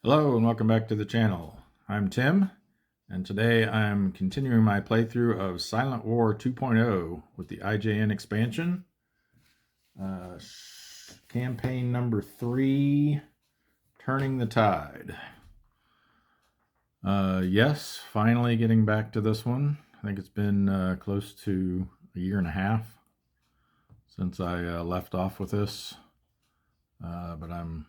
Hello and welcome back to the channel. I'm Tim, and today I'm continuing my playthrough of Silent War 2.0 with the IJN expansion. Campaign number 3, Turning the Tide. Yes, finally getting back to this one. I think it's been close to a year and a half since I left off with this, but I'm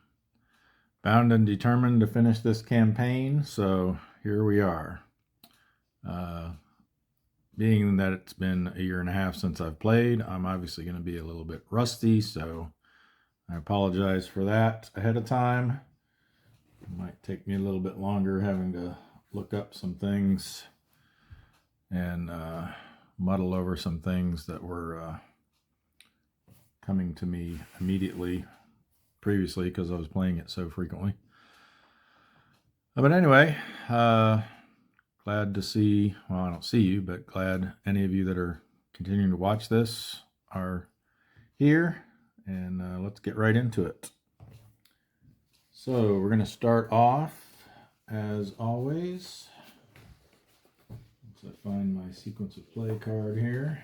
bound and determined to finish this campaign, so here we are. Being that it's been a year and a half since I've played, I'm obviously going to be a little bit rusty, so I apologize for that ahead of time. It might take me a little bit longer having to look up some things and muddle over some things that were coming to me immediately previously because I was playing it so frequently. But anyway, glad to see, well, I don't see you, but glad any of you that are continuing to watch this are here, and let's get right into it. So we're going to start off, as always, once I find my sequence of play card here,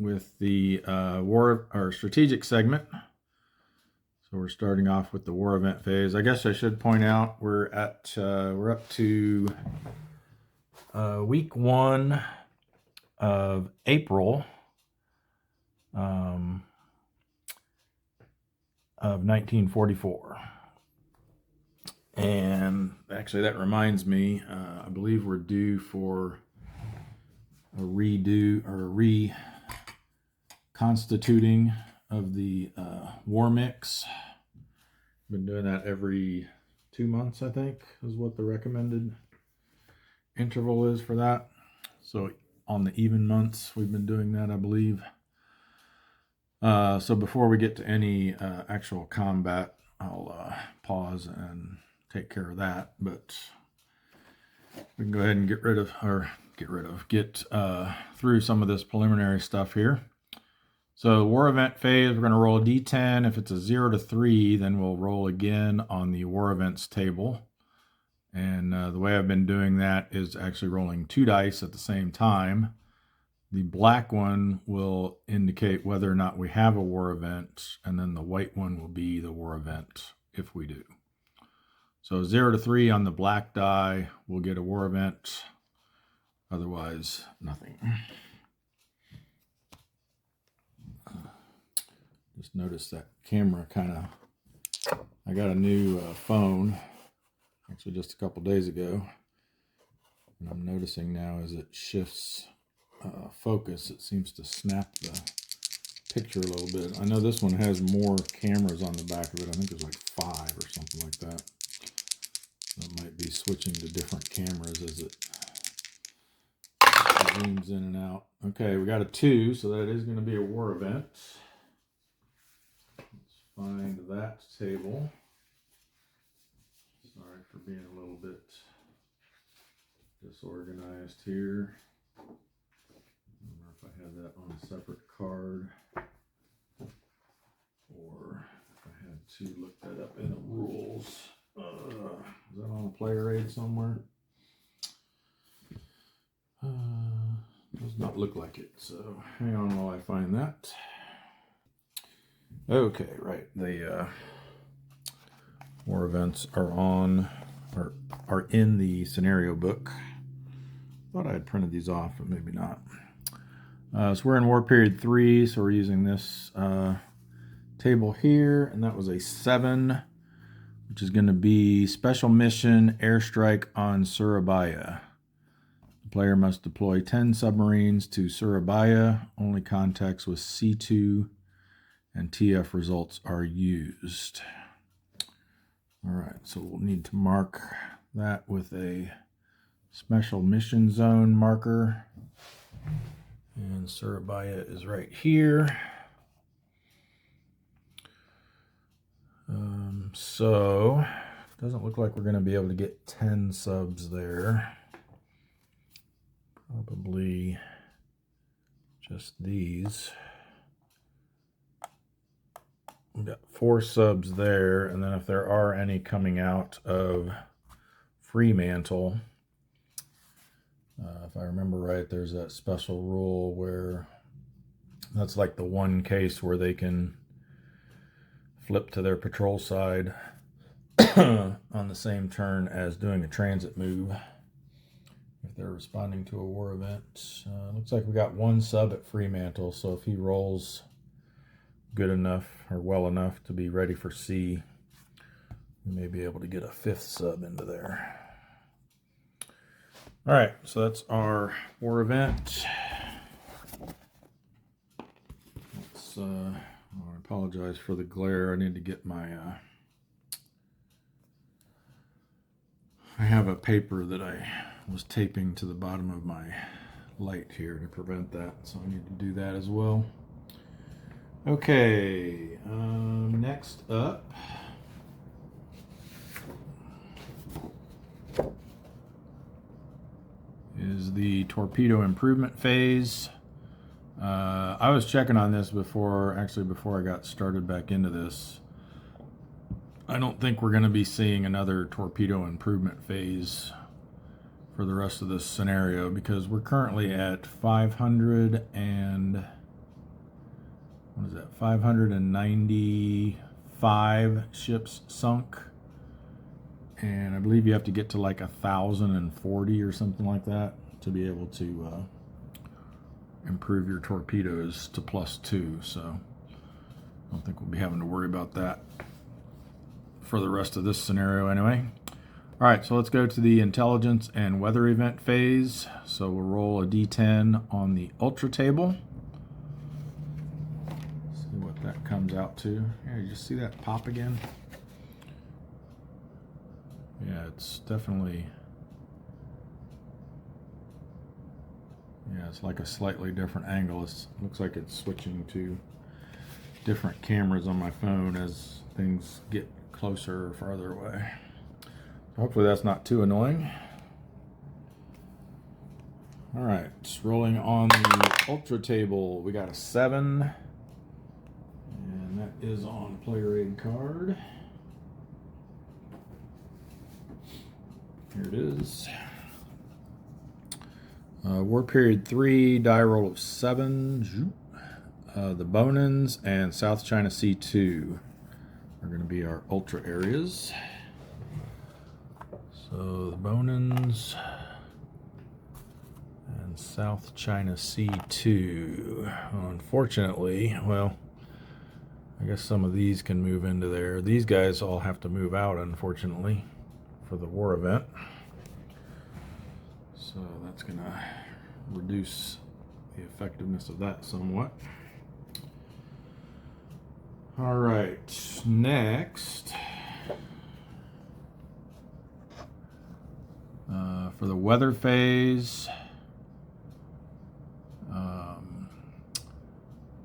with the war or strategic segment. So we're starting off with the war event phase. I guess I should point out we're up to week 1 of April of 1944. And actually that reminds me, I believe we're due for a redo or a reconstituting of the war mix. Been doing that every 2 months, I think, is what the recommended interval is for that. So on the even months, we've been doing that, I believe. So before we get to any actual combat, I'll pause and take care of that. But we can go ahead and get through some of this preliminary stuff here. So war event phase, we're going to roll a d10. If it's a 0 to 3, then we'll roll again on the war events table. And the way I've been doing that is actually rolling 2 dice at the same time. The black one will indicate whether or not we have a war event, and then the white one will be the war event if we do. So 0 to 3 on the black die will get a war event, otherwise nothing. Just noticed that camera I got a new phone, actually just a couple days ago, and I'm noticing now as it shifts focus, it seems to snap the picture a little bit. I know this one has more cameras on the back of it. I think there's like 5 or something like that. So it might be switching to different cameras as it zooms in and out. Okay, we got a 2, so that is going to be a war event. Find that table. Sorry for being a little bit disorganized here. I don't know if I had that on a separate card or if I had to look that up in the rules. Is that on a player aid somewhere? Does not look like it, so hang on while I find that. Okay, right. The war events are are in the scenario book. Thought I had printed these off, but maybe not. So we're in War Period 3, so we're using this table here, and that was a 7, which is going to be Special Mission Airstrike on Surabaya. The player must deploy 10 submarines to Surabaya. Only contacts with C2 and TF results are used. All right, so we'll need to mark that with a special mission zone marker. And Surabaya is right here. So it doesn't look like we're going to be able to get 10 subs there. Probably just these. we've got 4 subs there, and then if there are any coming out of Fremantle, if I remember right, there's that special rule where that's like the one case where they can flip to their patrol side on the same turn as doing a transit move if they're responding to a war event. Looks like we got 1 sub at Fremantle, so if he rolls good enough or well enough to be ready for sea, we may be able to get a 5th sub into there. All right, so that's our war event. I apologize for the glare. I need to get my I have a paper that I was taping to the bottom of my light here to prevent that, so I need to do that as well. Okay, next up is the torpedo improvement phase. I was checking on this before I got started back into this. I don't think we're going to be seeing another torpedo improvement phase for the rest of this scenario, because we're currently at 595 ships sunk, and I believe you have to get to like 1,040 or something like that to be able to improve your torpedoes to +2. So I don't think we'll be having to worry about that for the rest of this scenario anyway. All right, so let's go to the intelligence and weather event phase. So we'll roll a D10 on the ultra table. See what that comes out to. Yeah, you just see that pop again? Yeah, it's definitely, yeah, it's like a slightly different angle. It looks like it's switching to different cameras on my phone as things get closer or farther away. Hopefully that's not too annoying. All right, rolling on the ultra table, we got a 7, and that is on player aid card. Here it is. War period 3, die roll of 7. The Bonins and South China Sea 2 are going to be our ultra areas. So the Bonins and South China Sea 2. Unfortunately, well, I guess some of these can move into there. These guys all have to move out, unfortunately, for the war event. So that's going to reduce the effectiveness of that somewhat. All right, next, for the weather phase,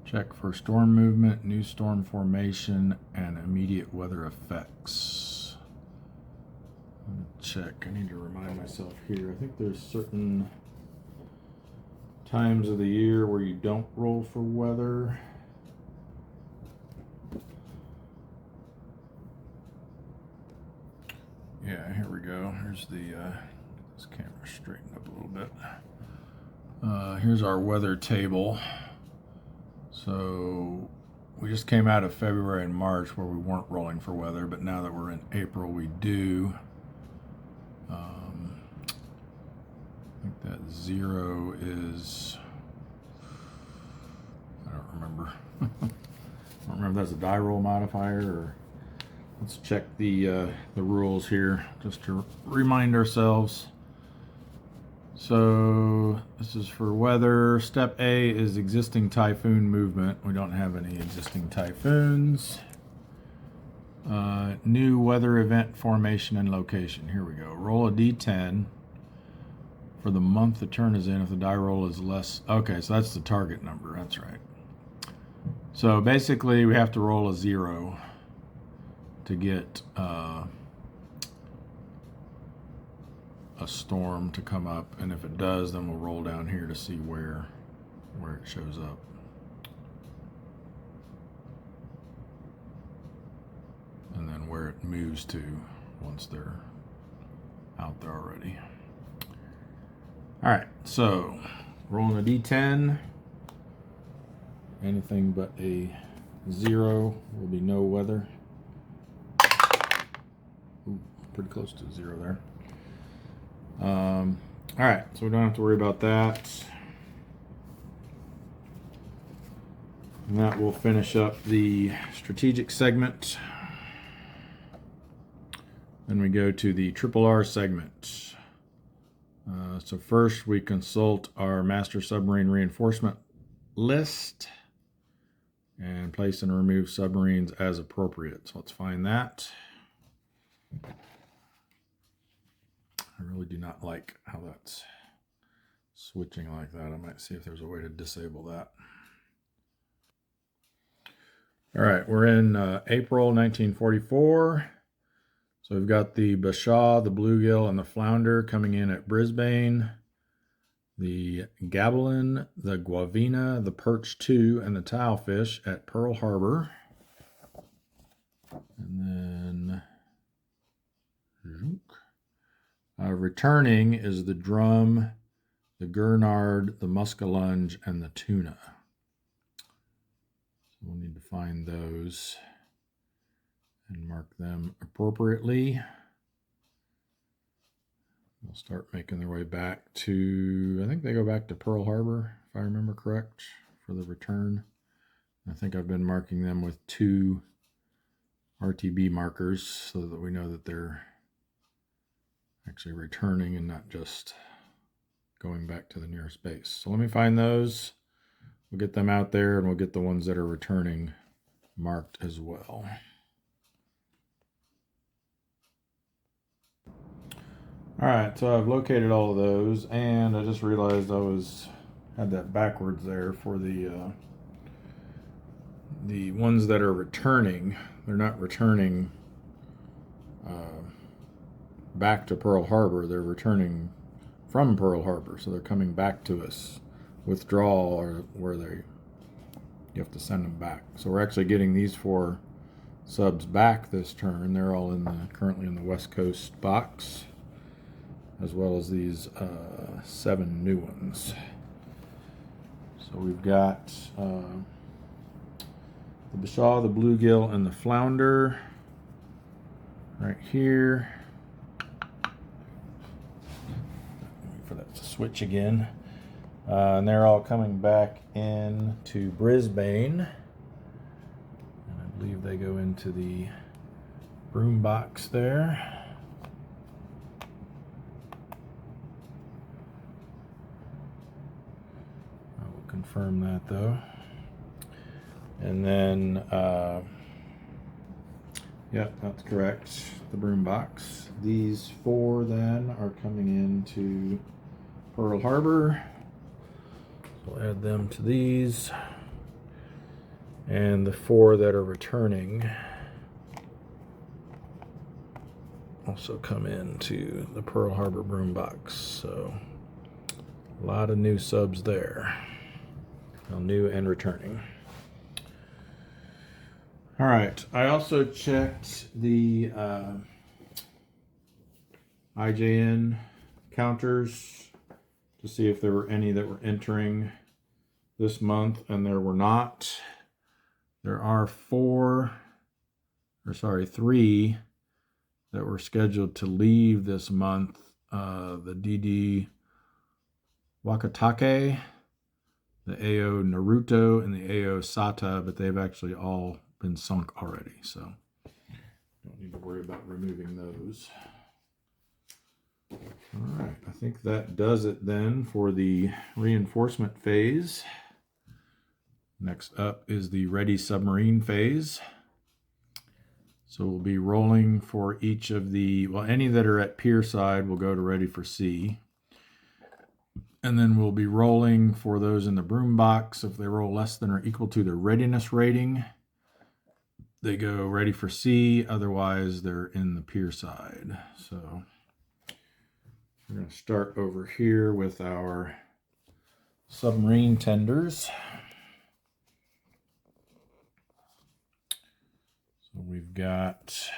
check for storm movement, new storm formation, and immediate weather effects. Let me check. I need to remind myself here. I think there's certain times of the year where you don't roll for weather. Yeah, here we go. Here's the, this camera straightened up a little bit. Here's our weather table. So we just came out of February and March where we weren't rolling for weather, but now that we're in April, we do. I think that 0 is, I don't remember. I don't remember if that's a die roll modifier or. Let's check the rules here just to remind ourselves. So this is for weather. Step A is existing typhoon movement. We don't have any existing typhoons. New weather event formation and location. Here we go. Roll a D10 for the month the turn is in if the die roll is less. Okay, so that's the target number. That's right. So basically we have to roll a 0 to get a storm to come up, and if it does, then we'll roll down here to see where it shows up. it moves to once they're out there already. All right, so rolling a D10. Anything but a 0 will be no weather. Ooh, pretty close to 0 there. All right, so we don't have to worry about that. And that will finish up the strategic segment. Then we go to the RRR segment. So first we consult our master submarine reinforcement list and place and remove submarines as appropriate. So let's find that. I really do not like how that's switching like that. I might see if there's a way to disable that. All right, we're in April 1944. So we've got the Bashaw, the Bluegill, and the Flounder coming in at Brisbane. The Gavilan, the Guavina, the Perch 2, and the Tilefish at Pearl Harbor. And then returning is the Drum, the Gurnard, the Muskellunge, and the Tuna. So we'll need to find those and mark them appropriately. They'll start making their way back to, I think they go back to Pearl Harbor, if I remember correct, for the return. I think I've been marking them with 2 RTB markers so that we know that they're actually returning and not just going back to the nearest base. So let me find those. We'll get them out there and we'll get the ones that are returning marked as well. All right, so I've located all of those, and I just realized I had that backwards there for the ones that are returning. They're not returning back to Pearl Harbor. They're returning from Pearl Harbor, so they're coming back to us. Withdrawal, or where you have to send them back. So we're actually getting these 4 subs back this turn. They're all currently in the West Coast box, as well as these 7 new ones. So we've got the Bashaw, the Bluegill, and the Flounder right here. Wait for that to switch again. And they're all coming back in to Brisbane. And I believe they go into the broom box there. Confirm that though. And then yeah, that's correct, the broom box. These 4 then are coming into Pearl Harbor, so we'll add them to these, and the 4 that are returning also come into the Pearl Harbor broom box. So a lot of new subs there. Well, new and returning. All right, I also checked the IJN counters to see if there were any that were entering this month, and there were not. There are 3 that were scheduled to leave this month. The DD Wakatake, the AO Naruto, and the AO Sata, but they've actually all been sunk already, so don't need to worry about removing those. All right, I think that does it then for the reinforcement phase. Next up is the ready submarine phase. So we'll be rolling for each of the, well, any that are at pier side will go to ready for sea. And then we'll be rolling for those in the broom box. If they roll less than or equal to their readiness rating, they go ready for sea. Otherwise, they're in the pier side. So we're going to start over here with our submarine tenders. So we've got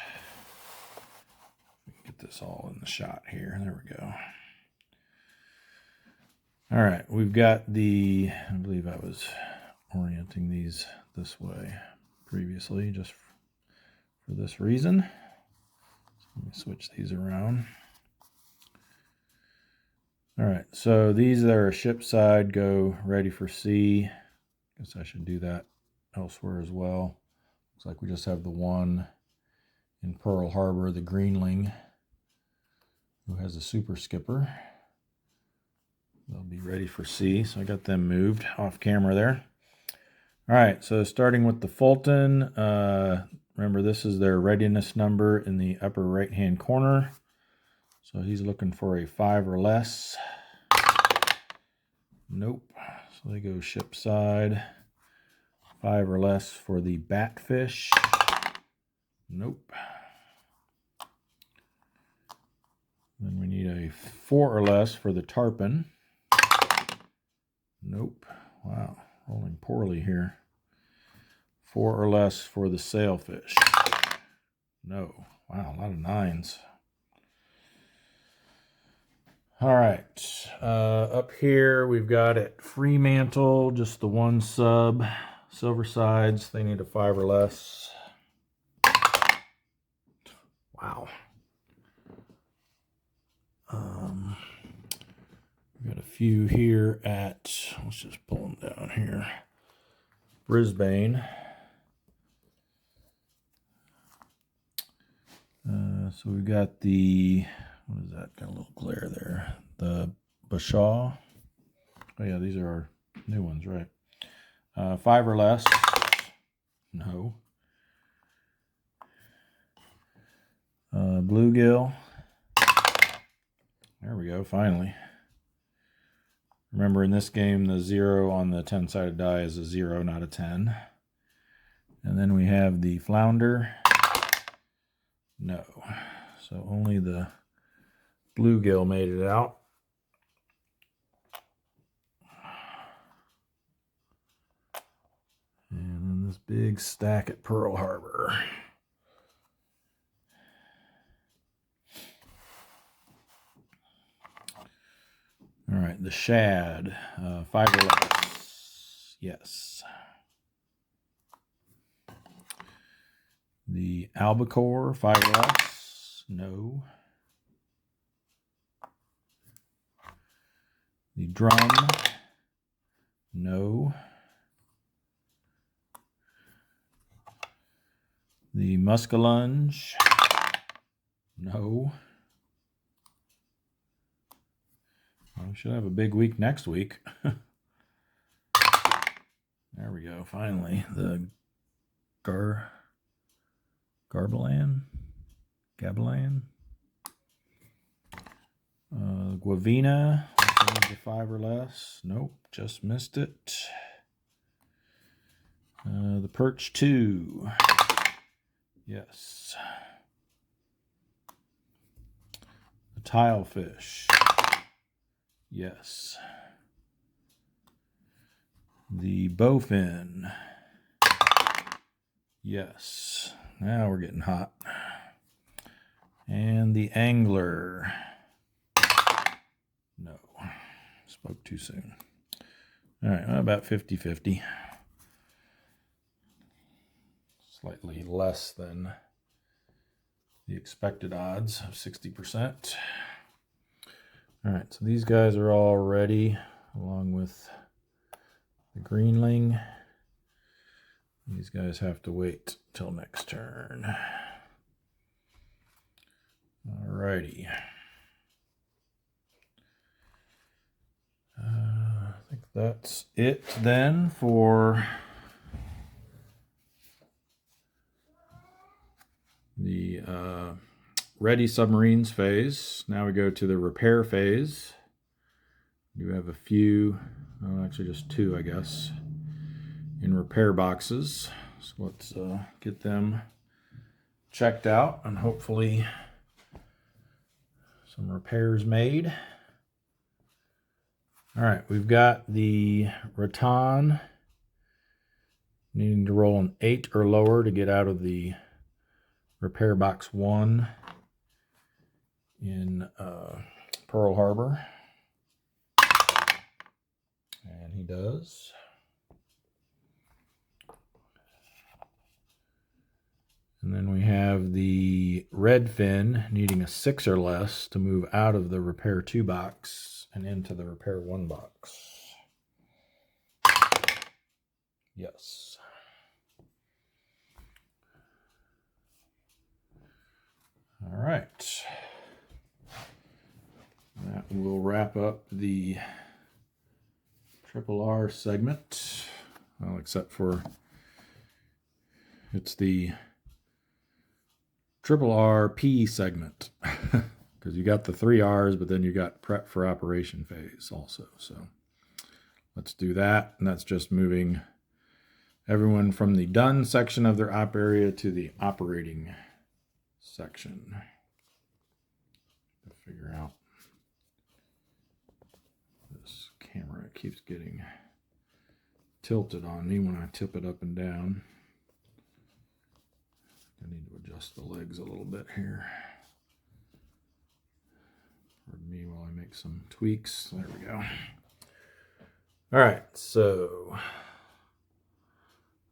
this all in the shot here. There we go. All right, we've got the, I believe I was orienting these this way previously just for this reason. So let me switch these around. All right, so these that are ship side go ready for sea. Guess I should do that elsewhere as well. Looks like we just have the one in Pearl Harbor, the Greenling, who has a super skipper. They'll be ready for sea, so I got them moved off camera there. All right, so starting with the Fulton, remember this is their readiness number in the upper right-hand corner. So he's looking for a 5 or less. Nope. So they go ship side. 5 or less for the Batfish. Nope. Then we need a 4 or less for the Tarpon. Nope. Wow, rolling poorly here. 4 or less for the Sailfish. No. Wow, a lot of 9s. All right, up here we've got at Fremantle, just the one sub, Silver Sides, they need a 5 or less. Wow. We've got a few here at, let's just pull them down here, Brisbane. So we've got the, what is that? Got a little glare there. The Bashaw. Oh yeah, these are our new ones, right? 5 or less. No. Bluegill. There we go, finally. Remember in this game, the 0 on the 10-sided die is a 0, not a 10. And then we have the Flounder. No. So only the Bluegill made it out. And then this big stack at Pearl Harbor. All right, the Shad, 5 or less. Yes. The Albacore, 5 or less. No. The Drum. No. The Muskellunge. No. Well, we should have a big week next week. There we go, finally. The Gavilan. Guavina, 5 or less. Nope, just missed it. The Perch 2. Yes. The Tilefish. Yes. The Bowfin. Yes. Now we're getting hot. And the Angler. No. Spoke too soon. All right, well, about 50-50. Slightly less than the expected odds of 60%. All right, so these guys are all ready, along with the Greenling. These guys have to wait till next turn. All righty. I think that's it then for the ready submarines phase. Now we go to the repair phase. We do have a few, well, actually just 2, I guess, in repair boxes. So let's get them checked out and hopefully some repairs made. All right, we've got the Rattan needing to roll an 8 or lower to get out of the repair box 1. in Pearl Harbor. And he does. And then we have the red fin needing a 6 or less to move out of the repair 2 box and into the repair 1 box. Yes. All right. That will wrap up the RRR segment. Well, except for it's the RRP segment. Because you got the 3 R's, but then you got prep for operation phase also. So let's do that. And that's just moving everyone from the done section of their op area to the operating section. To figure out this camera keeps getting tilted on me when I tip it up and down. I need to adjust the legs a little bit here. Pardon me while I make some tweaks. There we go. All right, so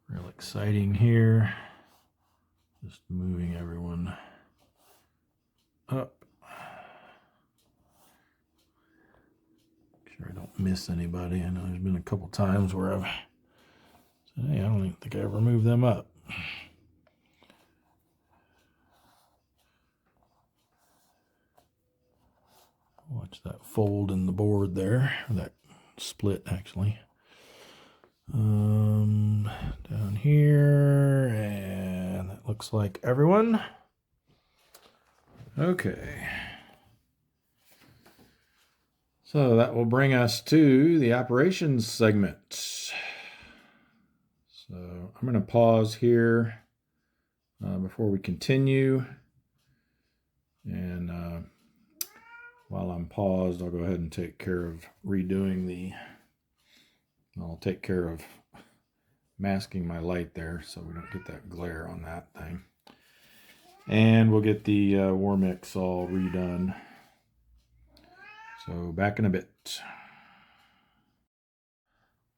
real exciting here. Just moving everyone up. Make sure I don't miss anybody. I know there's been a couple times where I've said, hey, I don't even think I ever moved them up. Watch that fold in the board there, or that split actually. Down here, and that looks like everyone. Okay. So that will bring us to the operations segment. So I'm going to pause here before we continue. And while I'm paused, I'll go ahead and take care of redoing I'll take care of masking my light there so we don't get that glare on that thing. And we'll get the war mix all redone. So back in a bit.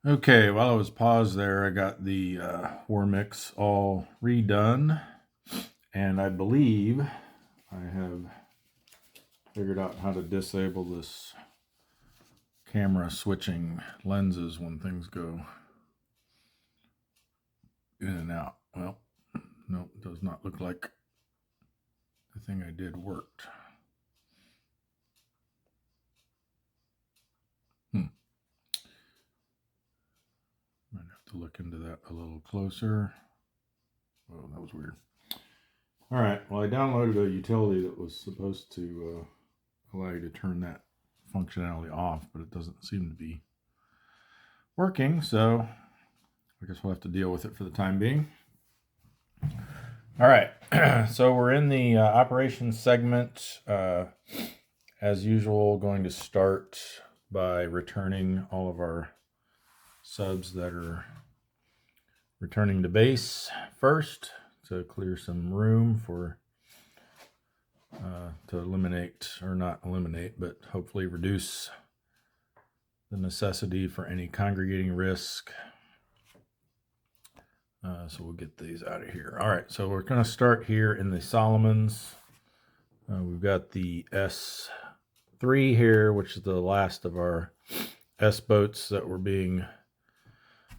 Okay, while I was paused there, I got the war mix all redone. And I believe I have figured out how to disable this camera switching lenses when things go in and out. Well, no, it does not look like the thing I did worked. Might have to look into that a little closer. Oh, that was weird. All right, well, I downloaded a utility that was supposed to allow you to turn that functionality off, but it doesn't seem to be working, so I guess we'll have to deal with it for the time being. All right, so we're in the operations segment. As usual, going to start by returning all of our subs that are returning to base first to clear some room for to eliminate, or not eliminate, but hopefully reduce the necessity for any congregating risk. So we'll get these out of here. All right, so we're going to start here in the Solomons. We've got the S3 here, which is the last of our S boats that were being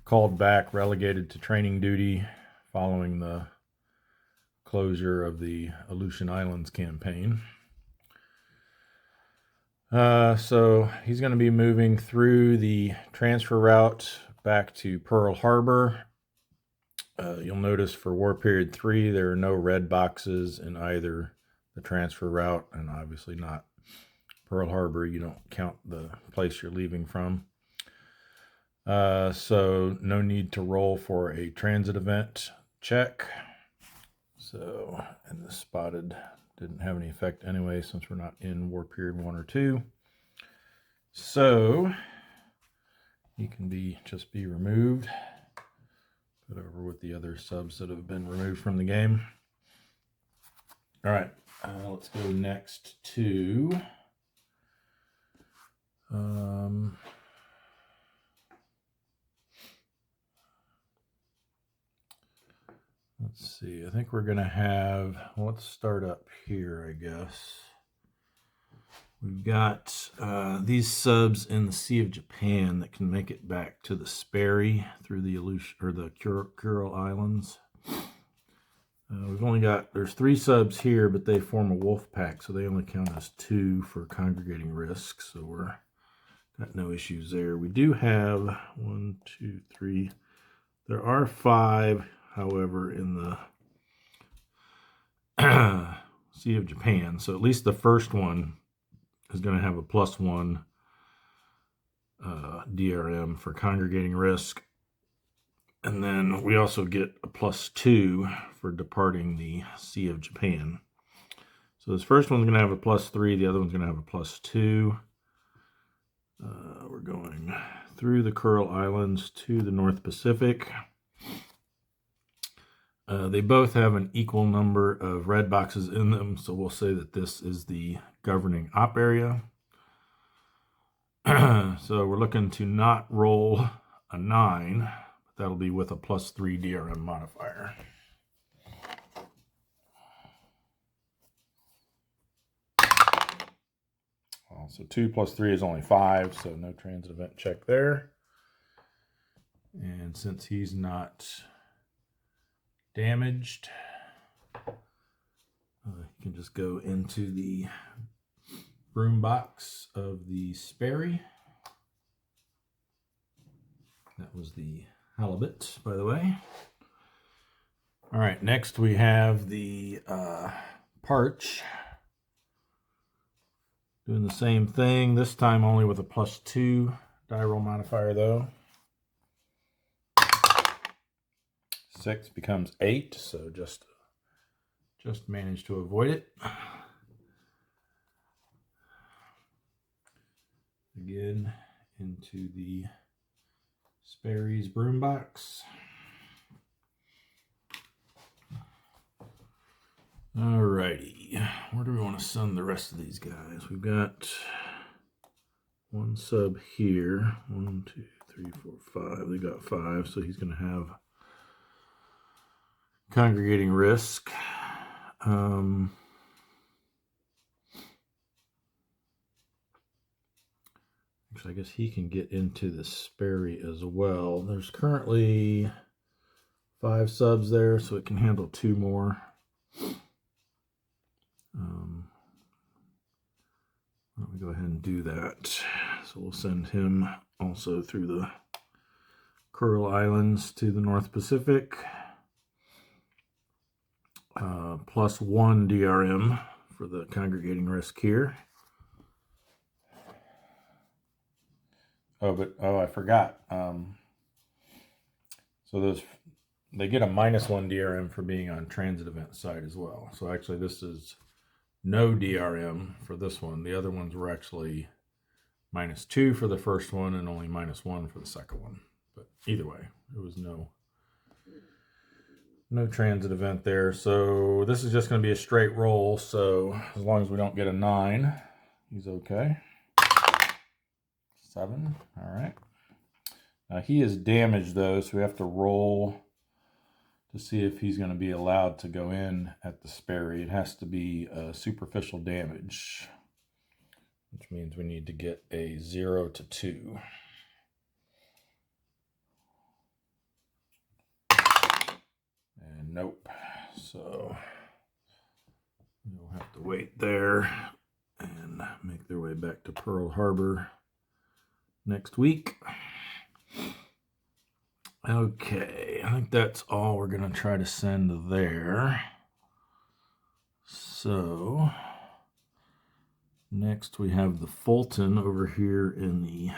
called back, relegated to training duty following the closure of the Aleutian Islands campaign. So he's going to be moving through the transfer route back to Pearl Harbor. You'll notice for War Period 3, there are no red boxes in either the transfer route and obviously not Pearl Harbor. You don't count the place you're leaving from. So no need to roll for a transit event check. So, and the spotted didn't have any effect anyway since we're not in War Period 1 or 2. So he can just be removed. Put over with the other subs that have been removed from the game. All right, Let's go next to let's see. I think we're going to have, well, let's start up here, I guess. We've got these subs in the Sea of Japan that can make it back to the Sperry through the Aleutian or the Kuril Islands. We've only got, there's 3 subs here, but they form a wolf pack, so they only count as 2 for congregating risk. So we're got no issues there. We do have 1, 2, 3. There are 5, however, in the Sea of Japan. So at least the first one is going to have a +1 DRM for congregating risk. And then we also get a +2 for departing the Sea of Japan. So this first one's going to have a +3. The other one's going to have a +2. We're going through the Kuril Islands to the North Pacific. They both have an equal number of red boxes in them, so we'll say that this is the governing op area. So we're looking to not roll a 9, but that'll be with a +3 DRM modifier. So 2 + 3 is only 5, so no transit event check there. And since he's not damaged, you can just go into the broom box of the Sperry. That was the halibut, by the way. All right, next we have the Parch. Doing the same thing, this time only with a +2 die roll modifier though. 6 becomes 8, so just managed to avoid it. Again, into the Sperry's broom box. Alrighty, where do we want to send the rest of these guys? We've got 1 sub here. 1, 2, 3, 4, 5. They got 5, so he's going to have congregating risk. Actually, I guess he can get into the Sperry as well. There's currently 5 subs there, so it can handle 2 more. Why don't we go ahead and do that? So we'll send him also through the Kuril Islands to the North Pacific. +1 DRM for the congregating risk here. I forgot. So they get a -1 DRM for being on transit event side as well. So actually this is no DRM for this one. The other ones were actually -2 for the first one and only -1 for the second one. But either way, it was no transit event there. So this is just going to be a straight roll. So as long as we don't get a 9, he's okay. 7. All right. Now he is damaged though, so we have to roll to see if he's going to be allowed to go in at the Sperry. It has to be superficial damage, which means we need to get a 0 to 2. And nope. So we'll have to wait there and make their way back to Pearl Harbor next week. Okay, I think that's all we're going to try to send there. So next we have the Fulton over here in the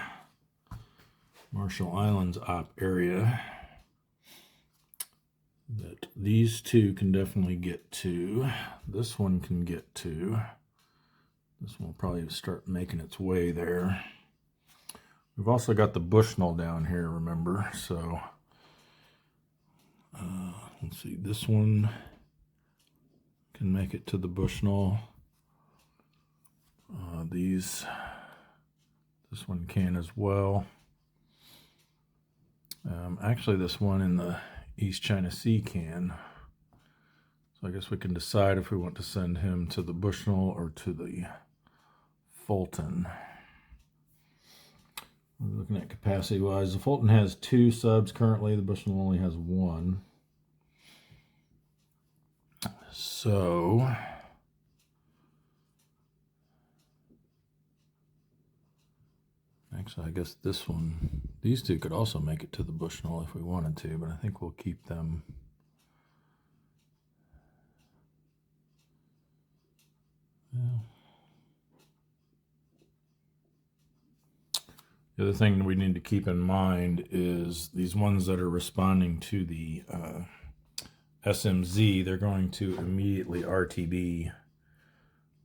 Marshall Islands op area that these 2 can definitely get to. This one can get to. This one will probably start making its way there. We've also got the Bushnell down here, remember, so let's see, this one can make it to the Bushnell. This one can as well. Actually, this one in the East China Sea can. So I guess we can decide if we want to send him to the Bushnell or to the Fulton. We're looking at capacity-wise. The Fulton has 2 subs currently. The Bushnell only has 1. So actually, I guess these 2 could also make it to the Bushnell if we wanted to, but I think we'll keep them. Yeah. The other thing we need to keep in mind is these ones that are responding to the SMZ, they're going to immediately RTB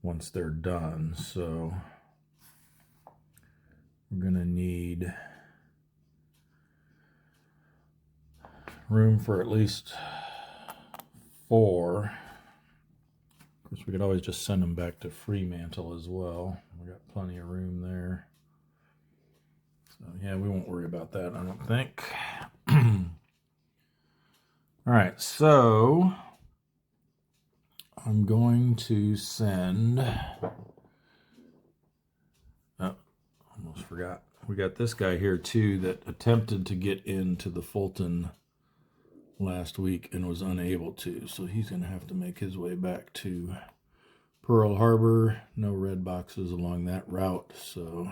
once they're done. So we're going to need room for at least 4. Of course, we could always just send them back to Fremantle as well. We got plenty of room there. So yeah, we won't worry about that, I don't think. All right, so I'm going to send, almost forgot. We got this guy here too that attempted to get into the Fulton last week and was unable to. So he's going to have to make his way back to Pearl Harbor. No red boxes along that route, so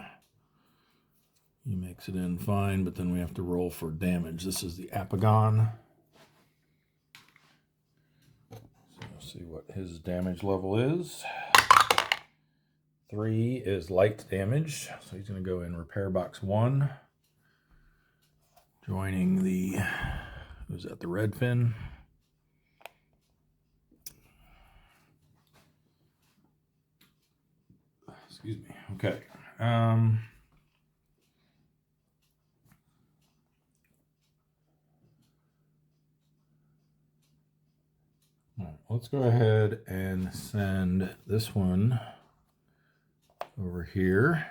he makes it in fine, but then we have to roll for damage. This is the Apagon. So let's see what his damage level is. 3 is light damage, so he's going to go in repair box 1. Joining the, who's that, the Redfin? Excuse me. Okay. Let's go ahead and send this one over here.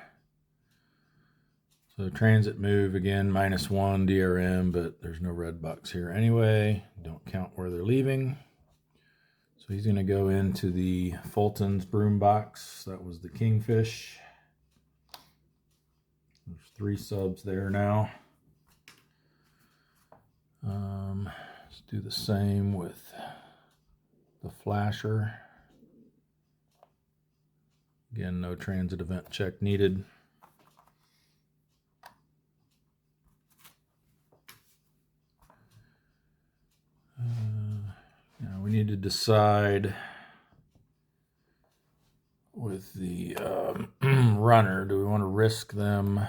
So transit move again, -1 DRM, but there's no red box here anyway. Don't count where they're leaving. So he's going to go into the Fulton's broom box. That was the Kingfish. There's 3 subs there now. Let's do the same with the Flasher. Again, no transit event check needed. Now we need to decide with the runner, do we want to risk them?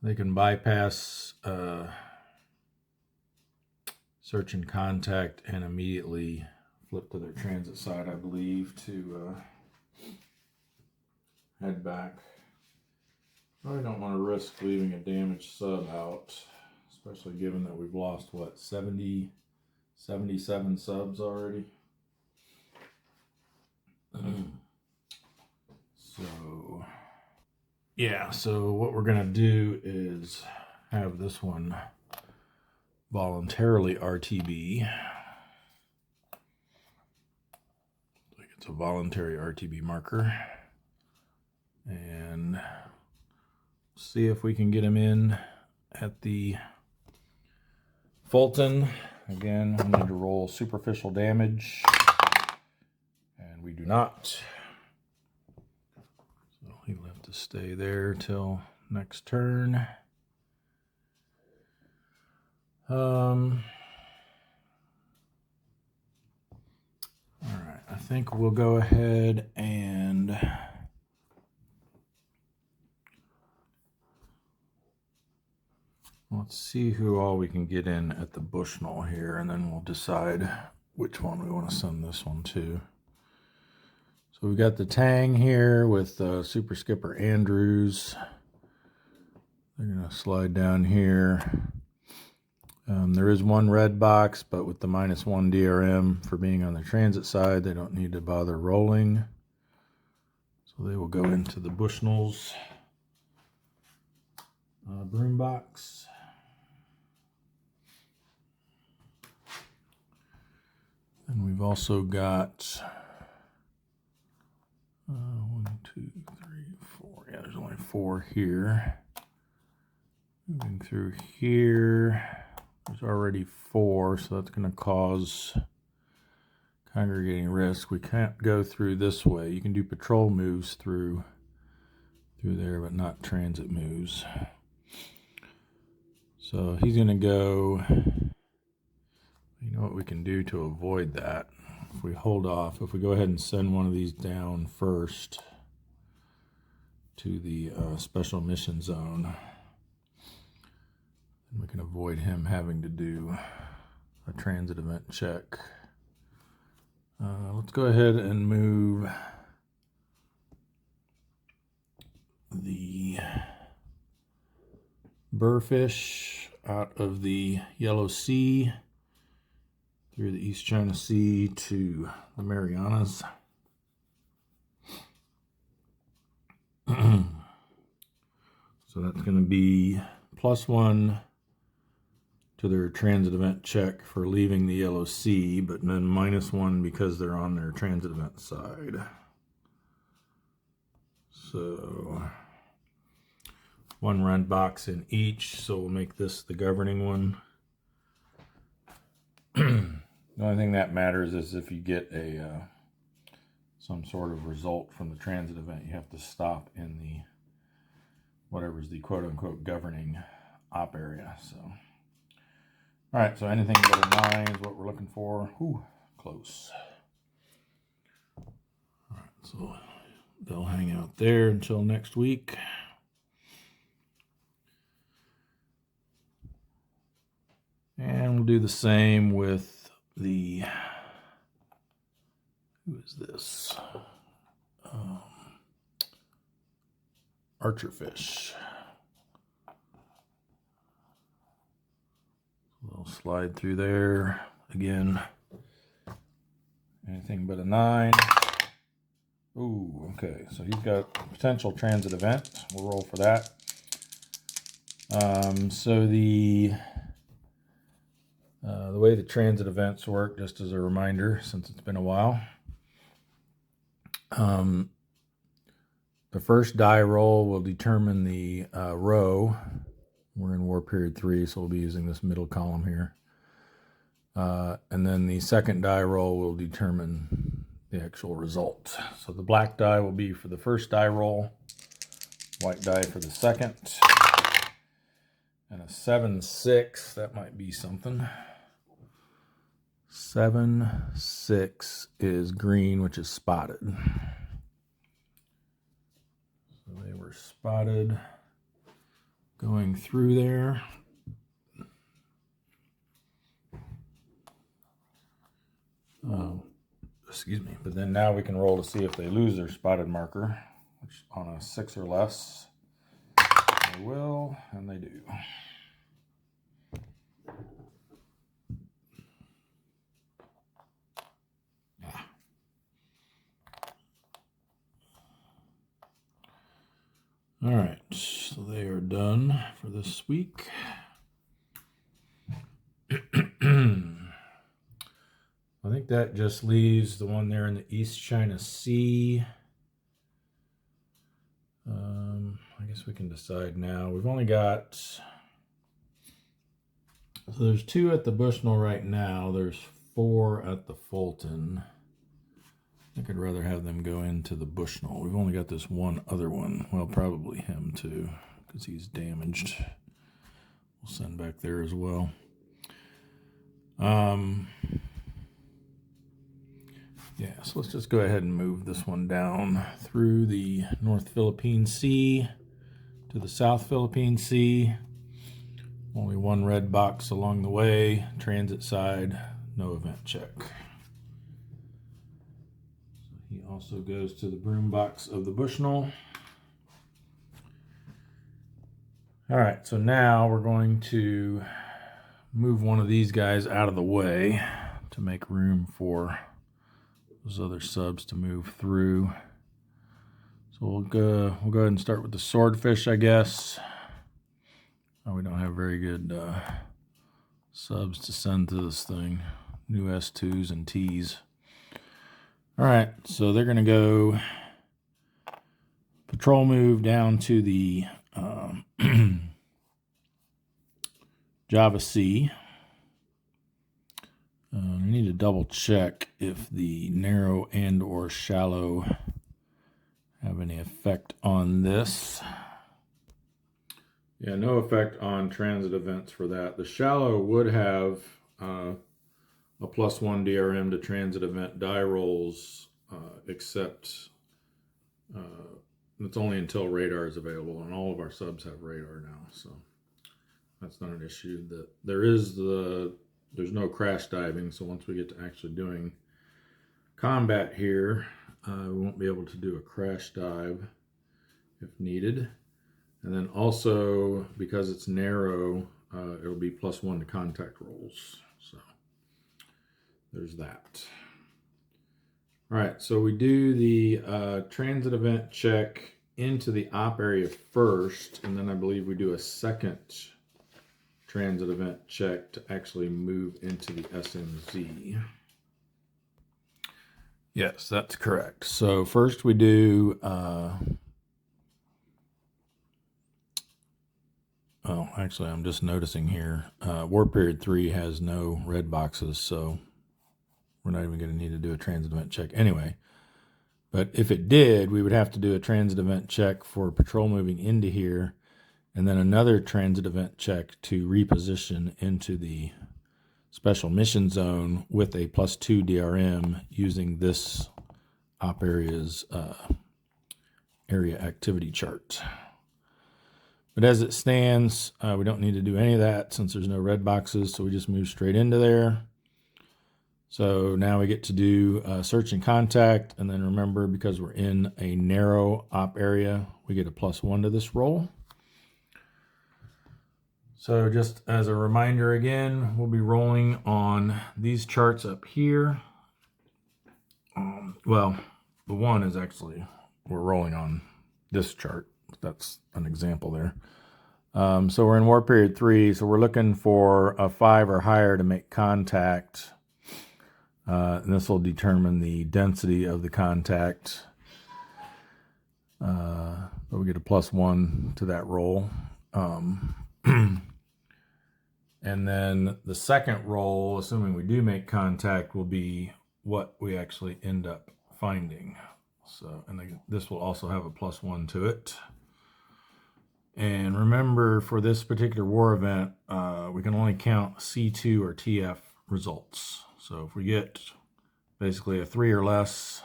They can bypass search and contact and immediately flip to their transit side, I believe, to head back. Probably don't want to risk leaving a damaged sub out, especially given that we've lost, what, 77 subs already? So, yeah, so what we're going to do is have this one voluntarily RTB. Like it's a voluntary RTB marker. And see if we can get him in at the Fulton. Again, we need to roll superficial damage. And we do not. So he'll have to stay there till next turn. All right, I think we'll go ahead and let's see who all we can get in at the Bushnell here, and then we'll decide which one we want to send this one to. So we've got the Tang here with Super Skipper Andrews. They're going to slide down here. There is one red box, but with the -1 DRM for being on the transit side, they don't need to bother rolling. So they will go into the Bushnell's broom box. And we've also got 1, 2, 3, 4. Yeah, there's only 4 here. Moving through here, there's already 4, so that's going to cause congregating risk. We can't go through this way. You can do patrol moves through there, but not transit moves. So he's going to go. You know what we can do to avoid that? If we hold off, if we go ahead and send one of these down first to the special mission zone, we can avoid him having to do a transit event check. Let's go ahead and move the burrfish out of the Yellow Sea through the East China Sea to the Marianas. So that's going to be +1 to their transit event check for leaving the Yellow Sea, but then -1 because they're on their transit event side. So 1 red box in each, so we'll make this the governing one. The only thing that matters is if you get a some sort of result from the transit event, you have to stop in the whatever's the quote-unquote governing op area. So, all right, so anything but a 9 is what we're looking for. Whew, close. All right, so they'll hang out there until next week. And we'll do the same with the, who is this? Archerfish. We'll slide through there again. Anything but a 9. Ooh, okay. So he's got a potential transit event. We'll roll for that. So the way the transit events work, just as a reminder, since it's been a while, the first die roll will determine the row. We're in War Period 3, so we'll be using this middle column here. And then the second die roll will determine the actual result. So the black die will be for the first die roll, white die for the second, and a 7-6, that might be something. 7-6 is green, which is spotted. So they were spotted going through there. Excuse me. But then now we can roll to see if they lose their spotted marker, which on a 6 or less, they will, and they do. All right, so they are done for this week. I think that just leaves the one there in the East China Sea. I guess we can decide now. We've only got, so there's 2 at the Bushnell right now. There's 4 at the Fulton. I think I'd rather have them go into the Bushnell. We've only got this one other one. Well, probably him too, because he's damaged. We'll send back there as well. Yeah, so let's just go ahead and move this one down through the North Philippine Sea to the South Philippine Sea. Only 1 red box along the way. Transit side, no event check. He also goes to the broom box of the Bushnell. All right, so now we're going to move one of these guys out of the way to make room for those other subs to move through. So we'll go ahead and start with the swordfish, I guess. Oh, we don't have very good subs to send to this thing. New S2s and Ts. All right, so they're going to go patrol move down to the Java C. I need to double check if the narrow and or shallow have any effect on this. Yeah, no effect on transit events for that. The shallow would have a +1 DRM to transit event die rolls, except it's only until radar is available, and all of our subs have radar now, so that's not an issue. There's no crash diving, so once we get to actually doing combat here, we won't be able to do a crash dive if needed. And then also, because it's narrow, it'll be +1 to contact rolls. So there's that. All right, so we do the transit event check into the op area first, and then I believe we do a second transit event check to actually move into the SMZ. Yes, that's correct. So first we do, oh, actually I'm just noticing here, War Period 3 has no red boxes, so we're not even going to need to do a transit event check anyway. But if it did, we would have to do a transit event check for patrol moving into here, and then another transit event check to reposition into the special mission zone with a +2 DRM using this op area's area activity chart. But as it stands, we don't need to do any of that since there's no red boxes, so we just move straight into there. So now we get to do search and contact, and then remember, because we're in a narrow op area, we get a +1 to this roll. So just as a reminder again, we'll be rolling on these charts up here. Well, the one is actually, we're rolling on this chart. That's an example there. So we're in War Period 3, so we're looking for a 5 or higher to make contact. And this will determine the density of the contact. But we get a +1 to that roll. And then the second roll, assuming we do make contact, will be what we actually end up finding. So, and this will also have a +1 to it. And remember, for this particular war event, we can only count C2 or TF results. So if we get basically a 3 or less,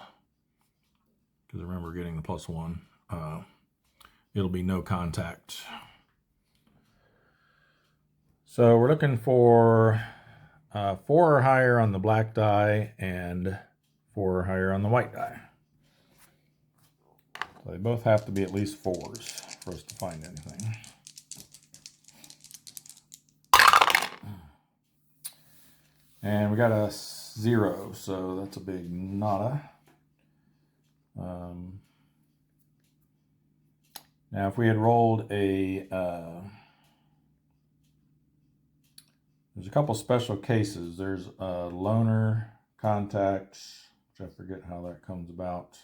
because remember we're getting the +1, it'll be no contact. So we're looking for 4 or higher on the black die and 4 or higher on the white die. So they both have to be at least 4s for us to find anything. And we got a 0, so that's a big nada. Now if we had rolled a there's a couple special cases. There's a loner contact, which I forget how that comes about.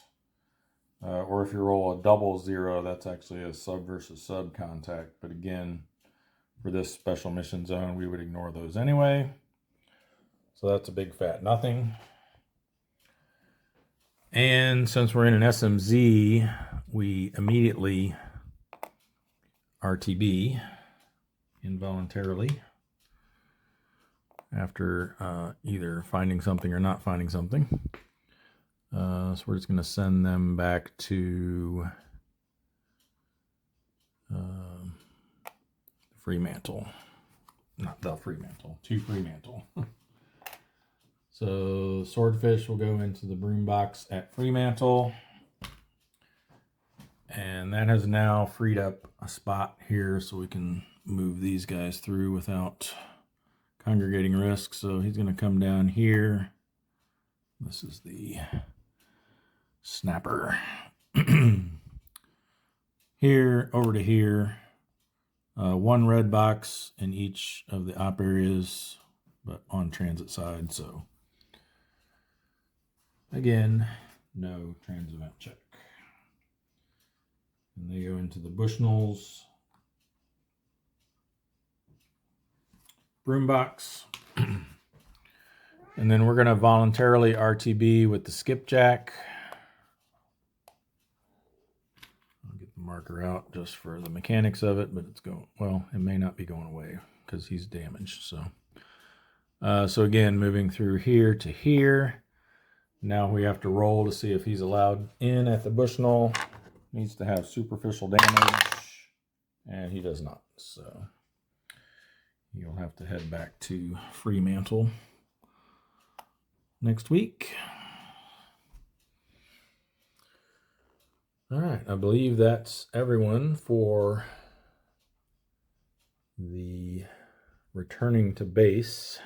Or if you roll a double 0, that's actually a sub versus sub contact. But again, for this special mission zone, we would ignore those anyway. So that's a big fat nothing. And since we're in an SMZ, we immediately RTB involuntarily after either finding something or not finding something. So we're just going to send them back to Fremantle. Not the Fremantle, to Fremantle. So swordfish will go into the broom box at Fremantle. And that has now freed up a spot here so we can move these guys through without congregating risk. So he's going to come down here. This is the snapper. Here, over to here. One red box in each of the op areas, but on transit side. So again, no trans event check. And they go into the Bushnell's broom box. And then we're going to voluntarily RTB with the skipjack. I'll get the marker out just for the mechanics of it, but it's going, well, it may not be going away because he's damaged. So again, moving through here to here. Now we have to roll to see if he's allowed in at the Bushnell. Needs to have superficial damage, and he does not. So you'll have to head back to Fremantle next week. All right, I believe that's everyone for the returning to base.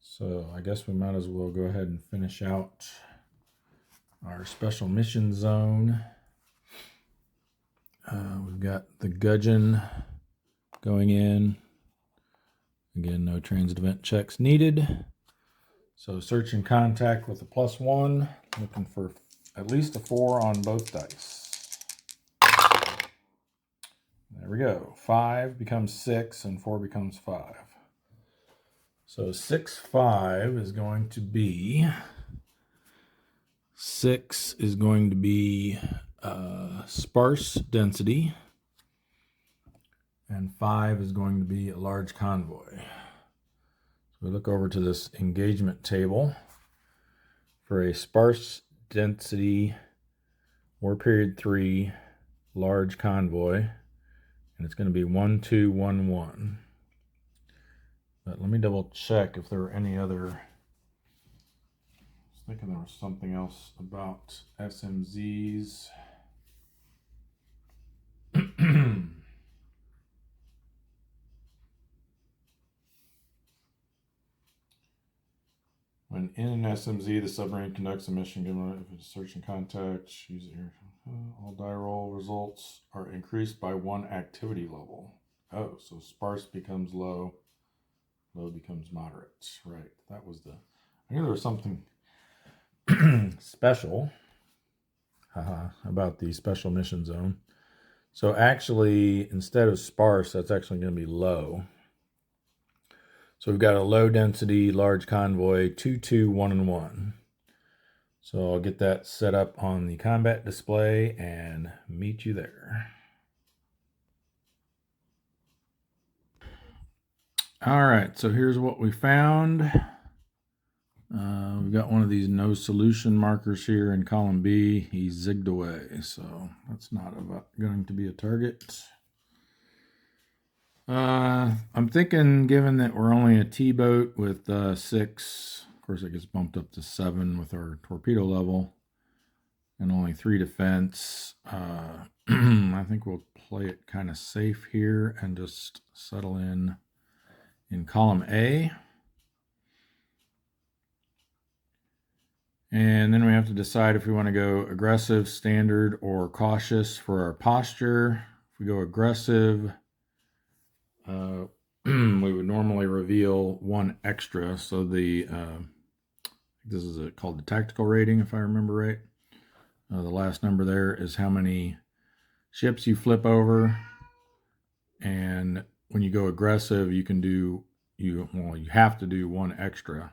So I guess we might as well go ahead and finish out our special mission zone. We've got the gudgeon going in. Again, no transit event checks needed. So search and contact with a +1, looking for at least a 4 on both dice. There we go. 5 becomes 6 and 4 becomes 5. So 6, 5 is going to be 6 is going to be sparse density, and 5 is going to be a large convoy. So we look over to this engagement table for a sparse density war period 3 large convoy, and it's going to be 1, 2, 1, 1. But let me double check if there were any other. I was thinking there was something else about SMZs. When in an SMZ, the submarine conducts a mission given if it's search and contact. All die roll results are increased by 1 activity level. Oh, so sparse becomes low, low becomes moderate. Right. That was the. I knew there was something special about the special mission zone. So actually, instead of sparse, that's actually going to be low. So we've got a low density, large convoy, 2, 2, 1, and 1. So I'll get that set up on the combat display and meet you there. All right, so here's what we found. We've got one of these no solution markers here in column B. He zigged away, so that's not going to be a target. I'm thinking, given that we're only a T-boat with 6, of course it gets bumped up to 7 with our torpedo level, and only 3 defense, I think we'll play it kind of safe here and just settle in column A. And then we have to decide if we want to go aggressive, standard, or cautious for our posture. If we go aggressive, we would normally reveal 1 extra. So this is called the tactical rating, if I remember right. The last number there is how many ships you flip over. And when you go aggressive, you can do, you have to do 1 extra.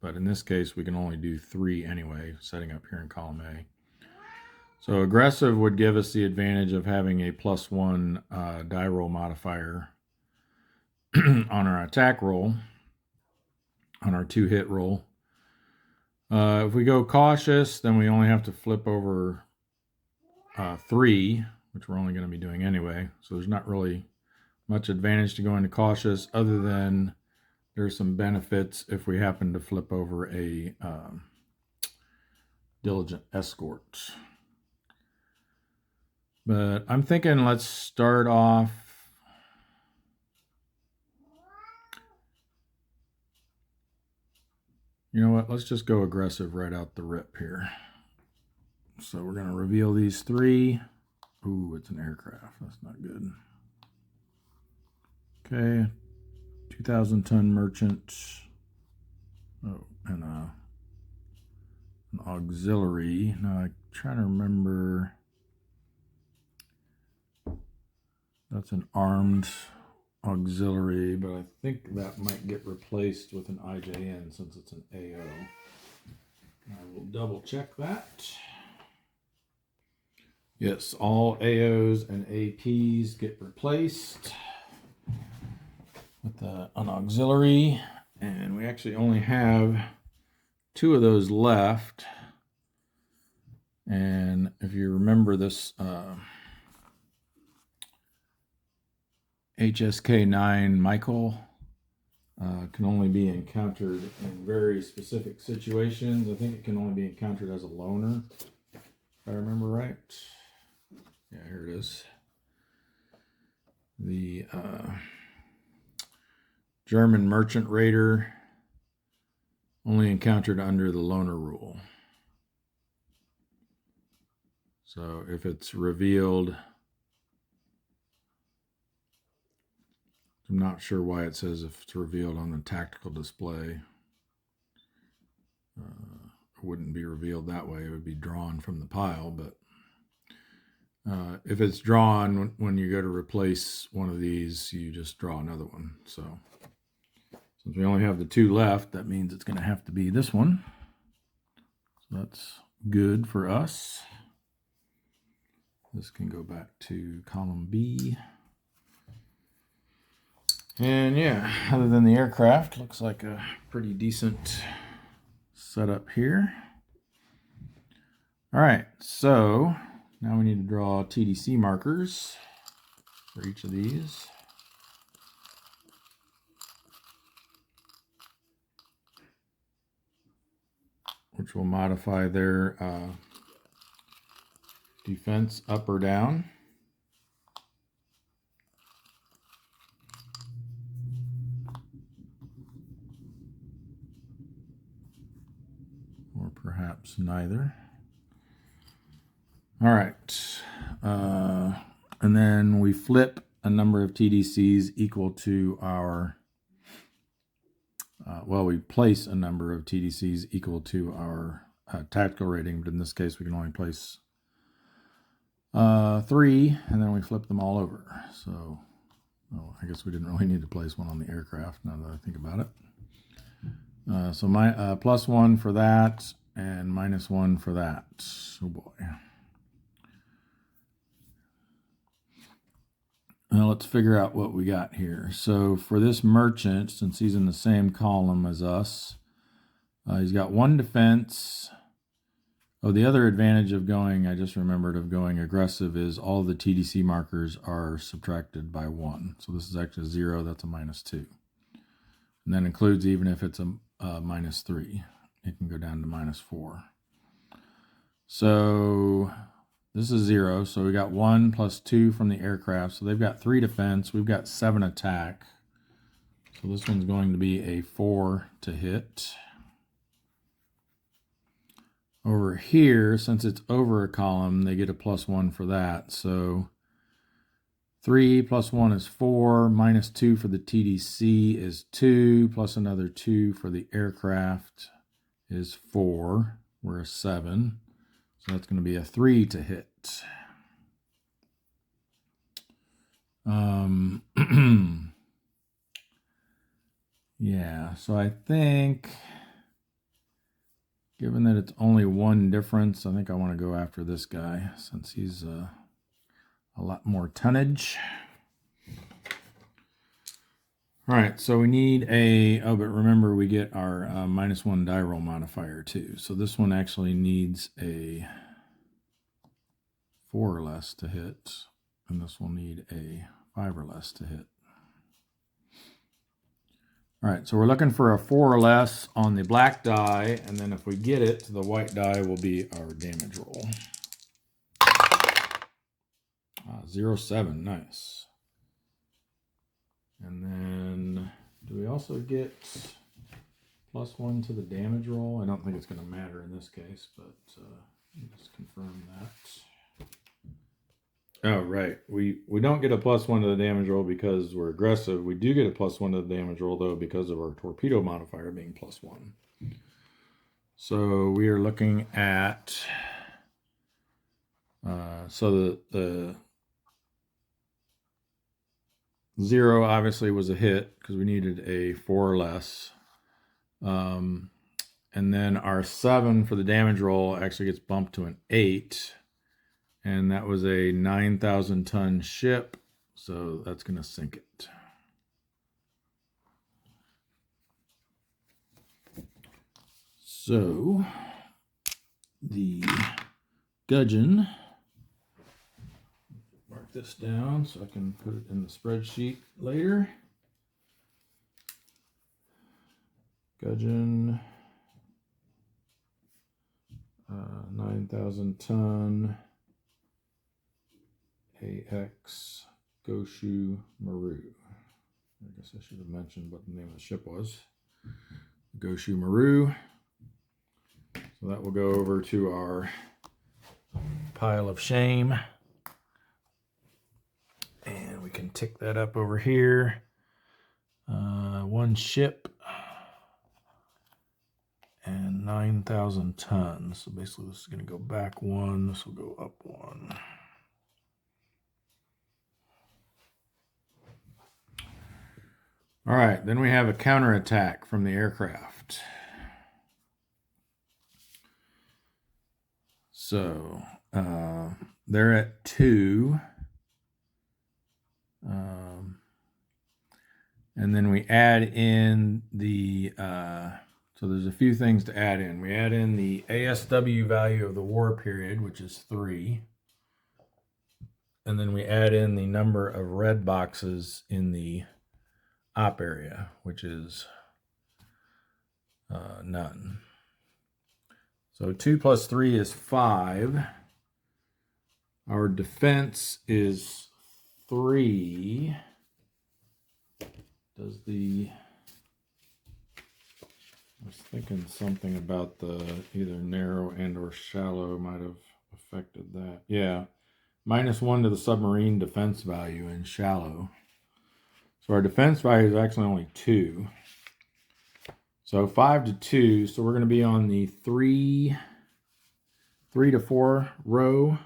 But in this case, we can only do 3 anyway, setting up here in column A. So aggressive would give us the advantage of having a +1 die roll modifier on our attack roll, on our 2-hit roll. If we go cautious, then we only have to flip over 3, which we're only going to be doing anyway. So there's not really much advantage to going to cautious, other than there's some benefits if we happen to flip over a diligent escort. But I'm thinking let's start off You know what? Let's just go aggressive right out the rip here. So we're going to reveal these 3. Ooh, it's an aircraft. That's not good. Okay. 2,000-ton merchant. Oh, and an auxiliary. Now I'm trying to remember. That's an armed auxiliary, but I think that might get replaced with an IJN since it's an AO. I will double check that. Yes, all AOs and APs get replaced with an auxiliary, and we actually only have 2 of those left. And if you remember this HSK-9 Michael can only be encountered in very specific situations. I think it can only be encountered as a loner, if I remember right. Yeah, here it is. The German merchant raider only encountered under the loner rule. So if it's revealed, I'm not sure why it says if it's revealed on the tactical display. It wouldn't be revealed that way. It would be drawn from the pile, but if it's drawn when you go to replace one of these, you just draw another one. So since we only have the 2 left, that means it's going to have to be this one. So that's good for us. This can go back to column B. And yeah, other than the aircraft, looks like a pretty decent setup here. All right, so now we need to draw TDC markers for each of these. Which will modify their defense up or down. Or perhaps neither. All right. And then we flip a number of TDCs equal to our, we place a number of TDCs equal to our tactical rating, but in this case we can only place 3, and then we flip them all over. So, I guess we didn't really need to place one on the aircraft now that I think about it. So my +1 for that and -1 for that. Oh boy. Now let's figure out what we got here. So for this merchant, since he's in the same column as us, he's got 1 defense. Oh, the other advantage of going, I just remembered, of going aggressive is all the TDC markers are subtracted by 1. So this is actually 0, that's a -2. And that includes even if it's a -3. It can go down to -4. So this is 0. So we got 1 + 2 from the aircraft. So they've got 3 defense. We've got 7 attack. So this one's going to be a 4 to hit. Over here, since it's over a column, they get a +1 for that. So 3 + 1 is 4, -2 for the TDC is 2, plus another 2 for the aircraft is 4. We're a 7. So that's going to be a 3 to hit. Yeah, so I think, given that it's only 1 difference, I think I want to go after this guy since he's a lot more tonnage. All right, so we need but remember we get our -1 die roll modifier too. So this one actually needs a 4 or less to hit, and this will need a 5 or less to hit. All right, so we're looking for a 4 or less on the black die, and then if we get it, the white die will be our damage roll. 0.7, nice. And then do we also get +1 to the damage roll. I don't think it's going to matter in this case, but just confirm that. Oh, right. We don't get a +1 to the damage roll because we're aggressive. We do get a +1 to the damage roll, though, because of our torpedo modifier being +1. So we are looking at... so the 0 obviously was a hit because we needed a 4 or less. And then our 7 for the damage roll actually gets bumped to an 8. And that was a 9,000 ton ship. So that's going to sink it. So the gudgeon, mark this down so I can put it in the spreadsheet later. Gudgeon, 9,000 ton, AX Goshu Maru. I guess I should have mentioned what the name of the ship was. Goshu Maru. So that will go over to our pile of shame. And we can tick that up over here. One ship and 9,000 tons. So basically this is going to go back 1. This will go up 1. All right, then we have a counterattack from the aircraft. So they're at 2. And then we add in the, so there's a few things to add in. We add in the ASW value of the war period, which is 3. And then we add in the number of red boxes in the op area, which is none. So 2 plus 3 is 5. Our defense is 3. I was thinking something about the either narrow and or shallow might have affected that. Yeah, -1 to the submarine defense value in shallow. So our defense value is actually only 2. So 5 to 2. So we're going to be on the 3 to 4 row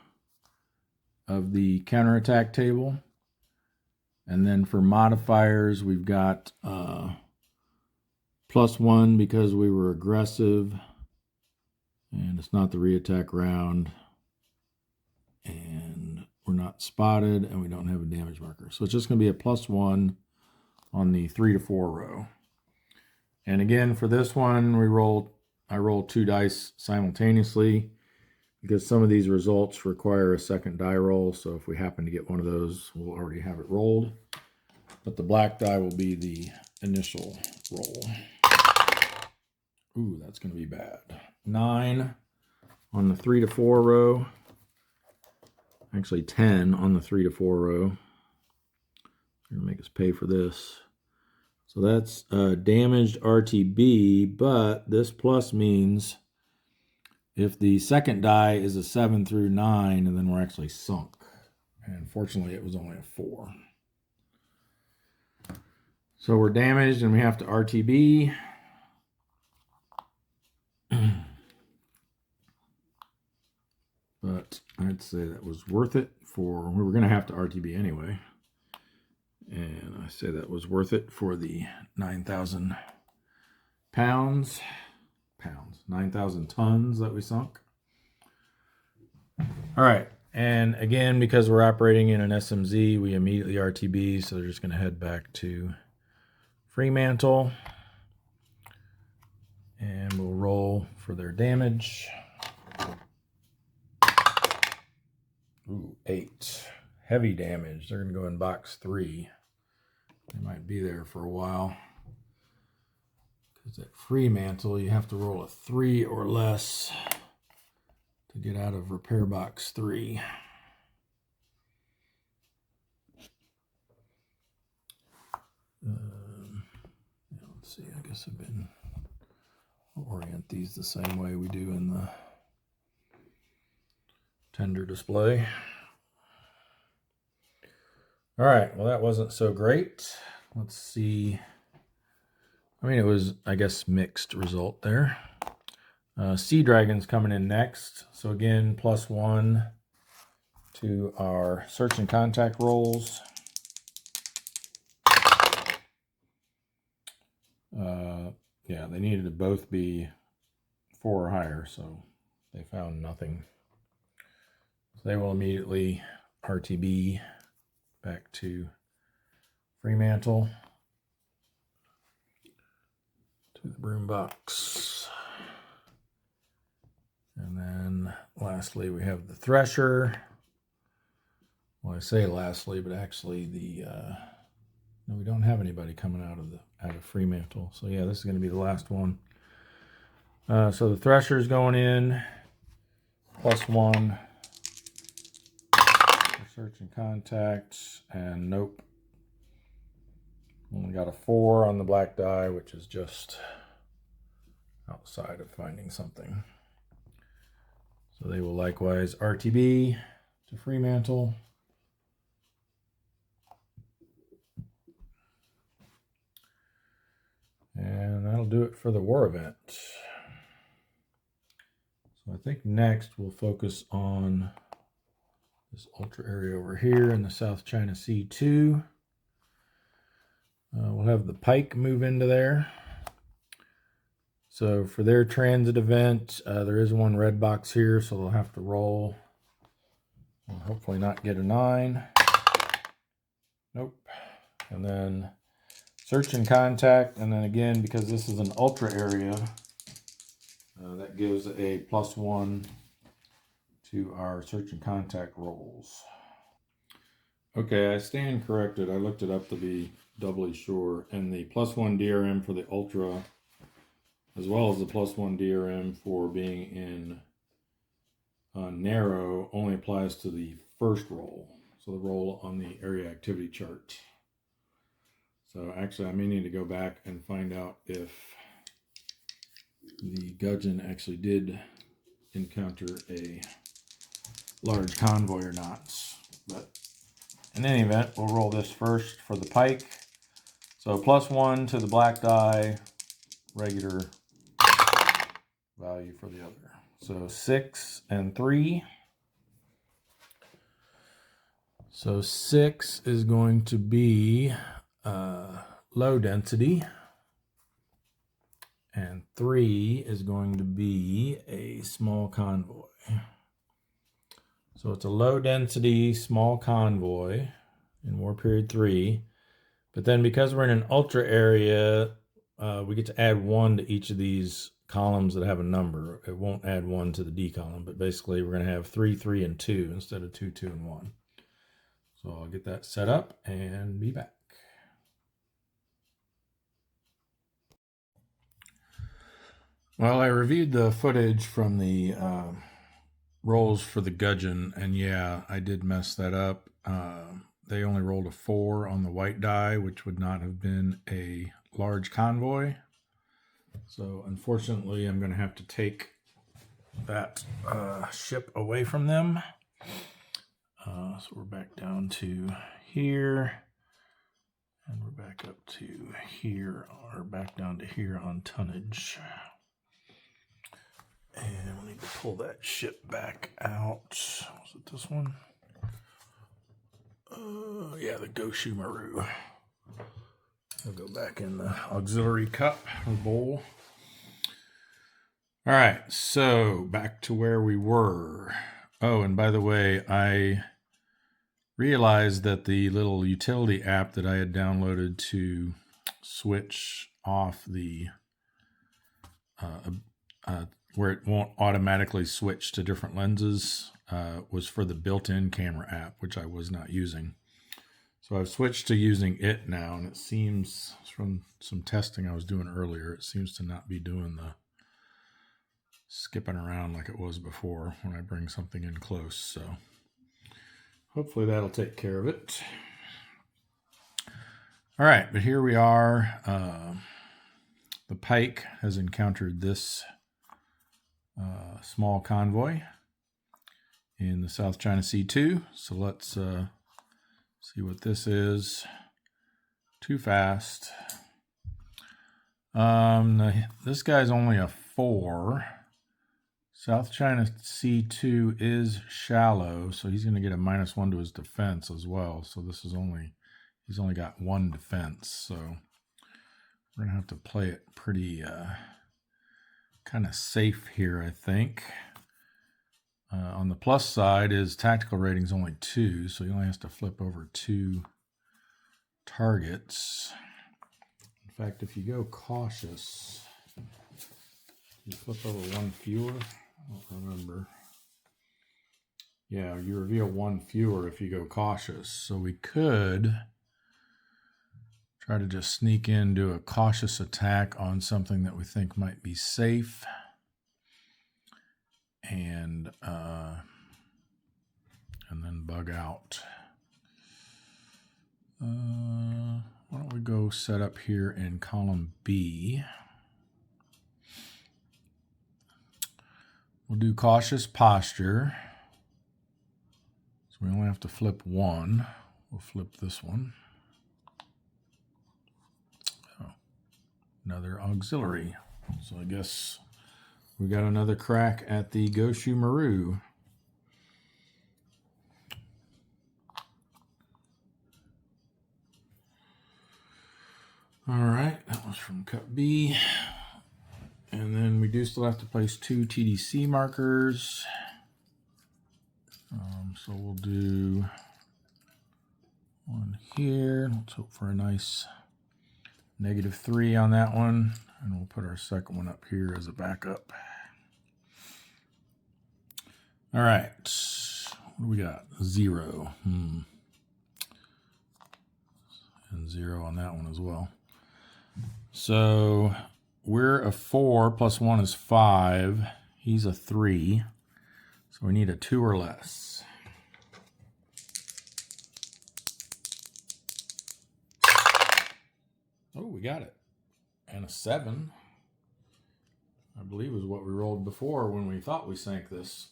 of the counterattack table. And then for modifiers, we've got +1 because we were aggressive. And it's not the reattack round. And we're not spotted. And we don't have a damage marker. So it's just going to be a +1 on the 3 to 4 row. And again, for this one, I roll 2 dice simultaneously because some of these results require a second die roll. So if we happen to get one of those, we'll already have it rolled. But the black die will be the initial roll. Ooh, that's going to be bad. 9 on the 3 to 4 row. Actually 10 on the 3 to 4 row. They're going to make us pay for this. So that's damaged RTB, but this plus means if the second die is a 7 through 9, and then we're actually sunk. And fortunately, it was only a 4. So we're damaged and we have to RTB. But I'd say that was worth it for, we were going to have to RTB anyway. And I say that was worth it for the 9,000 pounds, 9,000 tons that we sunk. All right. And again, because we're operating in an SMZ, we immediately RTB. So they're just going to head back to Fremantle. And we'll roll for their damage. Ooh, 8. Heavy damage. They're going to go in box 3. They might be there for a while. Because at Fremantle, you have to roll a 3 or less to get out of repair box 3. Let's see, I guess I've been get these the same way we do in the tender display. All right, well, that wasn't so great. Let's see. I mean, it was, I guess, mixed result there. Sea Dragon's coming in next. So again, +1 to our search and contact rolls. Yeah, they needed to both be 4 or higher, so they found nothing. So they will immediately RTB back to Fremantle, to the broom box. And then lastly, we have the Thresher. Well, I say lastly, but actually no, we don't have anybody coming out of Fremantle. So yeah, this is going to be the last one. So the Thresher is going in, +1 for search and contact, and nope. Only got a 4 on the black die, which is just outside of finding something. So they will likewise RTB to Fremantle. And that'll do it for the war event. So I think next we'll focus on this ultra area over here in the South China Sea 2. We'll have the Pike move into there. So for their transit event, there is one red box here, so they'll have to roll. And hopefully not get a 9. Nope. And then search and contact, and then again, because this is an ultra area, that gives a +1 to our search and contact rolls. Okay, I stand corrected. I looked it up to be doubly sure, and the +1 DRM for the ultra, as well as the +1 DRM for being in narrow, only applies to the first roll, so the roll on the area activity chart. So actually, I may need to go back and find out if the gudgeon actually did encounter a large convoy or not. But in any event, we'll roll this first for the Pike. So +1 to the black die, regular value for the other. So 6 and 3. So 6 is going to be low density, and 3 is going to be a small convoy. So it's a low density small convoy in War Period 3, but then because we're in an ultra area, we get to add 1 to each of these columns that have a number. It won't add 1 to the D column, but basically we're going to have 3, 3, and 2 instead of 2, 2, and 1. So I'll get that set up and be back. Well, I reviewed the footage from the rolls for the gudgeon, and yeah, I did mess that up. They only rolled a 4 on the white die, which would not have been a large convoy. So unfortunately, I'm going to have to take that ship away from them. So we're back down to here, and we're back up to here, or back down to here on tonnage. And we need to pull that ship back out. Was it this one? Yeah, the Goshu Maru. I'll go back in the auxiliary cup or bowl. All right, so back to where we were. Oh, and by the way, I realized that the little utility app that I had downloaded to switch off the where it won't automatically switch to different lenses was for the built-in camera app, which I was not using. So I've switched to using it now, and it seems from some testing I was doing earlier, it seems to not be doing the skipping around like it was before when I bring something in close. So hopefully that'll take care of it. All right, but here we are. The Pike has encountered this small convoy in the South China Sea 2. So let's see what this is. Too fast. This guy's only a 4. South China Sea 2 is shallow, so he's going to get a -1 to his defense as well. So this is he's only got 1 defense. So we're going to have to play it pretty kind of safe here, I think. On the plus side is tactical rating's only 2, so he only has to flip over 2 targets. In fact, if you go cautious, you flip over 1 fewer. I don't remember. Yeah, you reveal 1 fewer if you go cautious. So we could try to just sneak in, do a cautious attack on something that we think might be safe. And then bug out. Why don't we go set up here in column B. We'll do cautious posture. So we only have to flip 1. We'll flip this one. Oh, another auxiliary. So I guess we got another crack at the Goshu Maru. All right, that was from cut B. And then we do still have to place 2 TDC markers. So we'll do 1 here. Let's hope for a nice -3 on that one. And we'll put our second one up here as a backup. All right, what do we got? 0. And 0 on that one as well. So we're a 4 plus 1 is 5. He's a 3. So we need a 2 or less. Oh, we got it. And a 7. I believe is what we rolled before when we thought we sank this.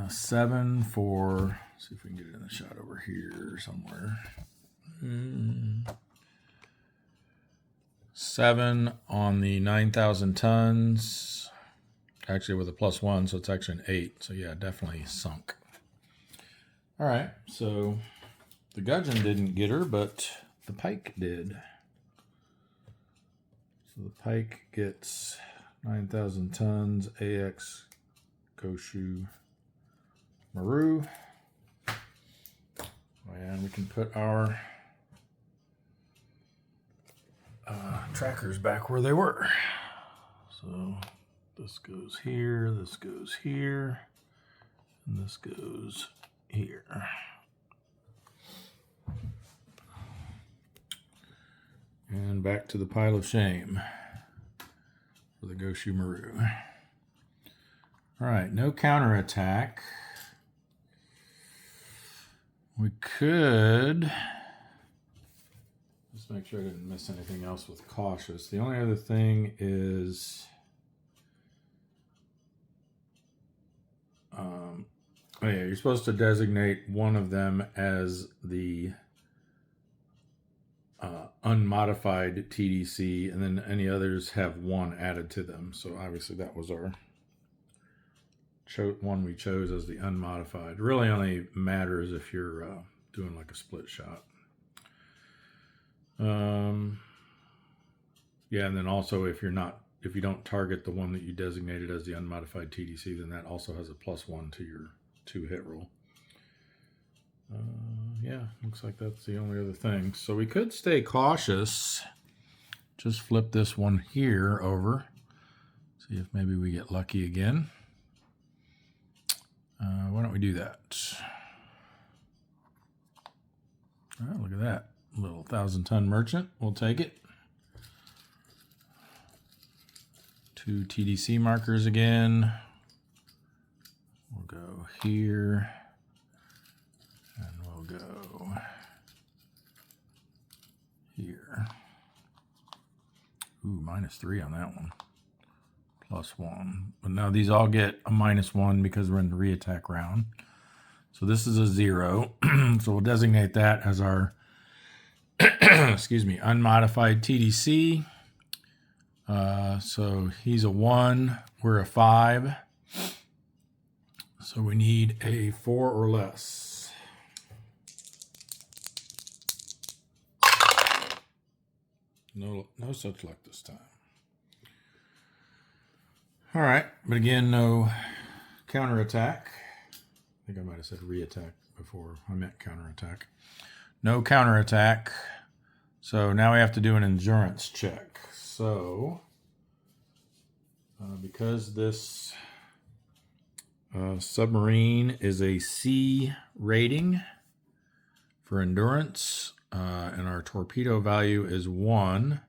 7 for, let's see if we can get it in the shot over here somewhere. 7 on the 9,000 tons. Actually with a +1, so it's actually an 8. So yeah, definitely sunk. All right, so the gudgeon didn't get her, but the pike did. So the pike gets 9,000 tons, AX Goshu Maru. And we can put our trackers back where they were. So this goes here, and this goes here. And back to the pile of shame for the Goshu Maru. All right, no counterattack. We could just make sure I didn't miss anything else with cautious. The only other thing is oh yeah, you're supposed to designate one of them as the unmodified TDC, and then any others have 1 added to them. So obviously that was our one we chose as the unmodified. Really only matters if you're doing like a split shot. Yeah, and then also if you don't target the one that you designated as the unmodified TDC, then that also has a +1 to your 2 hit roll. Yeah, looks like that's the only other thing. So we could stay cautious. Just flip this one here over. See if maybe we get lucky again. Why don't we do that? Oh, look at that. Little 1,000-ton merchant. We'll take it. 2 TDC markers again. We'll go here. And we'll go here. Ooh, -3 on that one. +1. But now these all get a -1 because we're in the reattack round. So this is a 0. So we'll designate that as our excuse me, unmodified TDC. So he's a 1, we're a 5. So we need a 4 or less. No such luck this time. All right, but again, no counterattack. I think I might have said reattack before. I meant counterattack. No counterattack. So now we have to do an endurance check. So because this submarine is a C rating for endurance, and our torpedo value is 1,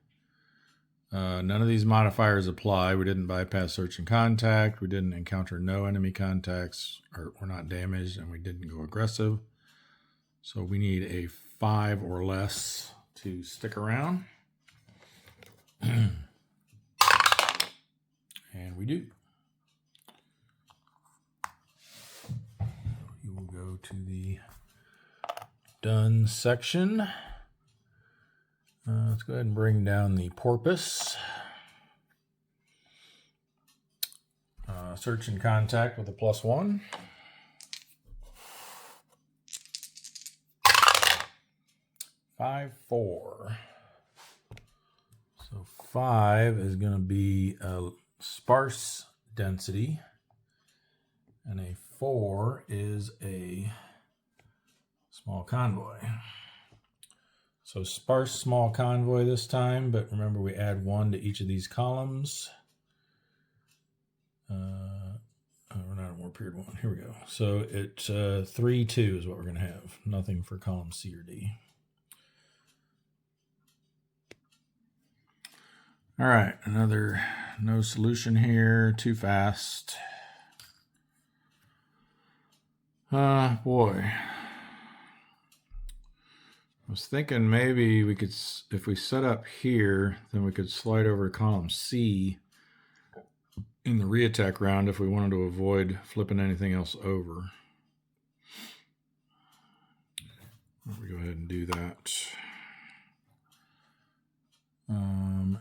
none of these modifiers apply. We didn't bypass search and contact. We didn't encounter no enemy contacts, or we're not damaged, and we didn't go aggressive. So we need a 5 or less to stick around. And we do. We will go to the done section. Let's go ahead and bring down the porpoise. Search and contact with a +1. Five, 4. So 5 is going to be a sparse density, and a 4 is a small convoy. So sparse small convoy this time, but remember we add 1 to each of these columns. We're not at war period 1. Here we go. So it's 3, 2 is what we're going to have. Nothing for column C or D. All right, another no solution here. Too fast. Boy. I was thinking maybe we could, if we set up here, then we could slide over to column C in the reattack round if we wanted to avoid flipping anything else over. Let me go ahead and do that.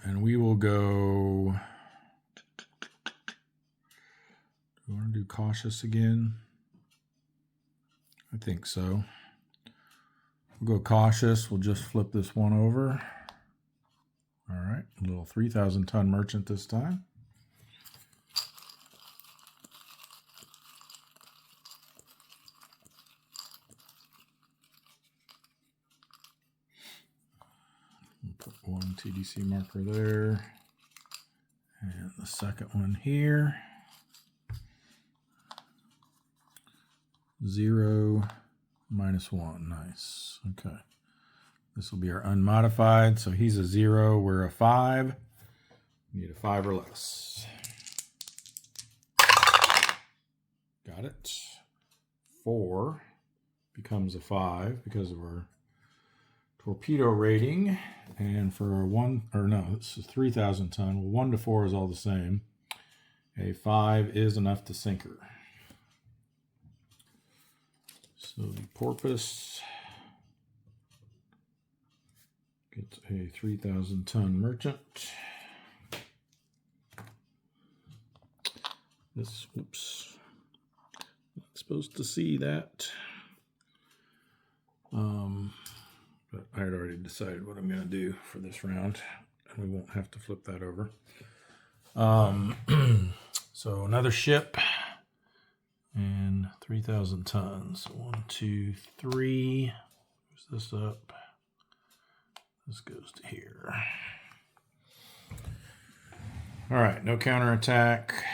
And we will go, do we want to do cautious again? I think so. We'll go cautious. We'll just flip this one over. All right, a little 3,000 ton merchant this time. Put one TDC marker there, and the second one here. 0, -1. Nice. Okay. This will be our unmodified. So he's a 0. We're a 5. We need a 5 or less. Got it. 4 becomes a 5 because of our torpedo rating. And for our 1, or no, this is 3,000 ton. Well, 1 to 4 is all the same. A 5 is enough to sink her. So the porpoise gets a 3,000 ton merchant. This, whoops, not supposed to see that. But I had already decided what I'm going to do for this round, and we won't have to flip that over. So another ship. And 3,000 tons. 1, 2, 3. Where's this up? This goes to here. All right, no counterattack.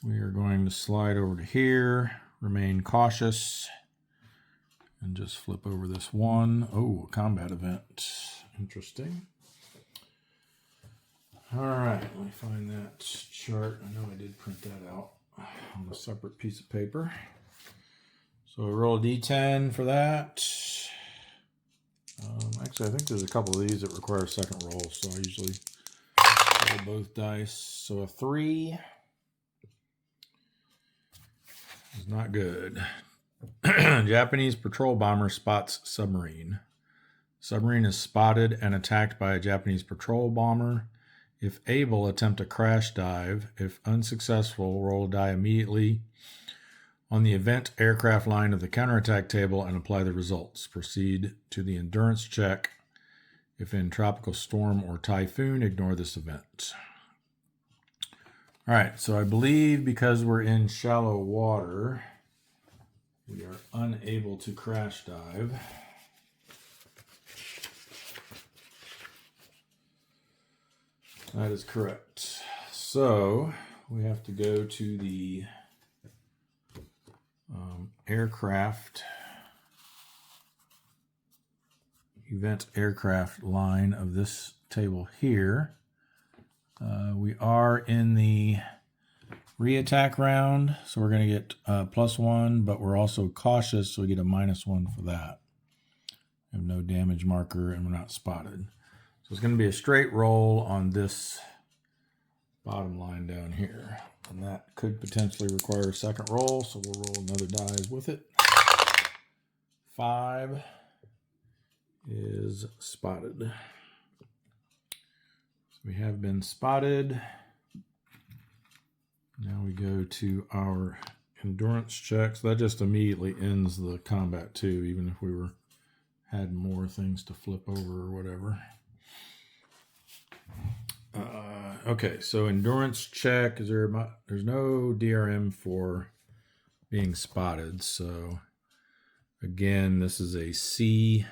We are going to slide over to here, remain cautious, and just flip over this one. Oh, a combat event. Interesting. All right, let me find that chart. I know I did print that out on a separate piece of paper. So I roll a D10 for that. Actually, I think there's a couple of these that require a second roll, so I usually Roll both dice. So a 3 is not good. Japanese patrol bomber spots submarine. Submarine is spotted and attacked by a Japanese patrol bomber. If able, attempt a crash dive. If unsuccessful, roll a die immediately on the event aircraft line of the counterattack table and apply the results. Proceed to the endurance check. If in tropical storm or typhoon, ignore this event. All right, so I believe because we're in shallow water, we are unable to crash dive. That is correct. So we have to go to the aircraft, event aircraft line of this table here. We are in the re-attack round, so we're going to get +1, but we're also cautious, so we get a -1 for that. We have no damage marker, and we're not spotted. So it's going to be a straight roll on this bottom line down here. And that could potentially require a second roll, so we'll roll another die with it. 5 is spotted. So we have been spotted. Now we go to our endurance check. So that just immediately ends the combat too, even if we had more things to flip over or whatever. Okay, so endurance check. There's no DRM for being spotted. So again, this is a C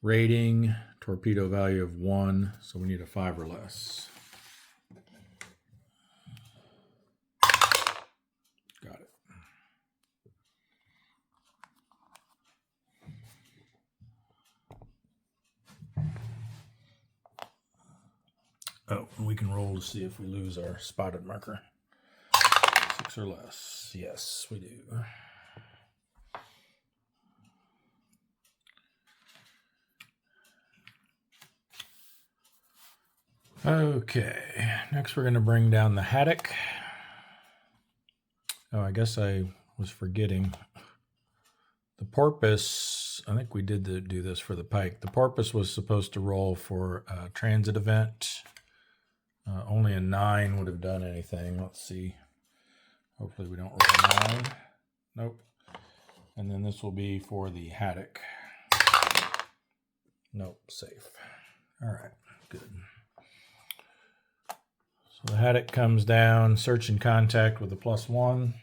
rating, torpedo value of 1. So we need a 5 or less. Got it. Oh, and we can roll to see if we lose our spotted marker. 6 or less. Yes, we do. Okay, next we're going to bring down the haddock. Oh, I guess I was forgetting. The porpoise, I think we did do this for the pike. The porpoise was supposed to roll for a transit event. Only a 9 would have done anything. Let's see. Hopefully we don't roll a 9. Nope. And then this will be for the haddock. Nope, safe. All right, good. So the haddock comes down, search and contact with a +1.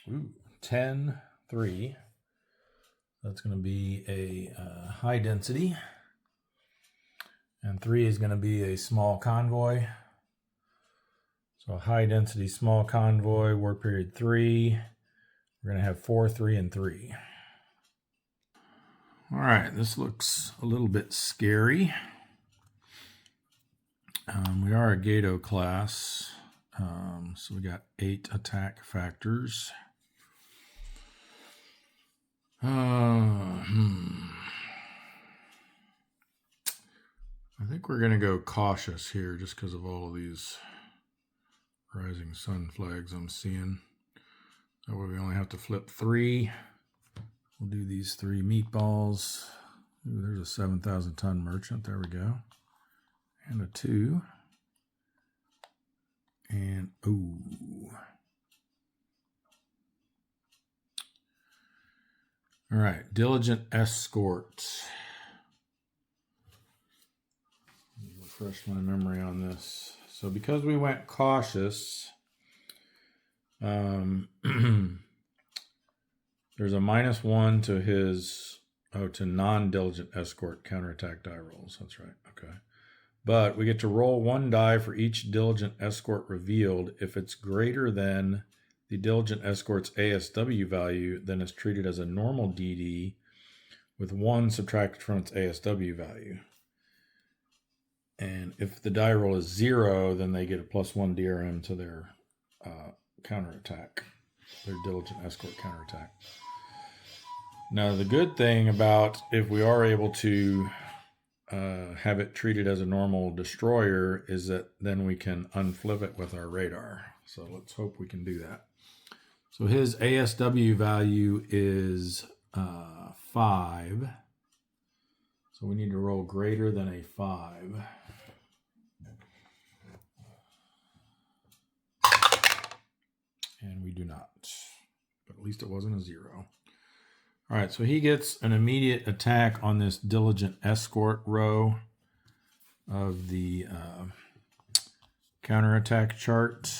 Ooh, 10, 3. That's going to be a high density. And 3 is going to be a small convoy. So a high density small convoy, war period 3. We're going to have 4, 3, and 3. All right, this looks a little bit scary. We are a Gato class, so we got 8 attack factors. I think we're going to go cautious here just because of all of these rising sun flags I'm seeing. That way we only have to flip 3. We'll do these 3 meatballs. Ooh, there's a 7,000 ton merchant. There we go. And a 2. And, ooh. All right, diligent escort. Let me refresh my memory on this. So because we went cautious, there's a -1 to his, to non-diligent escort counterattack die rolls. That's right, okay. But we get to roll 1 die for each diligent escort revealed. If it's greater than the diligent escort's ASW value, then it's treated as a normal DD with 1 subtracted from its ASW value. And if the die roll is 0, then they get a +1 DRM to their counterattack, their diligent escort counterattack. Now, the good thing about if we are able to have it treated as a normal destroyer is that then we can unflip it with our radar. So let's hope we can do that. So his ASW value is 5. So we need to roll greater than a 5. And we do not. But at least it wasn't a 0. All right, so he gets an immediate attack on this diligent escort row of the counterattack chart.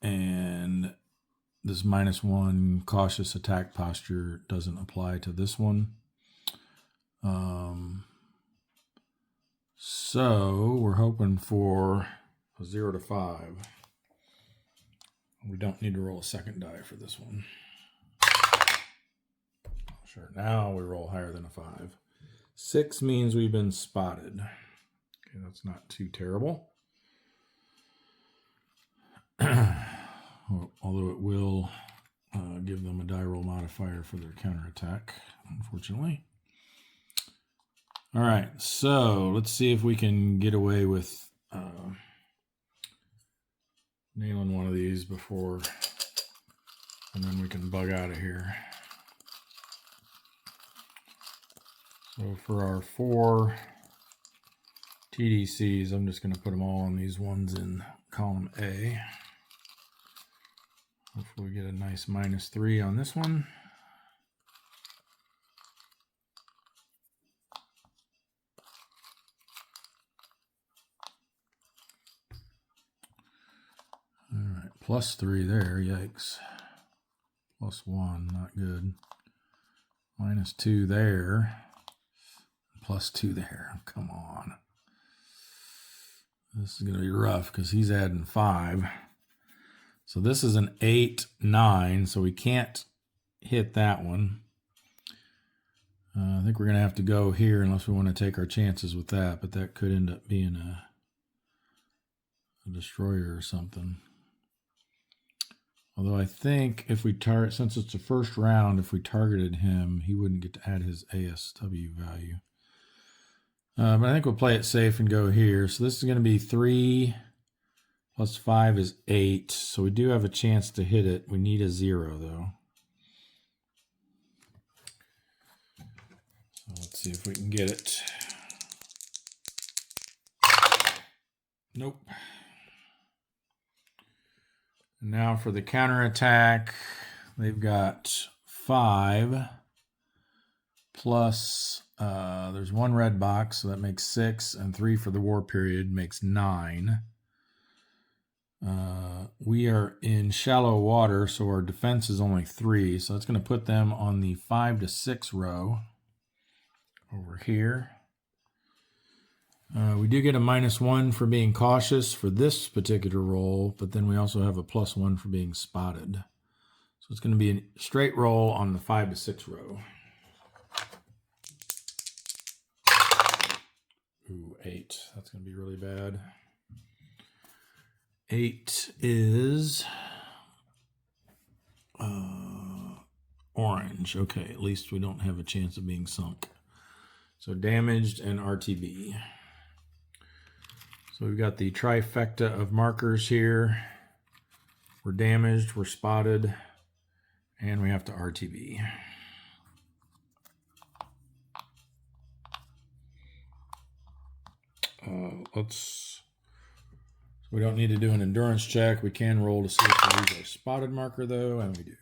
And this -1 cautious attack posture doesn't apply to this one. So we're hoping for a 0 to 5. We don't need to roll a second die for this one. Sure, now we roll higher than a 5. 6 means we've been spotted. Okay, that's not too terrible. Although it will give them a die roll modifier for their counterattack, unfortunately. All right, so let's see if we can get away with nailing one of these before, and then we can bug out of here. So for our 4 TDCs, I'm just going to put them all on these ones in column A. Hopefully we get a nice -3 on this one. All right, +3 there, yikes. +1, not good. -2 there. +2 there, come on. This is going to be rough because he's adding 5. So this is an 8, 9, so we can't hit that one. I think we're going to have to go here unless we want to take our chances with that, but that could end up being a destroyer or something. Although I think if we target, since it's the first round, if we targeted him, he wouldn't get to add his ASW value. But I think we'll play it safe and go here. So this is going to be 3 plus 5 is 8. So we do have a chance to hit it. We need a 0 though. So let's see if we can get it. Nope. And now for the counterattack, they've got 5 plus, there's 1 red box, so that makes 6, and 3 for the war period makes 9. We are in shallow water, so our defense is only 3, so that's going to put them on the 5 to 6 row over here. We do get a -1 for being cautious for this particular roll, but then we also have a +1 for being spotted. So it's going to be a straight roll on the 5 to 6 row. Ooh, 8. That's going to be really bad. 8 is orange. Okay, at least we don't have a chance of being sunk. So damaged and RTB. So we've got the trifecta of markers here. We're damaged, we're spotted, and we have to RTB. So we don't need to do an endurance check. We can roll to see if we lose our spotted marker though, and we do.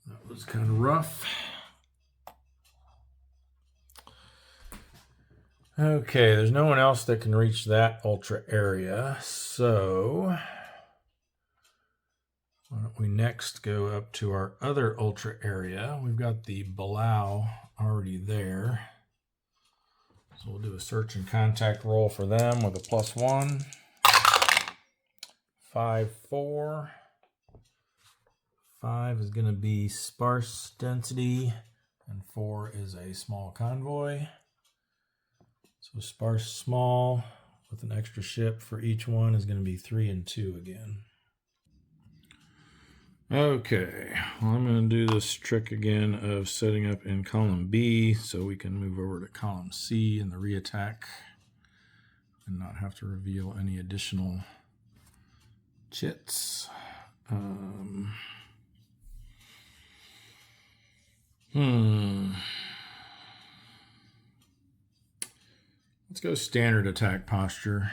That was kind of rough. Okay, there's no one else that can reach that ultra area, so why don't we next go up to our other ultra area? We've got the Balau already there. So we'll do a search and contact roll for them with a +1. 5, 4. 5 is going to be sparse density, and 4 is a small convoy. So sparse small, with an extra ship for each one is going to be 3 and 2 again. Okay, well, I'm going to do this trick again of setting up in column B so we can move over to column C in the reattack and not have to reveal any additional chits. Let's go standard attack posture.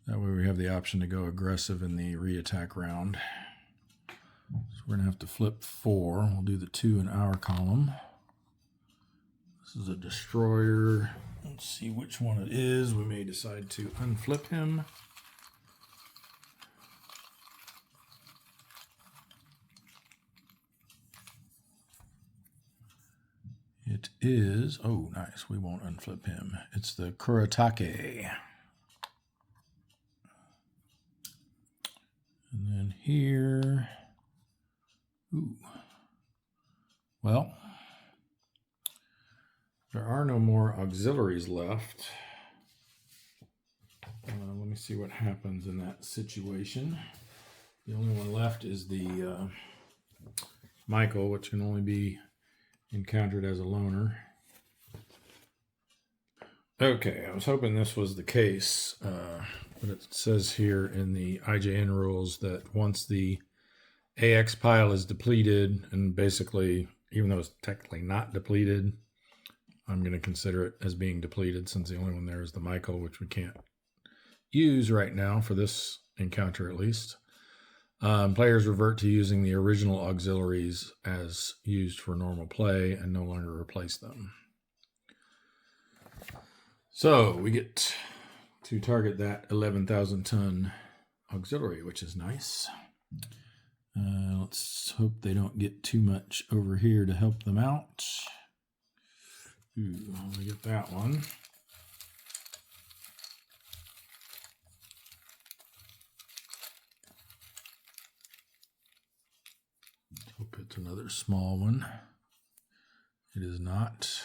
That way we have the option to go aggressive in the reattack round. So we're going to have to flip 4. We'll do the 2 in our column. This is a destroyer. Let's see which one it is. We may decide to unflip him. It is, oh nice, we won't unflip him. It's the Kuretake. And then here, ooh. Well, there are no more auxiliaries left. Let me see what happens in that situation. The only one left is the Michael, which can only be encountered as a loner. Okay, I was hoping this was the case, but it says here in the IJN rules that once the AX pile is depleted, and basically, even though it's technically not depleted, I'm going to consider it as being depleted since the only one there is the Michael, which we can't use right now for this encounter at least. Players revert to using the original auxiliaries as used for normal play and no longer replace them. So we get to target that 11,000 ton auxiliary, which is nice. Let's hope they don't get too much over here to help them out. Ooh, we get that one. Hope it's another small one. It is not.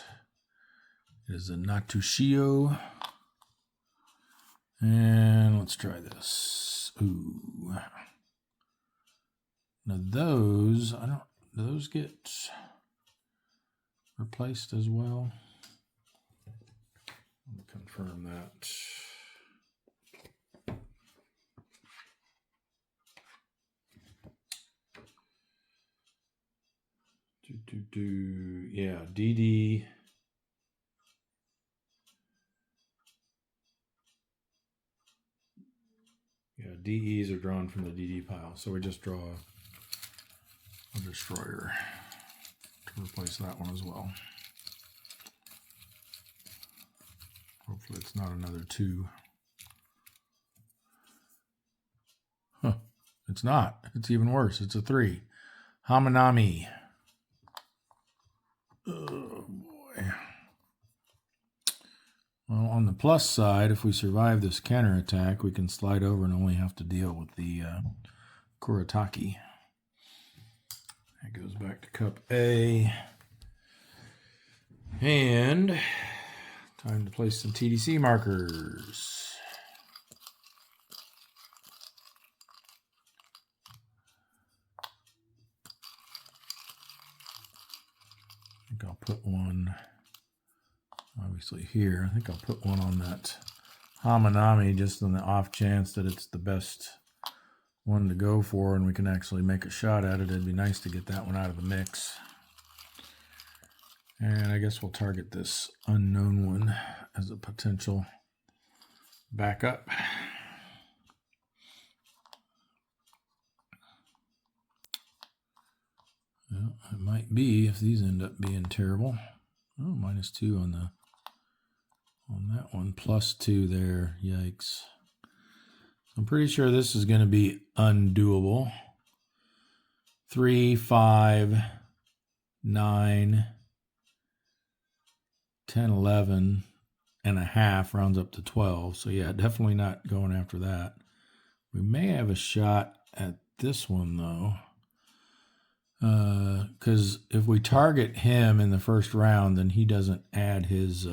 It is a Natushio. And let's try this. Ooh. Now those, do those get replaced as well? Let me confirm that. Yeah, DD. Yeah, DEs are drawn from the DD pile, so we just draw a destroyer to replace that one as well. Hopefully it's not another 2. Huh, it's not. It's even worse. It's a 3. Hamanami. Oh boy. Well, on the plus side, if we survive this counterattack, we can slide over and only have to deal with the Kuretake. That goes back to Cup A. And time to place some TDC markers. I think I'll put one obviously here. I think I'll put one on that Hamanami just on the off chance that it's the best one to go for and we can actually make a shot at it. It'd be nice to get that one out of the mix. And I guess we'll target this unknown one as a potential backup. Well, it might be if these end up being terrible. Oh, -2 on that one, +2 there. Yikes. I'm pretty sure this is going to be undoable. 3, 5, 9, 10, 11 and a half rounds up to 12. So yeah, definitely not going after that. We may have a shot at this one though. Because if we target him in the first round, then he doesn't add his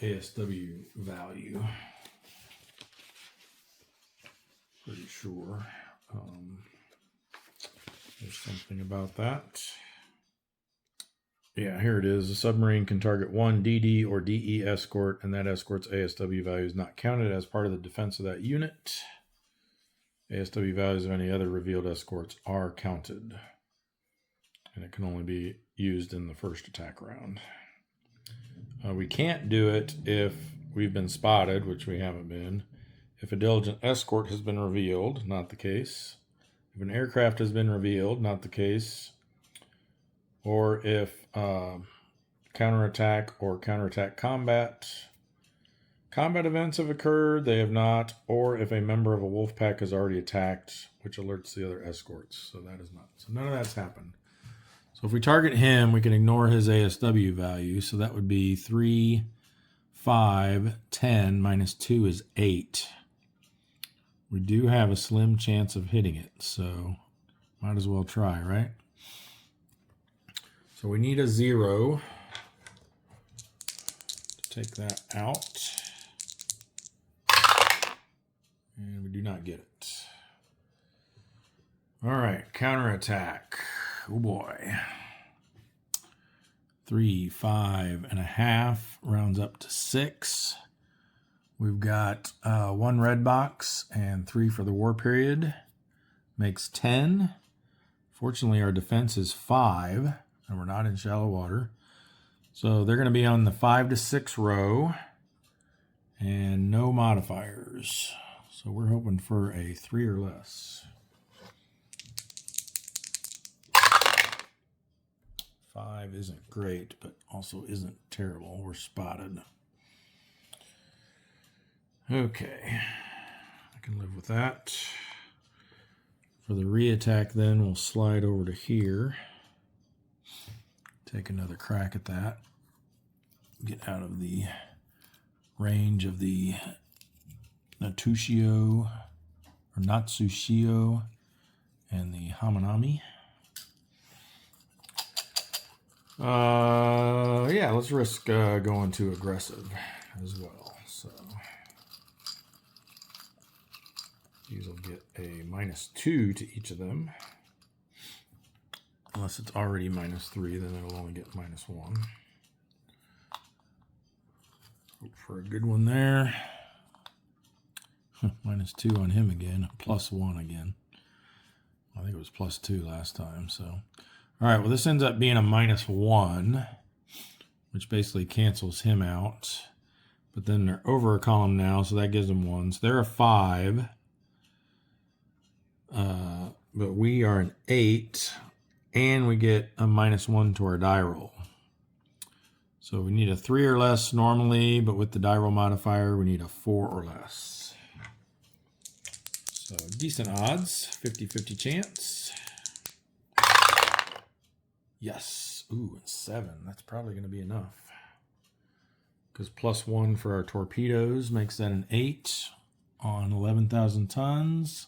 ASW value. Pretty sure. There's something about that. Yeah, here it is. A submarine can target one DD or DE escort, and that escort's ASW value is not counted as part of the defense of that unit. ASW values of any other revealed escorts are counted, and it can only be used in the first attack round. We can't do it if we've been spotted, which we haven't been. If a diligent escort has been revealed, not the case. If an aircraft has been revealed, not the case. Or if counterattack or counterattack combat events have occurred, they have not. Or if a member of a wolf pack has already attacked, which alerts the other escorts. So that is not. So none of that's happened. So if we target him, we can ignore his ASW value. So that would be 3, 5, 10 minus 2 is 8. We do have a slim chance of hitting it, so might as well try, right? So we need a 0 to take that out. And we do not get it. All right, counterattack. Oh boy. 3, 5.5 rounds up to 6. We've got 1 red box and 3 for the war period. Makes 10. Fortunately, our defense is 5, and we're not in shallow water. So they're going to be on the 5 to 6 row, and no modifiers. So we're hoping for a 3 or less. 5 isn't great, but also isn't terrible. We're spotted. Okay, I can live with that. For the reattack then, we'll slide over to here. Take another crack at that. Get out of the range of the Natsushio and the Hamanami. Yeah, let's risk going to aggressive as well. So these will get a -2 to each of them. Unless it's already -3, then it'll only get -1. Hope for a good one there. -2 on him again. +1 again. I think it was +2 last time. So, all right. Well, this ends up being a -1, which basically cancels him out. But then they're over a column now, so that gives them 1. So they're a 5. But we are an 8, and we get a -1 to our die roll. So we need a 3 or less normally, but with the die roll modifier, we need a 4 or less. So decent odds, 50-50 chance. Yes. Ooh, 7. That's probably going to be enough. Because +1 for our torpedoes makes that an 8 on 11,000 tons.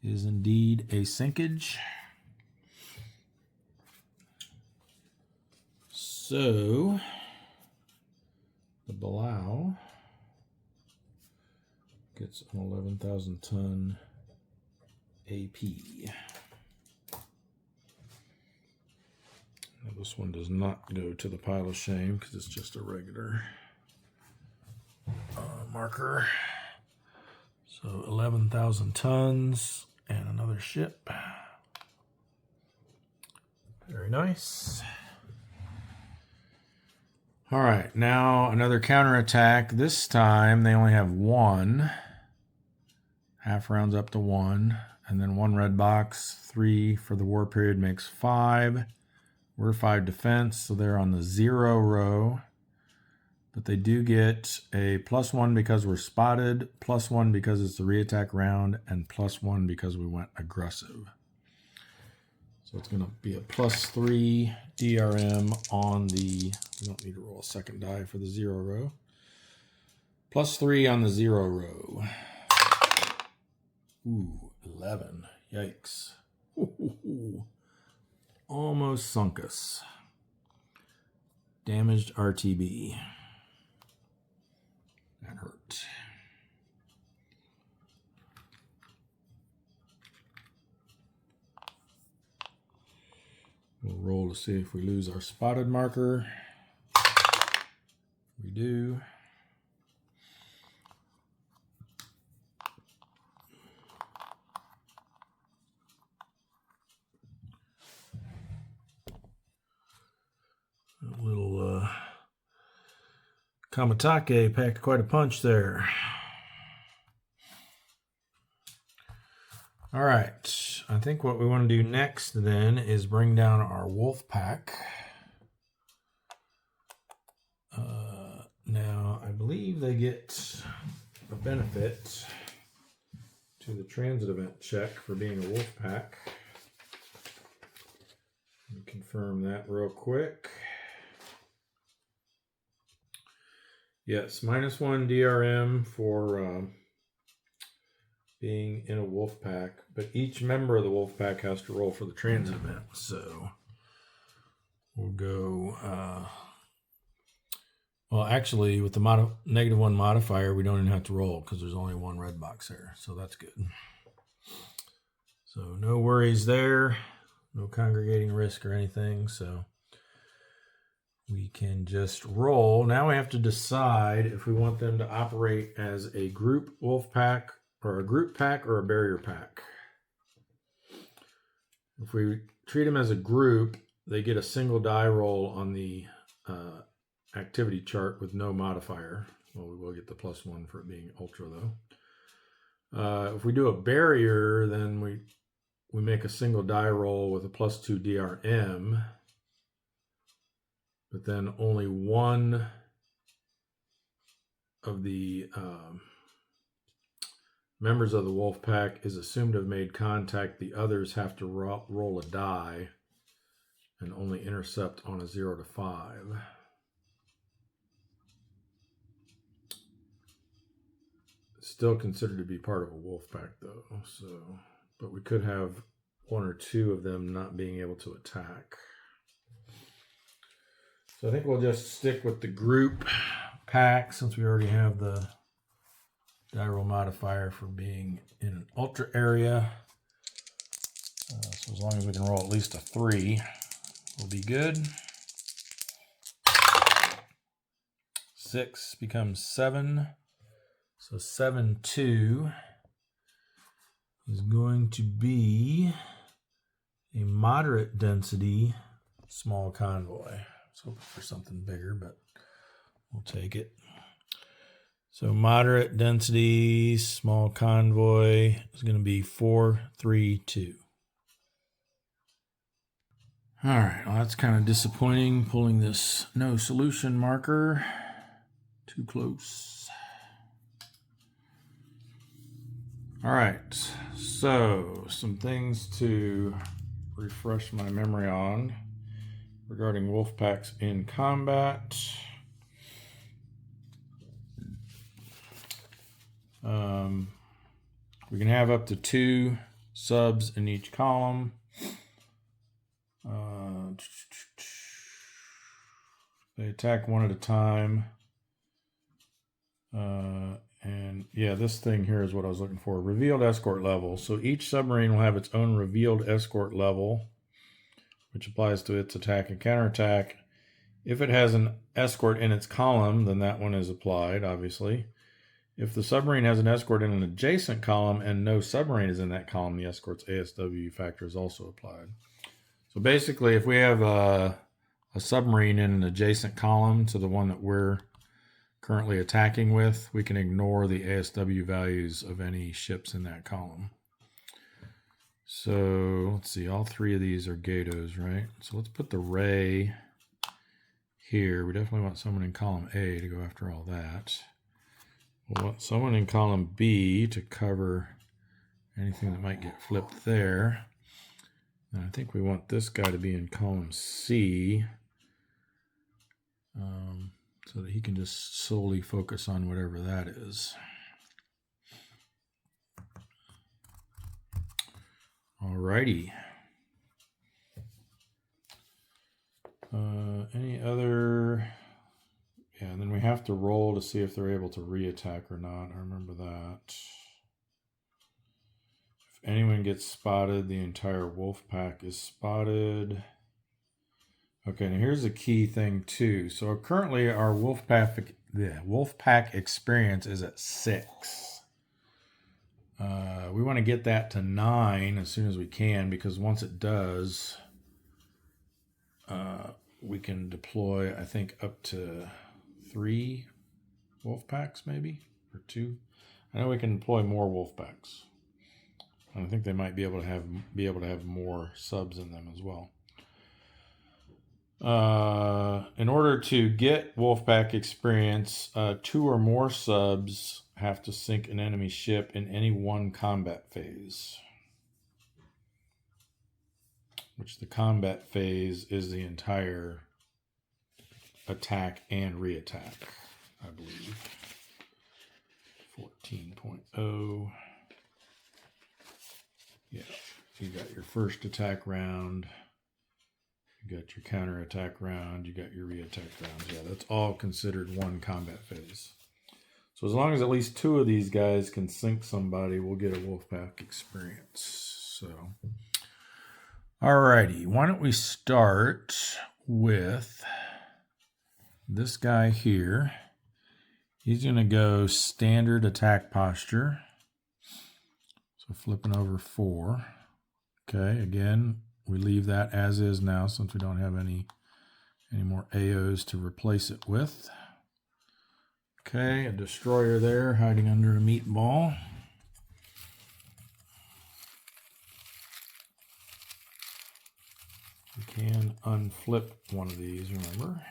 Is indeed a sinkage. So the Belau gets an 11,000 ton AP. Now this one does not go to the pile of shame because it's just a regular marker. So 11,000 tons. And another ship. Very nice. All right, now another counterattack. This time they only have 1. Half rounds up to 1. And then 1 red box. 3 for the war period makes 5. We're 5 defense, so they're on the 0 row. But they do get a +1 because we're spotted, +1 because it's the reattack round, and +1 because we went aggressive. So it's going to be a +3 DRM on the, we don't need to roll a second die for the 0 row. +3 on the 0 row. Ooh, 11. Yikes. Ooh, almost sunk us. Damaged RTB. That hurt. We'll roll to see if we lose our spotted marker. We do. A little Kamatake packed quite a punch there. All right, I think what we want to do next then is bring down our wolf pack. Now, I believe they get a benefit to the transit event check for being a wolf pack. Let me confirm that real quick. Yes, -1 DRM for being in a wolf pack, but each member of the wolf pack has to roll for the transit event. So we'll go, well, actually, with the -1 modifier, we don't even have to roll because there's only one red box there. So that's good. So no worries there. No congregating risk or anything. So we can just roll. Now we have to decide if we want them to operate as a group wolf pack or a group pack or a barrier pack. If we treat them as a group, they get a single die roll on the activity chart with no modifier. Well, we will get the +1 for it being ultra though. If we do a barrier, then we make a single die roll with a +2 DRM, but then only one of the members of the wolf pack is assumed to have made contact. The others have to roll a die and only intercept on a 0 to 5. Still considered to be part of a wolf pack though, so, but we could have one or two of them not being able to attack. So I think we'll just stick with the group pack since we already have the die roll modifier for being in an ultra area. So as long as we can roll at least a 3, we'll be good. 6 becomes 7. So 7-2 is going to be a moderate density small convoy. I was hoping for something bigger, but we'll take it. So moderate density small convoy is going to be 4-3-2. All right, well, that's kind of disappointing, pulling this no solution marker too close. All right, so some things to refresh my memory on regarding wolf packs in combat. We can have up to 2 subs in each column. They attack one at a time. And yeah, this thing here is what I was looking for. Revealed escort level. So each submarine will have its own revealed escort level, which applies to its attack and counterattack. If it has an escort in its column, then that one is applied, obviously. If the submarine has an escort in an adjacent column and no submarine is in that column, the escort's ASW factor is also applied. So basically, if we have a submarine in an adjacent column to the one that we're currently attacking with, we can ignore the ASW values of any ships in that column. So let's see, all 3 of these are Gatos, right? So let's put the Ray here. We definitely want someone in column A to go after all that. We'll want someone in column B to cover anything that might get flipped there. And I think we want this guy to be in column C, so that he can just solely focus on whatever that is. Alrighty. Any other Yeah, and then we have to roll to see if they're able to reattack or not. I remember that. If anyone gets spotted, the entire wolf pack is spotted. Okay, now here's a key thing too. So currently our wolf pack experience is at 6. We want to get that to 9 as soon as we can, because once it does, we can deploy, I think, up to 3 wolf packs, maybe, or 2. I know we can deploy more wolf packs. I think they might be able to have more subs in them as well. In order to get Wolfpack experience, 2 or more subs have to sink an enemy ship in any one combat phase. Which the combat phase is the entire attack and reattack, I believe. 14.0. Yeah, you got your first attack round. You got your counterattack round, you got your reattack rounds. Yeah, that's all considered one combat phase. So as long as at least 2 of these guys can sink somebody, we'll get a Wolfpack experience. So, alrighty, why don't we start with this guy here. He's going to go standard attack posture. So flipping over 4. Okay, again, we leave that as is now since we don't have any more AOs to replace it with. Okay, a destroyer there hiding under a meatball. We can unflip one of these, remember.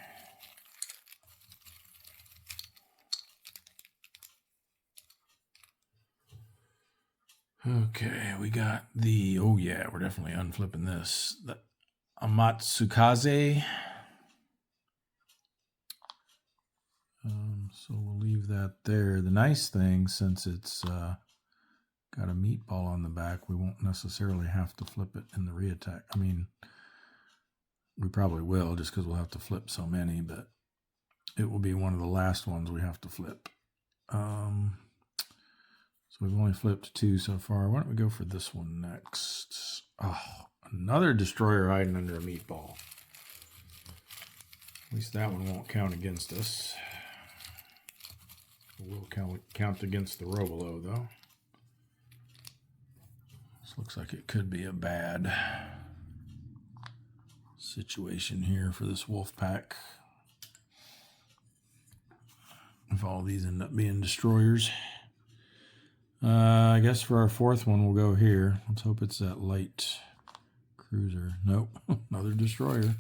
Okay, we got the, oh yeah, we're definitely unflipping this. The Amatsukaze. So we'll leave that there. The nice thing, since it's got a meatball on the back, we won't necessarily have to flip it in the reattack. I mean, we probably will just because we'll have to flip so many, but it will be one of the last ones we have to flip. So we've only flipped 2 so far. Why don't we go for this one next? Oh, another destroyer hiding under a meatball. At least that one won't count against us. It will count against the Robolo, though. This looks like it could be a bad situation here for this wolf pack. If all these end up being destroyers. I guess for our 4th one, we'll go here. Let's hope it's that light cruiser. Nope, another destroyer.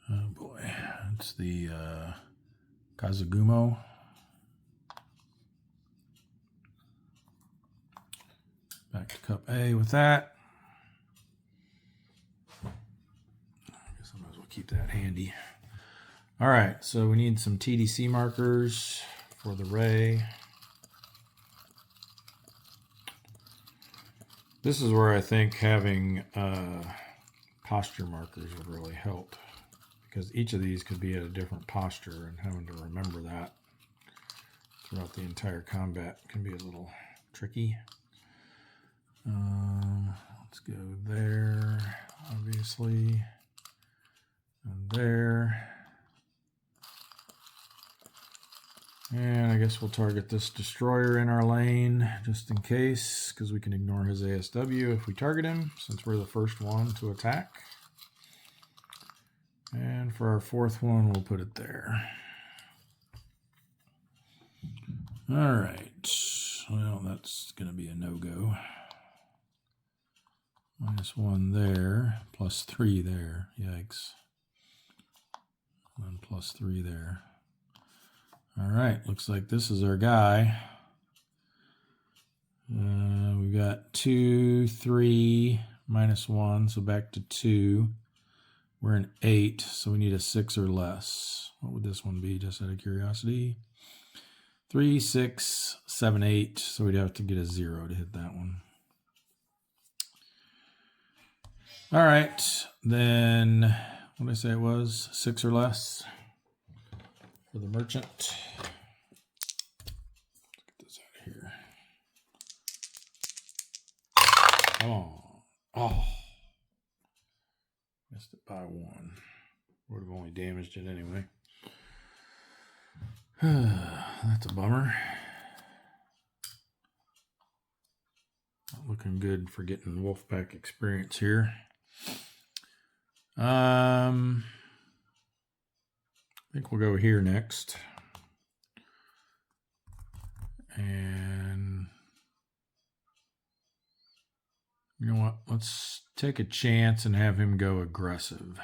Oh boy, it's the Kazugumo. Back to Cup A with that. I might as well keep that handy. All right, so we need some TDC markers for the Ray. This is where I think having posture markers would really help, because each of these could be at a different posture, and having to remember that throughout the entire combat can be a little tricky. Let's go there, obviously. And there. And I guess we'll target this destroyer in our lane just in case, because we can ignore his ASW if we target him, since we're the first one to attack. And for our 4th one, we'll put it there. All right. Well, that's going to be a no-go. -1 there, +3 there. Yikes. And +3 there. All right, looks like this is our guy. We've got 2, 3, -1, so back to 2. We're an 8, so we need a 6 or less. What would this one be, just out of curiosity? 3, 6, 7, 8. So we'd have to get a 0 to hit that one. All right. Then what did I say it was? 6 or less for the merchant. Let's get this out of here. Come on. Oh. Missed it by 1. Would have only damaged it anyway. That's a bummer. Not looking good for getting Wolfpack experience here. I think we'll go here next. And you know what? Let's take a chance and have him go aggressive.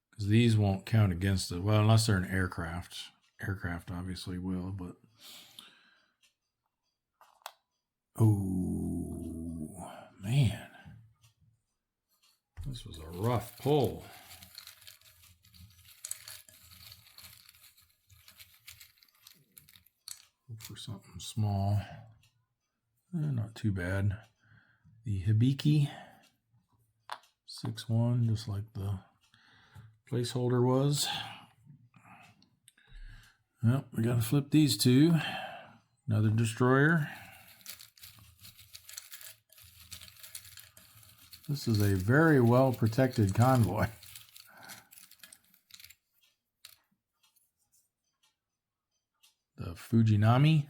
Because these won't count against it. Well, unless they're an aircraft. Aircraft obviously will, but... Oh, man. This was a rough pull. Look for something small. Not too bad. The Hibiki 6-1, just like the placeholder was. Well, we got to flip these two. Another destroyer. This is a very well protected convoy. The Fujinami.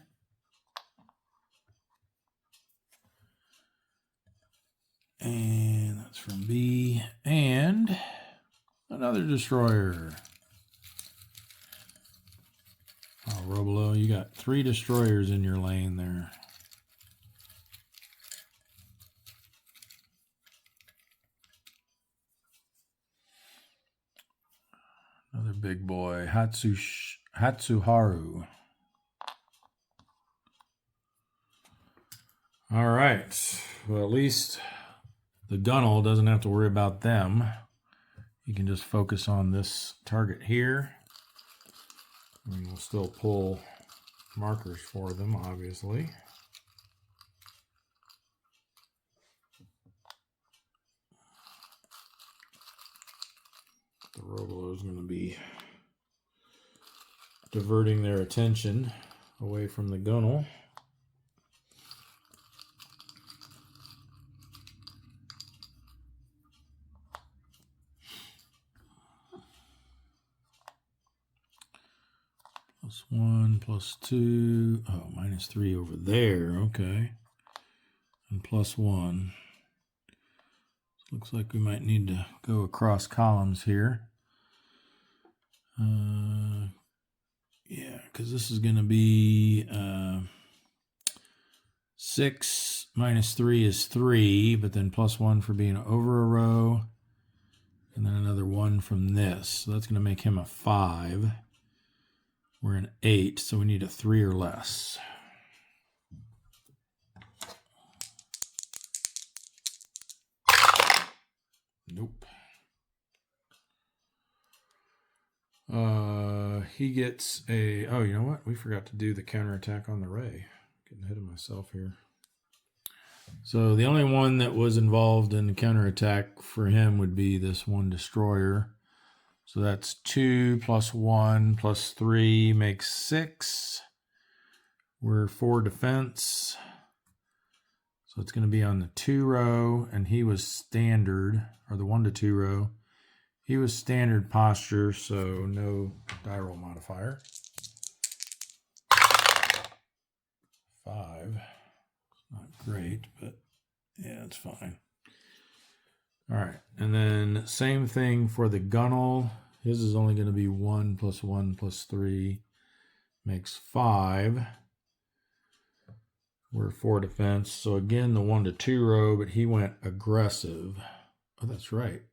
And that's from B. And another destroyer. Oh, Robolo, you got 3 destroyers in your lane there. Another big boy, Hatsuharu. All right. Well, at least the Gunnel doesn't have to worry about them. You can just focus on this target here. And we'll still pull markers for them, obviously. The Robolo is going to be diverting their attention away from the Gunnel. +1, +2. Oh, -3 over there. Okay. And +1. Looks like we might need to go across columns here. Yeah, because this is going to be 6 -3 is 3, but then +1 for being over a row. And then another 1 from this. So that's going to make him a 5. We're an 8, so we need a 3 or less. Nope. He gets a... Oh, you know what? We forgot to do the counterattack on the Ray. Getting ahead of myself here. So the only one that was involved in the counterattack for him would be this 1 destroyer. So that's 2 + 1 + 3 makes 6. We're 4 defense. So it's going to be on the 2 row, and he was standard, or the 1 to 2 row. He was standard posture, so no die roll modifier. 5. Not great, but yeah, it's fine. All right, and then same thing for the Gunnel. His is only going to be 1 + 1 + 3 makes 5. We're 4 defense. So again, the 1 to 2 row, but he went aggressive. Oh, that's right.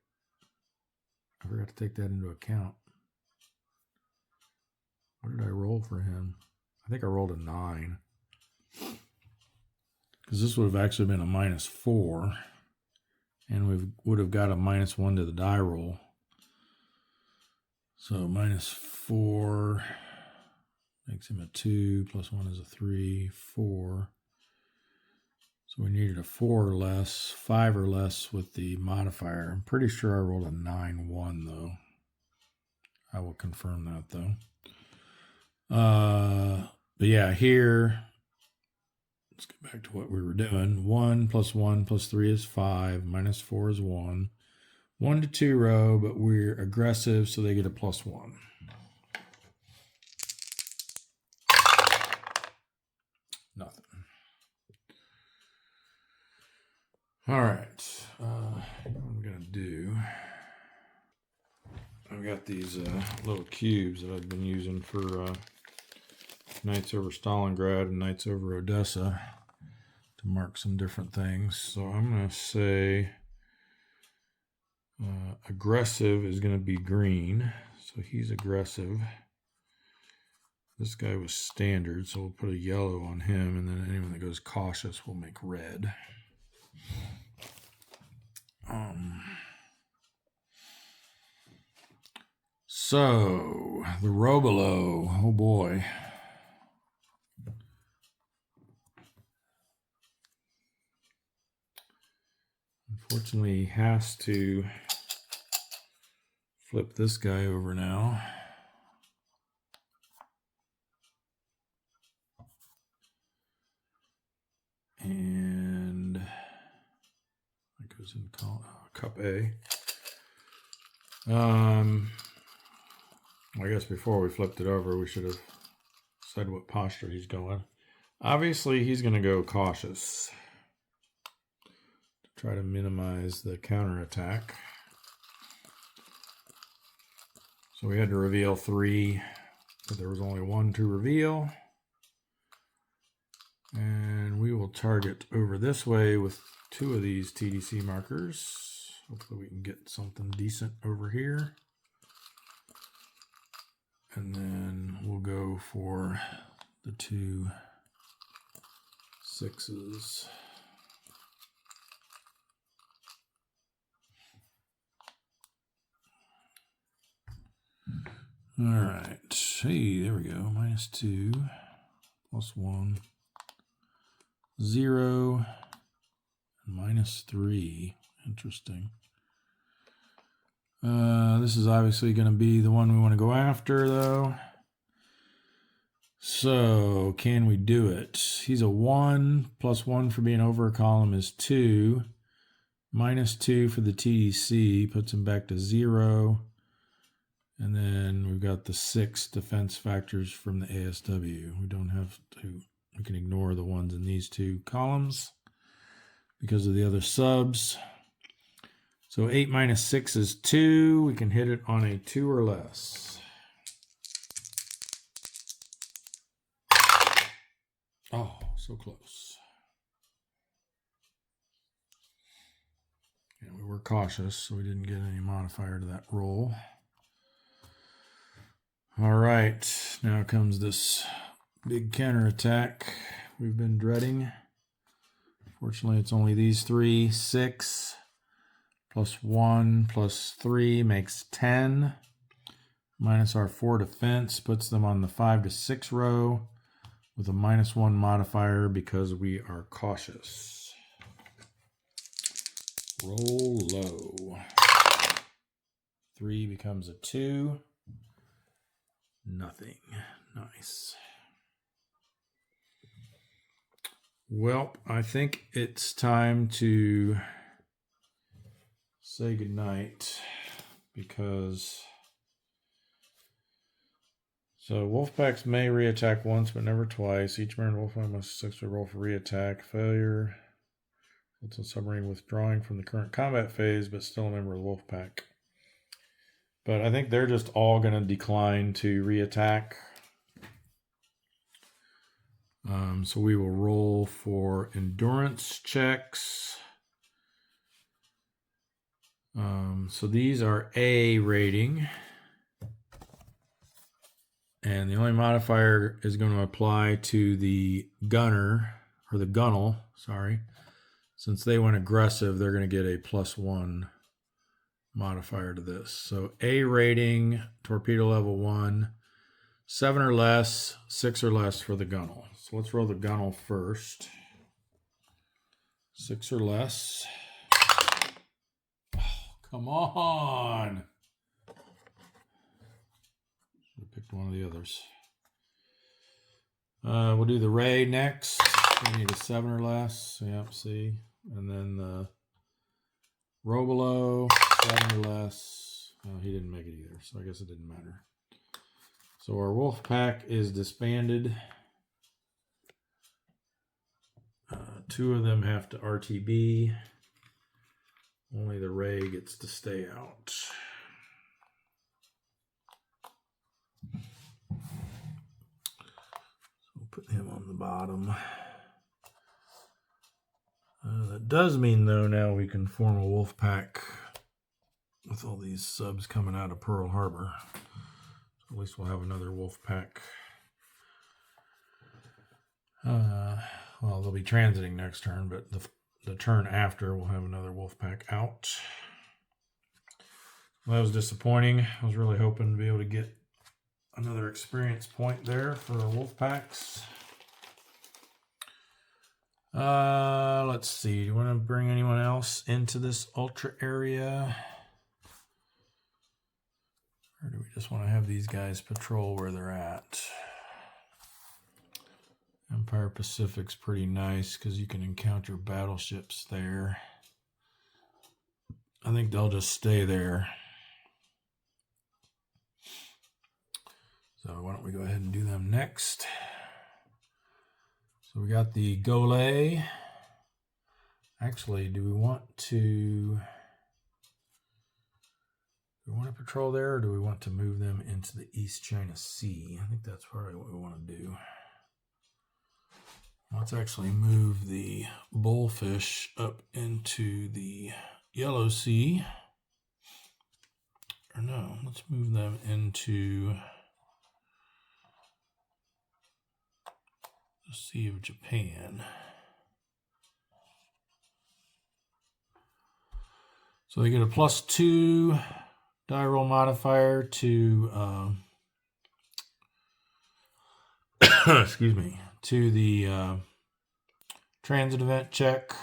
I forgot to take that into account. What did I roll for him? I think I rolled a 9. Because this would have actually been a -4. And we would have got a -1 to the die roll. So -4 Makes him a 2, plus 1 is a 3, 4. So we needed a 4 or less, 5 or less with the modifier. I'm pretty sure I rolled a 9-1 though. I will confirm that though. But yeah, here, let's get back to what we were doing. 1 plus 1 plus 3 is 5, minus 4 is 1. 1 to 2 row, but we're aggressive, so they get a plus 1. Nothing. All right. What I'm going to do, I've got these little cubes that I've been using for Knights over Stalingrad and Knights over Odessa to mark some different things. So I'm going to say aggressive is going to be green. So he's aggressive. This guy was standard, so we'll put a yellow on him, and then anyone that goes cautious will make red. So the Robolo, oh boy. Unfortunately, he has to flip this guy over now. And that goes in cup A. I guess before we flipped it over, we should have said what posture he's going. Obviously, he's going to go cautious to try to minimize the counterattack. So we had to reveal 3, but there was only 1 to reveal. And we will target over this way with 2 of these TDC markers. Hopefully we can get something decent over here. And then we'll go for the 2 6s. All right. Hey, there we go. Minus 2, plus 1, 0, and minus 3. Interesting. This is obviously going to be the one we want to go after, though. So, can we do it? He's a 1, plus 1 for being over a column is 2. Minus 2 for the TDC puts him back to 0. And then we've got the 6 defense factors from the ASW. We don't have to, we can ignore the ones in these 2 columns because of the other subs. So 8 minus 6 is 2. We can hit it on a 2 or less. Oh, so close. Yeah, we were cautious, so we didn't get any modifier to that roll. All right, now comes this big counterattack we've been dreading. Fortunately, it's only these 3. 6 plus 1 plus 3 makes 10. Minus our 4 defense puts them on the 5 to 6 row with a minus 1 modifier because we are cautious. Roll low. 3 becomes a 2. Nothing. Nice. Well, I think it's time to say goodnight because so Wolfpacks may reattack once but never twice. Each member Wolfpack must successfully roll for reattack. Failure. It's a submarine withdrawing from the current combat phase but still a member of the Wolfpack. But I think they're just all going to decline to reattack. So we will roll for endurance checks. So these are A rating. And the only modifier is going to apply to the gunner, or the gunnel, sorry. Since they went aggressive, they're going to get a +1 modifier to this. So A rating, torpedo level 1, 7 or less, 6 or less for the gunnel. So let's roll the gunnel first. 6 or less. Oh, come on. Should have picked one of the others. We'll do the ray next. We need a 7 or less. Yep, see. And then the Robolo, 7 or less. Oh, he didn't make it either, so I guess it didn't matter. So our wolf pack is disbanded. 2 of them have to RTB. Only the ray gets to stay out. So we'll put him on the bottom. That does mean, though, now we can form a wolf pack with all these subs coming out of Pearl Harbor. So at least we'll have another wolf pack. Well, they'll be transiting next turn, but the turn after we'll have another wolf pack out. Well, that was disappointing. I was really hoping to be able to get another experience point there for wolf packs. Let's see. Do you want to bring anyone else into this ultra area? Or do we just want to have these guys patrol where they're at? Empire Pacific's pretty nice because you can encounter battleships there. I think they'll just stay there. So why don't we go ahead and do them next? So we got the Golay. Actually, do we want to patrol there, or do we want to move them into the East China Sea? I think that's probably what we want to do. Let's actually move the Bullfish up into the Yellow Sea. Or no, let's move them into the Sea of Japan. So they get a +2 die roll modifier to excuse me, to the transit event check.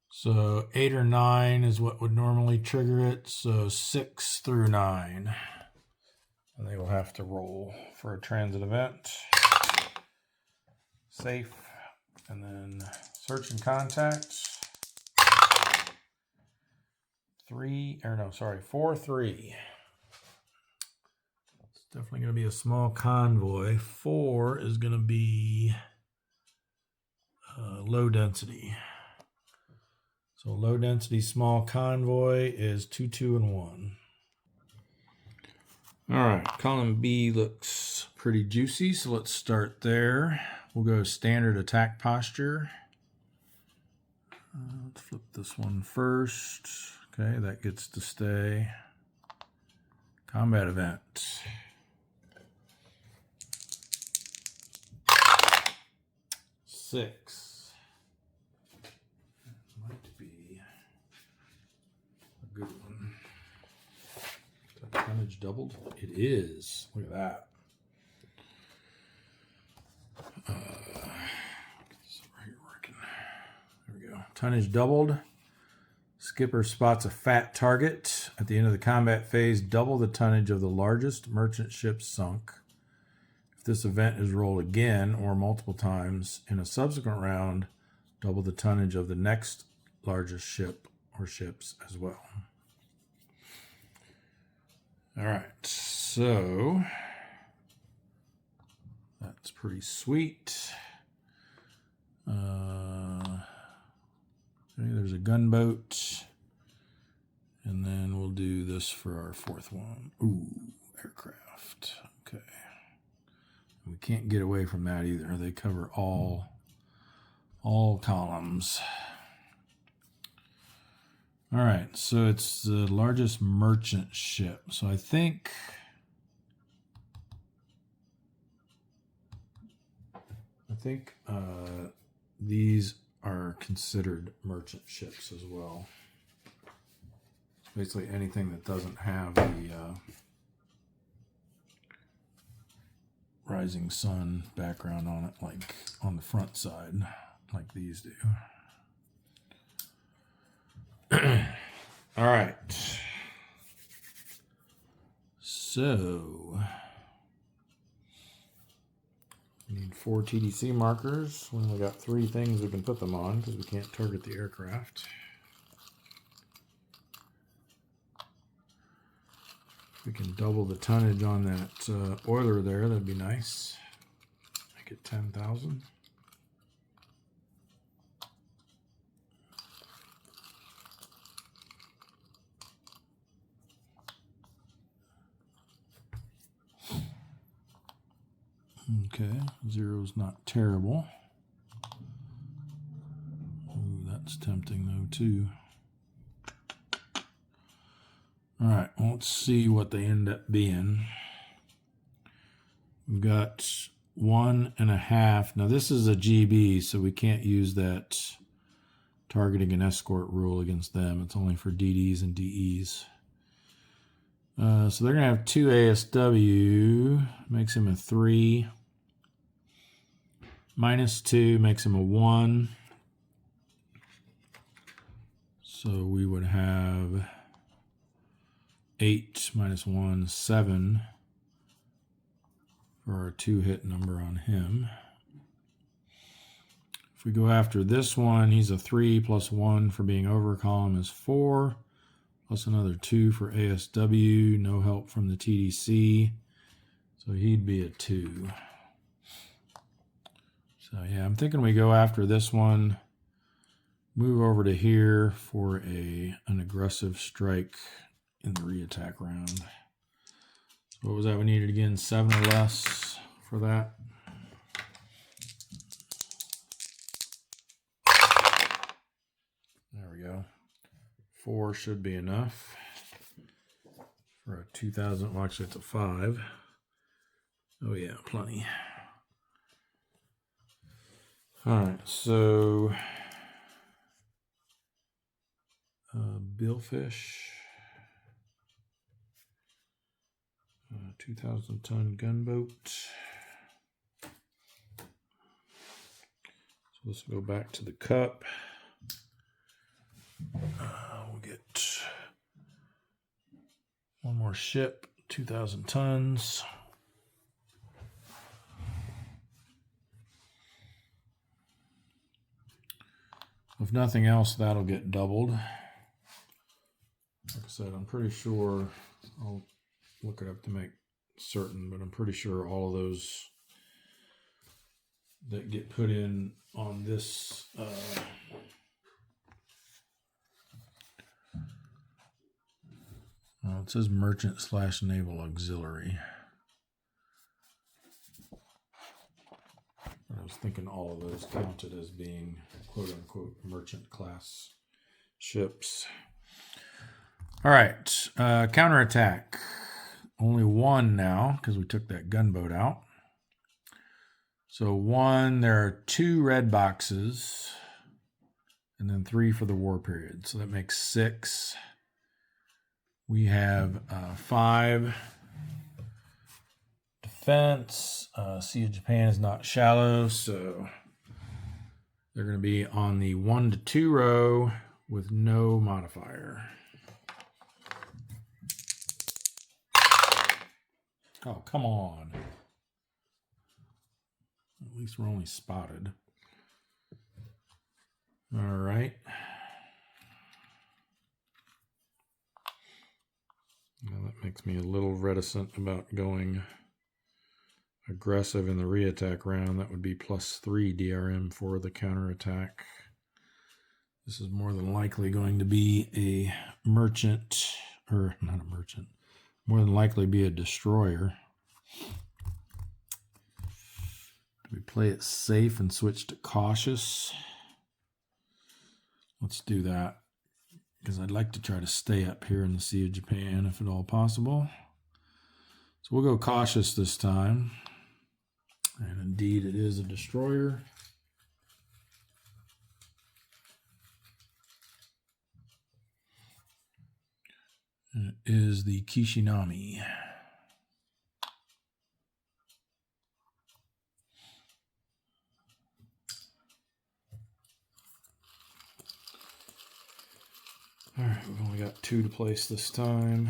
So 8 or 9 is what would normally trigger it. So 6 through 9. And they will have to roll for a transit event. Safe. And then search and contacts. 4-3. It's definitely going to be a small convoy. 4 is going to be low density. So low density small convoy is 2, 2, and 1. All right, column B looks pretty juicy, so let's start there. We'll go standard attack posture. Let's flip this one first. Okay, that gets to stay. Combat event. Six. Might be a good one. Is that tonnage doubled? It is. Look at that. There we go. Tonnage doubled. Skipper spots a fat target. At the end of the combat phase, double the tonnage of the largest merchant ship sunk. If this event is rolled again or multiple times in a subsequent round, double the tonnage of the next largest ship or ships as well. All right, so that's pretty sweet. Okay, there's a gunboat. And then we'll do this for our fourth one. Ooh, aircraft. Okay. We can't get away from that either. They cover all columns. All right, so it's the largest merchant ship. So I think these are considered merchant ships as well. Basically anything that doesn't have the rising sun background on it, like on the front side, like these do. All right. So we need 4 TDC markers. We only got 3 things we can put them on because we can't target the aircraft. If we can double the tonnage on that oiler there, that'd be nice. Make it 10,000. Okay, 0's not terrible. Ooh, that's tempting though too. All right, well, let's see what they end up being. We've got 1.5. Now this is a GB, so we can't use that targeting and escort rule against them. It's only for DDs and DEs. So they're going to have 2 ASW, makes him a 3. -2 makes him a 1. So we would have 8 minus 1, 7 for our 2-hit number on him. If we go after this one, he's a 3 plus 1 for being over column is 4. Plus another 2 for ASW, no help from the TDC. So he'd be a 2. So yeah, I'm thinking we go after this one, move over to here for an aggressive strike in the re-attack round. So what was that we needed again? 7 or less for that. There we go. 4 should be enough for a 2,000. Well, actually, it's a 5. Oh, yeah, plenty. All right, so Billfish, 2,000-ton gunboat. So let's go back to the cup. We'll get one more ship, 2,000 tons. If nothing else, that'll get doubled. Like I said, I'm pretty sure, I'll look it up to make certain, but I'm pretty sure all of those that get put in on this it says merchant/naval auxiliary. I was thinking all of those counted as being quote-unquote merchant class ships. All right, counterattack. Only 1 now because we took that gunboat out. So 1, there are 2 red boxes and then 3 for the war period. So that makes 6. We have 5 defense. Sea of Japan is not shallow, so they're going to be on the 1 to 2 row with no modifier. Oh, come on. At least we're only spotted. All right. Now that makes me a little reticent about going aggressive in the re-attack round. That would be +3 DRM for the counterattack. This is more than likely going to be a merchant, or not a merchant, more than likely be a destroyer. Do we play it safe and switch to cautious? Let's do that, because I'd like to try to stay up here in the Sea of Japan if at all possible. So we'll go cautious this time. And indeed, it is a destroyer. And it is the Kishinami. All right, we've only got 2 to place this time.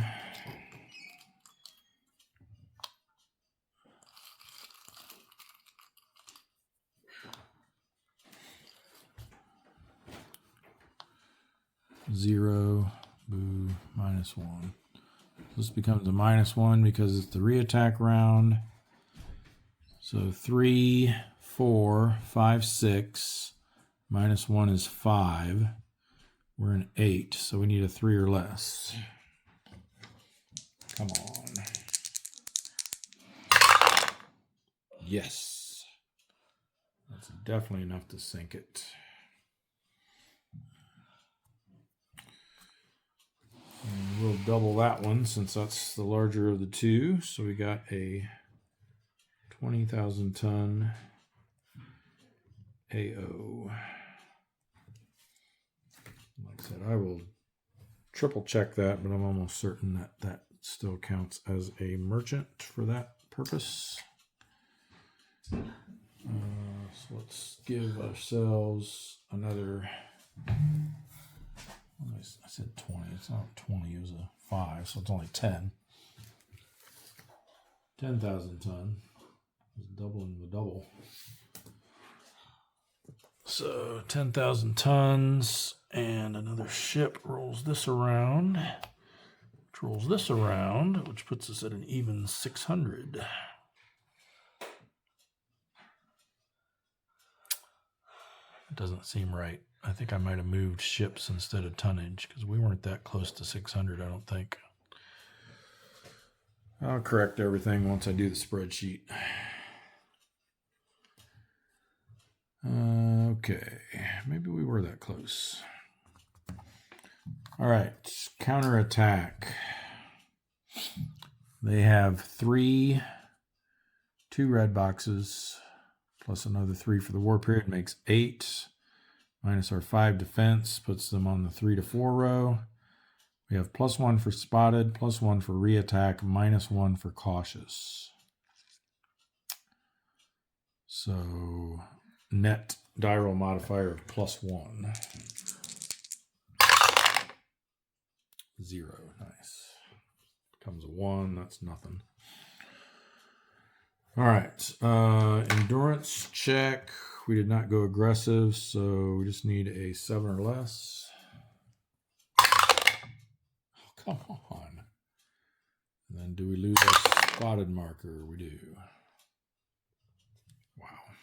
Zero, boo, -1. This becomes a -1 because it's the re-attack round. So 3, 4, 5, 6. -1 is 5. We're an 8, so we need a 3 or less. Come on. Yes. That's definitely enough to sink it. And we'll double that one since that's the larger of the 2. So we got a 20,000 ton AO. Like I said, I will triple check that, but I'm almost certain that that still counts as a merchant for that purpose. So let's give ourselves another. I said 20. It's not 20. It was a 5, so it's only 10. 10,000 ton. It's doubling the double. So 10,000 tons, and another ship rolls this around, which puts us at an even 600. It doesn't seem right. I think I might have moved ships instead of tonnage because we weren't that close to 600, I don't think. I'll correct everything once I do the spreadsheet. Okay, maybe we were that close. All right, counterattack. They have 3, 2 red boxes, plus another 3 for the war period, makes 8. Minus our 5 defense, puts them on the 3 to 4 row. We have +1 for spotted, +1 for re-attack, -1 for cautious. So net die roll modifier of +1. 0, nice. Becomes a 1, that's nothing. All right, endurance check. We did not go aggressive, so we just need a 7 or less. Oh, come on. And then do we lose our spotted marker? We do. Wow.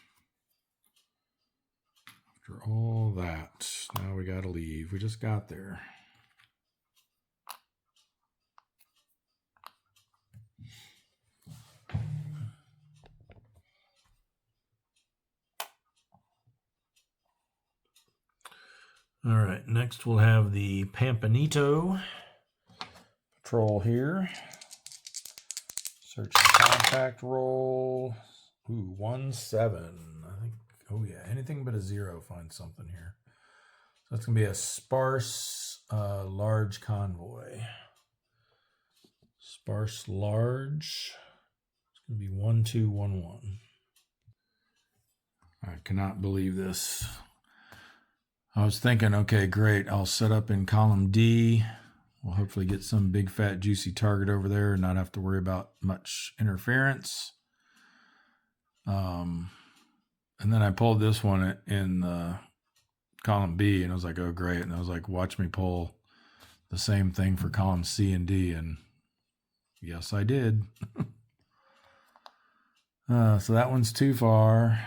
After all that, now we got to leave. We just got there. All right, next we'll have the Pampanito patrol here. Search and contact roll. Ooh, 1-7. I think, oh yeah, anything but a 0 finds something here. So that's going to be a sparse, large convoy. Sparse, large. It's going to be 1-2-1-1. I cannot believe this. I was thinking, okay, great. I'll set up in column D. We'll hopefully get some big, fat, juicy target over there and not have to worry about much interference. And then I pulled this one in column B, and I was like, oh, great. And I was like, watch me pull the same thing for column C and D. And yes, I did. So that one's too far.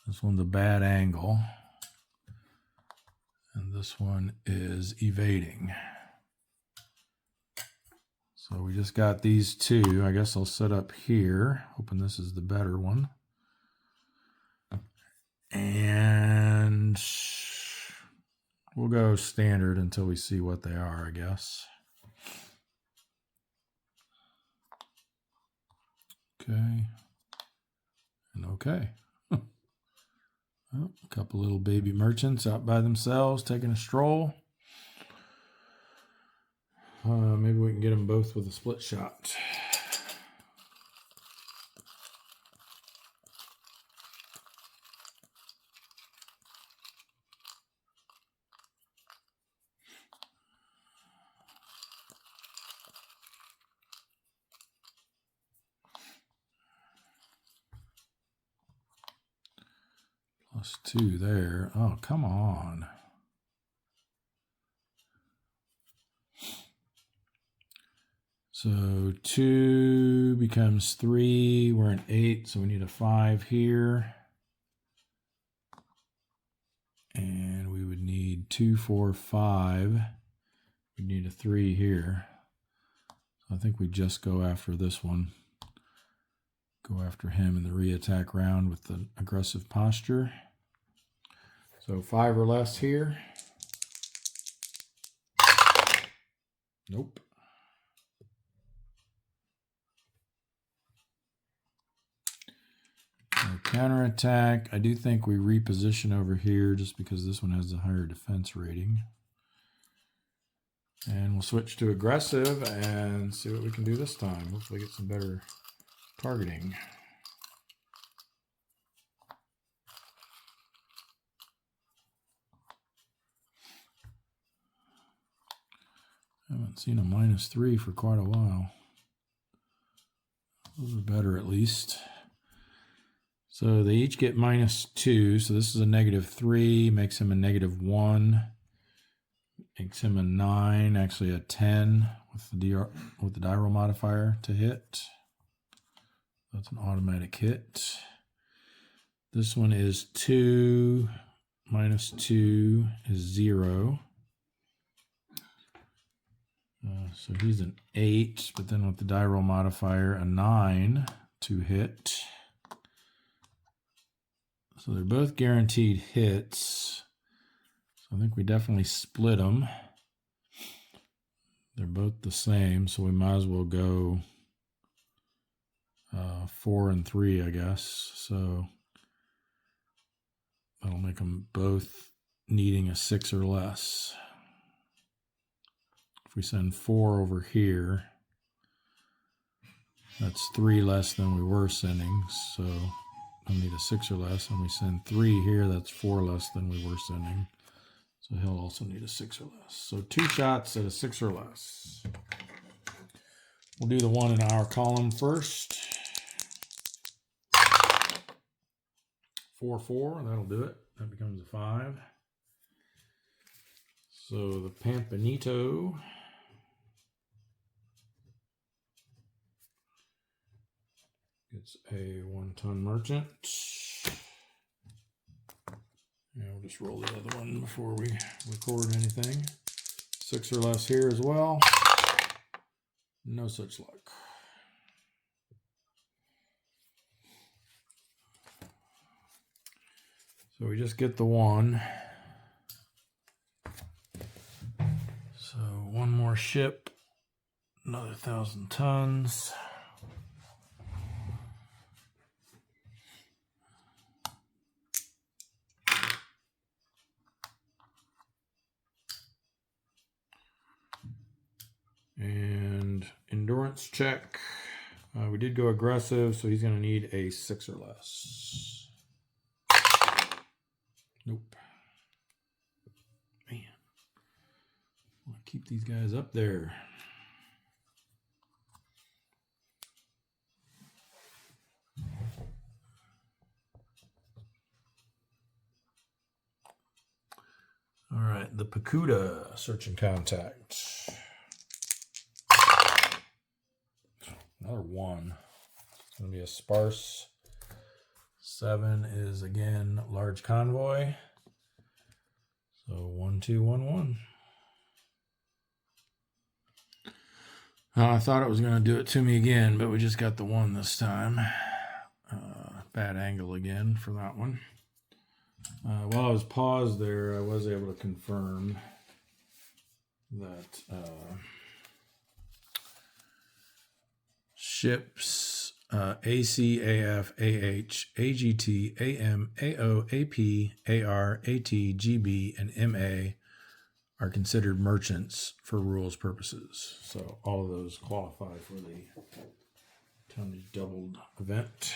This one's a bad angle. And this one is evading. So we just got these 2. I guess I'll set up here, hoping this is the better one. And we'll go standard until we see what they are, I guess. Okay. And okay. Oh, a couple little baby merchants out by themselves taking a stroll. Maybe we can get them both with a split shot. +2 there. Oh, come on. So 2 becomes 3. We're an 8, so we need a 5 here. And we would need 2, 4, 5. We need a 3 here. So I think we just go after this one. Go after him in the re-attack round with the aggressive posture. So 5 or less here. Nope. No counterattack. I do think we reposition over here just because this one has a higher defense rating. And we'll switch to aggressive and see what we can do this time. Hopefully get some better targeting. I haven't seen a -3 for quite a while. Those are better at least. So they each get -2. So this is a -3, makes him a -1. Makes him a 9, actually a 10 with the die roll modifier to hit. That's an automatic hit. This one is 2 -2 is 0. So he's an 8, but then with the die roll modifier, a 9 to hit. So they're both guaranteed hits. So I think we definitely split them. They're both the same, so we might as well go 4 and 3, I guess. So that'll make them both needing a 6 or less. If we send 4 over here, that's 3 less than we were sending. So I'll need a 6 or less. And we send 3 here, that's 4 less than we were sending. So he'll also need a 6 or less. So 2 shots at a 6 or less. We'll do the one in our column first. 4, 4, that'll do it. That becomes a 5. So the Pampanito gets a 1-ton merchant. And we'll just roll the other one before we record anything. 6 or less here as well. No such luck. So we just get the 1. So 1 more ship, another 1,000 tons. And endurance check. We did go aggressive, so he's going to need a 6 or less. Nope. Man. I want to keep these guys up there. All right, the Pacuda, search and contact. Another 1. It's going to be a sparse. 7 is, again, large convoy. So 1, 2, 1, 1. I thought it was going to do it to me again, but we just got the 1 this time. Bad angle again for that one. While I was paused there, I was able to confirm that ships AC, AF, AH, AGT, AM, AO, AP, AR, AT, GB, and MA are considered merchants for rules purposes. So all of those qualify for the tonnage doubled event.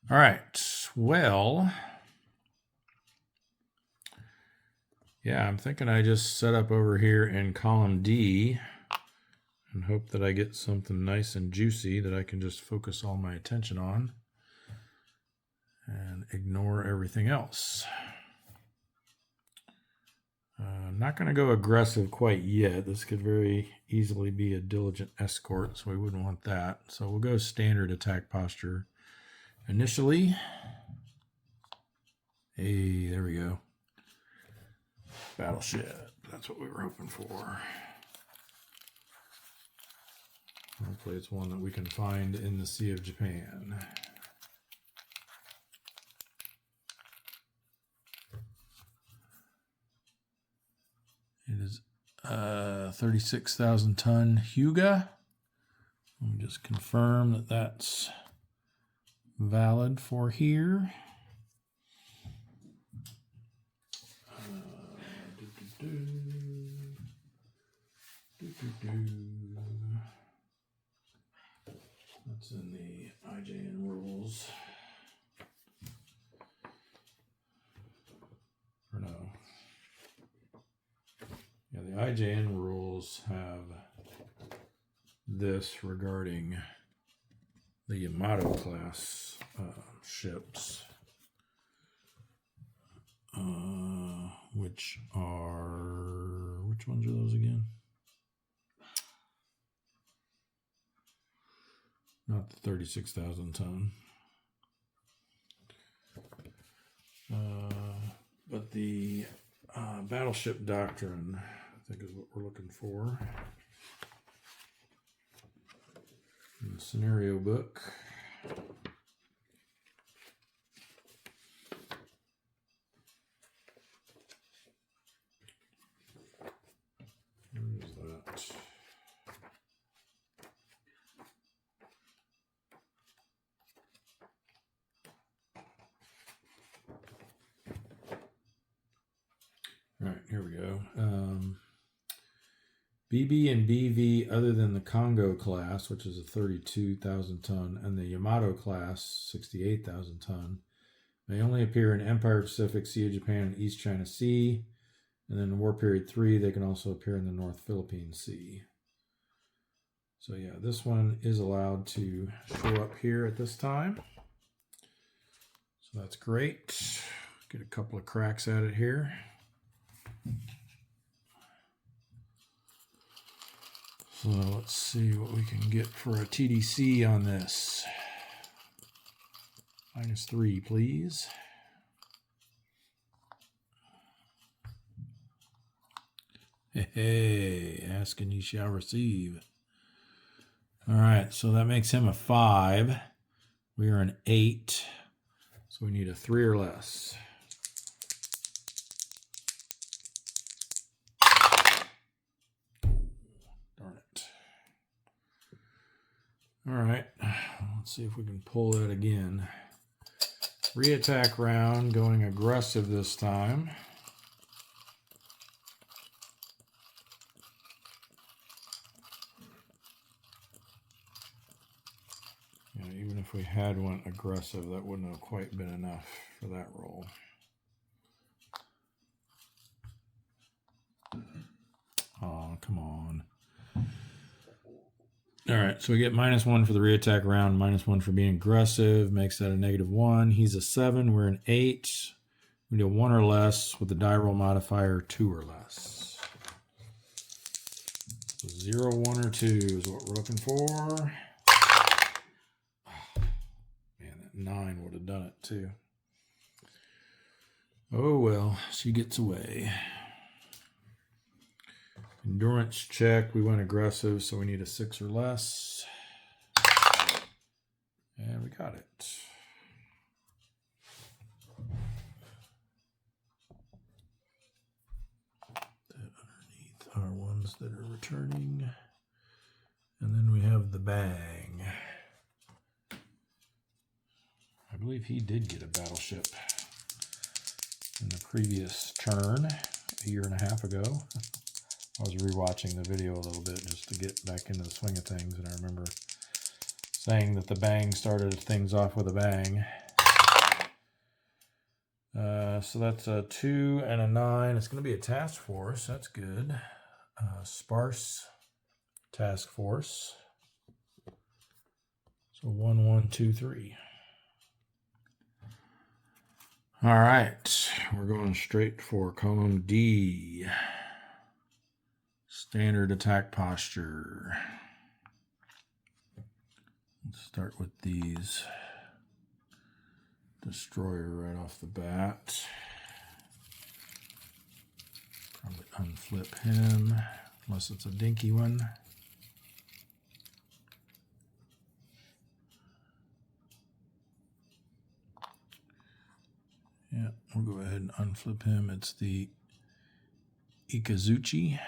All right, well, yeah, I'm thinking I just set up over here in column D and hope that I get something nice and juicy that I can just focus all my attention on. And and ignore everything else. Not going to go aggressive quite yet. This could very easily be a diligent escort, so we wouldn't want that. So we'll go standard attack posture initially. Hey, there we go. Battleship. That's what we were hoping for. Hopefully it's one that we can find in the Sea of Japan. It is 36,000 ton Hyuga. Let me just confirm that that's valid for here. That's in the IJN rules. Or no. Yeah, the IJN rules have this regarding the Yamato class ships, which ones are those again? Not the 36,000 ton. But the battleship doctrine, I think, is what we're looking for. In the scenario book. Where is that? All right, here we go. BB and BV other than the Congo class, which is a 32,000 ton, and the Yamato class, 68,000 ton, may only appear in Empire Pacific, Sea of Japan, and East China Sea. And then in War Period 3, they can also appear in the North Philippine Sea. So yeah, this one is allowed to show up here at this time. So that's great. Get a couple of cracks at it here. So let's see what we can get for a TDC on this. -3, please. Hey, ask and you shall receive. All right, so that makes him a 5. We are an 8. So we need a 3 or less. Darn it. All right, let's see if we can pull that again. Re-attack round, going aggressive this time. Yeah, even if we had went aggressive, that wouldn't have quite been enough for that roll. Oh, come on. All right, so we get -1 for the re-attack round, -1 for being aggressive, makes that a -1. He's a 7, we're an 8. We do 1 or less with the die roll modifier 2 or less. So 0, 1, or 2 is what we're looking for. Man, that 9 would have done it too. Oh well, she gets away. Endurance check, we went aggressive, so we need a 6 or less. And we got it. That underneath are ones that are returning. And then we have the bang. I believe he did get a battleship in the previous turn, a year and a half ago. I was rewatching the video a little bit just to get back into the swing of things, and I remember saying that the bang started things off with a bang. So that's a 2 and a 9. It's going to be a task force. That's good. Sparse task force. So 1, 1, 2, 3. All right, we're going straight for column D. Standard attack posture. Let's start with these. Destroyer right off the bat. Probably unflip him, unless it's a dinky one. Yeah, we'll go ahead and unflip him. It's the Ikazuchi.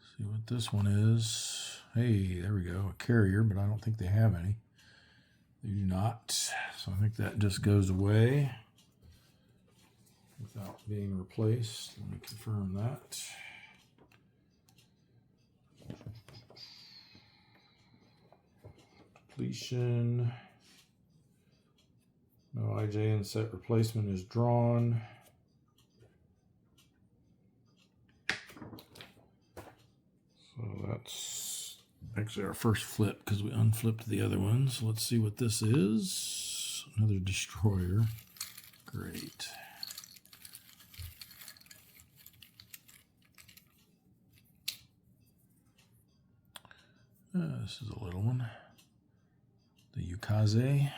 See what this one is. Hey, there we go, a carrier, but I don't think they have any. They do not. So I think that just goes away without being replaced. Let me confirm that. Depletion. No IJN set replacement is drawn. So that's actually our first flip because we unflipped the other one. So let's see what this is. Another destroyer. Great. This is a little one. The Yukaze.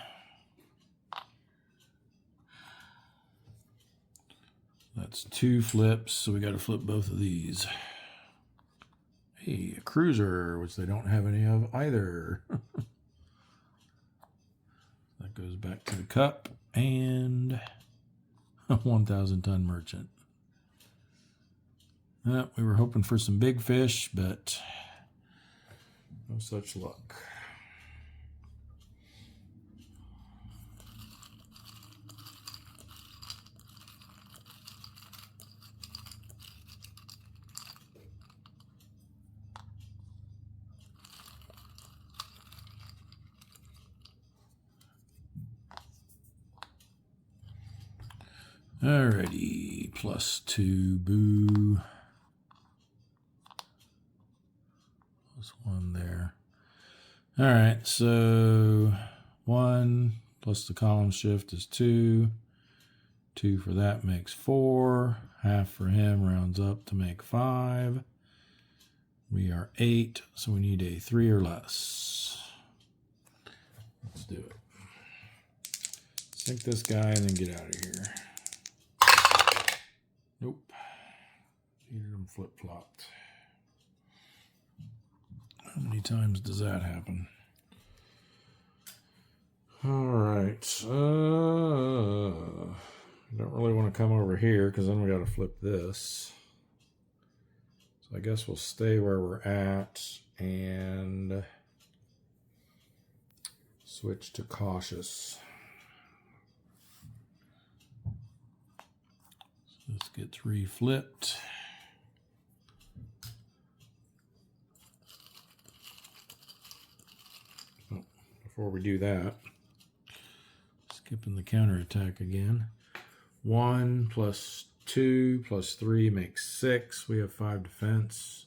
That's 2 flips, so we got to flip both of these. Hey, a cruiser, which they don't have any of either. That goes back to the cup, and a 1,000-ton merchant. We were hoping for some big fish, but no such luck. Alrighty, +2, boo. +1 there. Alright, so 1 plus the column shift is 2. 2 for that makes 4. Half for him rounds up to make 5. We are 8, so we need a 3 or less. Let's do it. Sink this guy and then get out of here. Nope. Needed him flip-flopped. How many times does that happen? All right. Don't really want to come over here because then we got to flip this. So I guess we'll stay where we're at and switch to cautious. This gets reflipped. Oh, before we do that, skipping the counterattack again. 1 plus 2 plus 3 makes 6. We have 5 defense.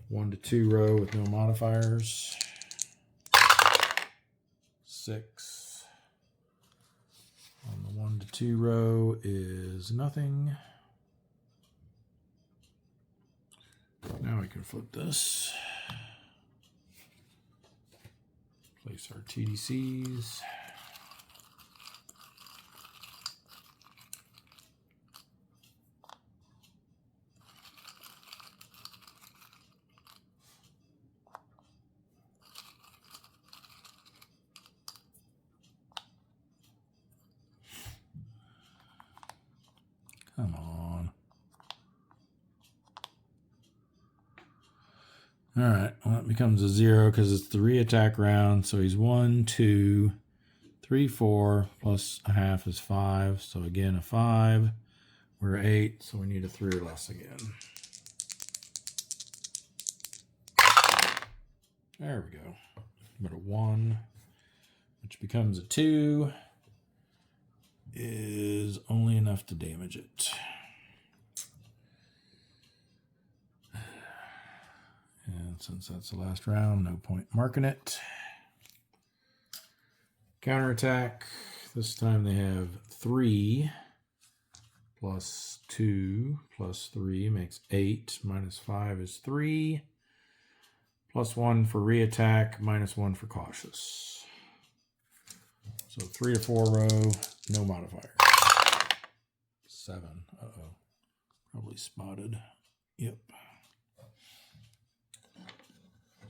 1 to 2 row with no modifiers. 6. On the 1 to 2 row is nothing. Now we can flip this. Place our TDCs. Come on. All right, well, it becomes a 0 because it's the re-attack round. So he's 1, 2, 3, 4, plus a half is 5. So again, a 5. We're 8, so we need a 3 or less again. There we go. But a 1, which becomes a 2, is only enough to damage it. And And since that's the last round, no point marking it. Counterattack. This time they have 3 plus 2 plus 3 makes 8. Minus 5 is 3. Plus 1 for reattack, minus 1 for cautious. So 3 to 4 row, no modifier. 7. Uh-oh. Probably spotted. Yep.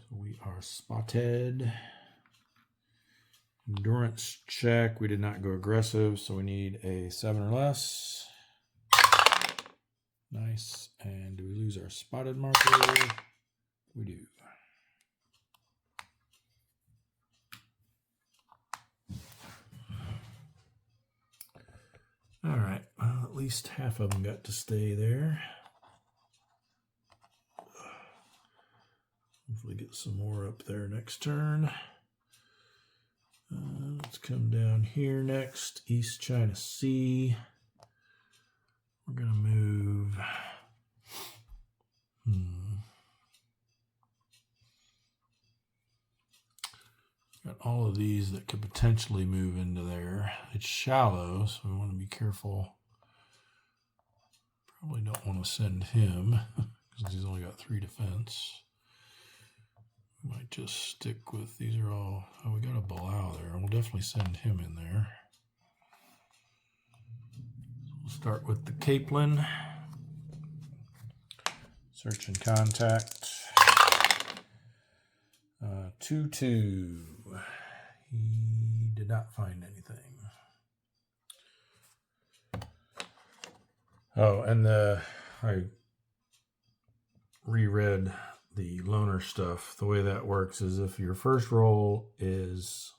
So we are spotted. Endurance check. We did not go aggressive, so we need a 7 or less. Nice. And do we lose our spotted marker? We do. All right. Well, at least half of them got to stay there. Hopefully get some more up there next turn. Let's come down here next. East China Sea. We're going to move. Got all of these that could potentially move into there. It's shallow, so we want to be careful. Probably don't want to send him because he's only got 3 defense. Might just stick with, these are all, oh, we got a Balau there. We'll definitely send him in there. So we'll start with the Capelin. Search and contact. 2-2. He did not find anything. Oh, and I reread the loner stuff. The way that works is if your first roll is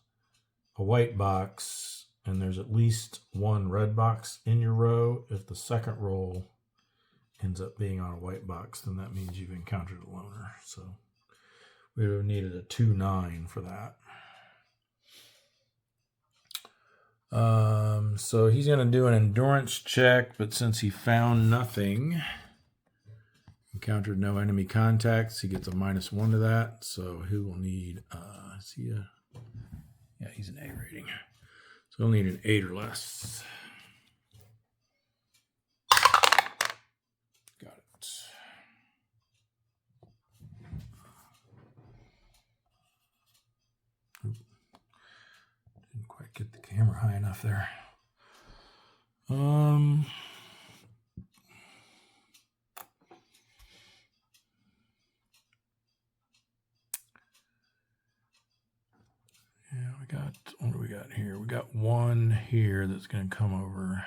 a white box and there's at least 1 red box in your row, if the second roll ends up being on a white box, then that means you've encountered a loner. So we would have needed a 2-9 for that. So he's going to do an endurance check, but since he found nothing, encountered no enemy contacts, he gets a -1 to that. So he will need, is he a, yeah, he's an A rating. So he'll need an 8 or less. Got it. Didn't quite get the camera high enough there. Yeah, we got, what do we got here? We got 1 here that's going to come over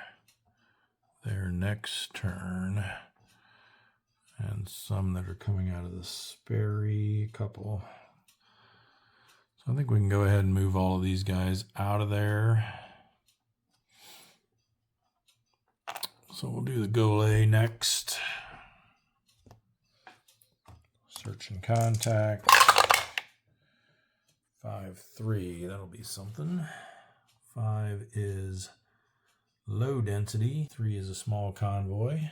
there next turn. And some that are coming out of the Sperry, couple. So I think we can go ahead and move all of these guys out of there. So we'll do the Goulet next. Search and contact. 5-3, that'll be something. 5 is low density. 3 is a small convoy.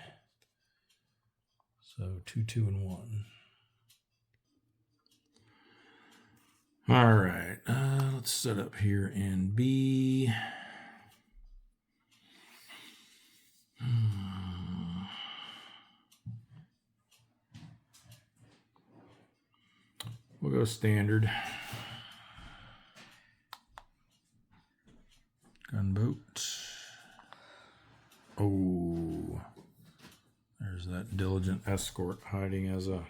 So 2, 2, and 1. All right, let's set up here in B. We'll go standard. Gunboat. Oh, there's that diligent escort hiding as a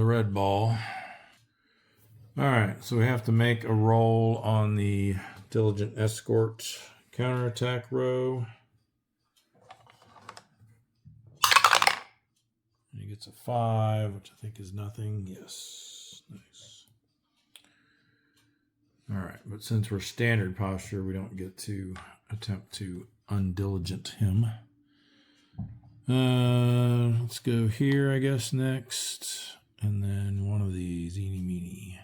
red ball. All right, so we have to make a roll on the diligent escort counterattack row. And he gets a 5, which I think is nothing. Yes, nice. All right, but since we're standard posture, we don't get to attempt to undiligent him. Let's go here, I guess, next. And then one of these, eeny meeny.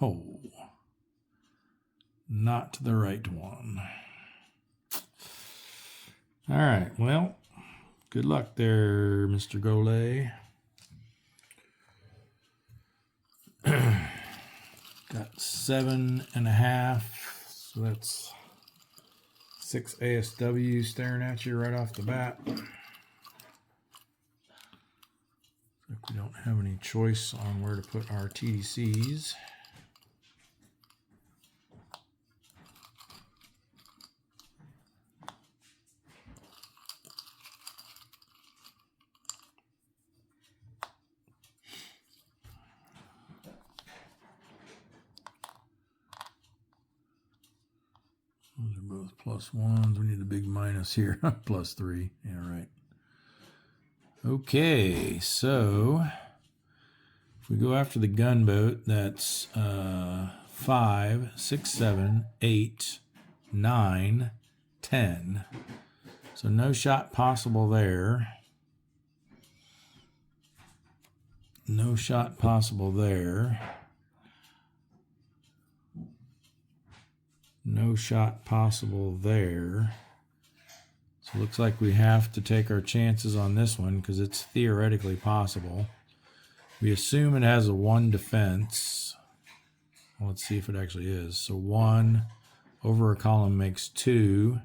Oh, not the right one. All right, well, Good luck there, Mr. Gole. Got 7.5, so that's 6 ASW staring at you right off the bat. Like we don't have any choice on where to put our TDCs. Those are both +1s. We need a big minus here. +3. Yeah, right. Okay, so if we go after the gunboat, that's 5, 6, 7, 8, 9, 10. So no shot possible there. No shot possible there. No shot possible there. So it looks like we have to take our chances on this one because it's theoretically possible. We assume it has a 1 defense. Well, let's see if it actually is. So 1 over a column makes 2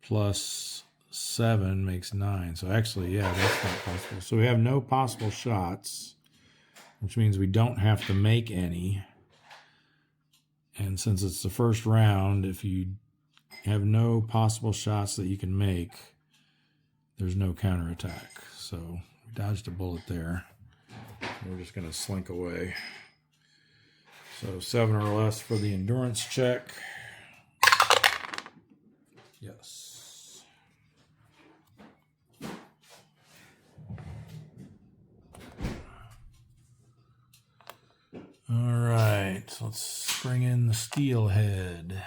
plus 7 makes 9. So actually, yeah, that's not possible. So we have no possible shots, which means we don't have to make any. And since it's the first round, if you have no possible shots that you can make, there's no counterattack. So we dodged a bullet there. We're just going to slink away. So 7 or less for the endurance check. Yes. All right, let's bring in the steelhead.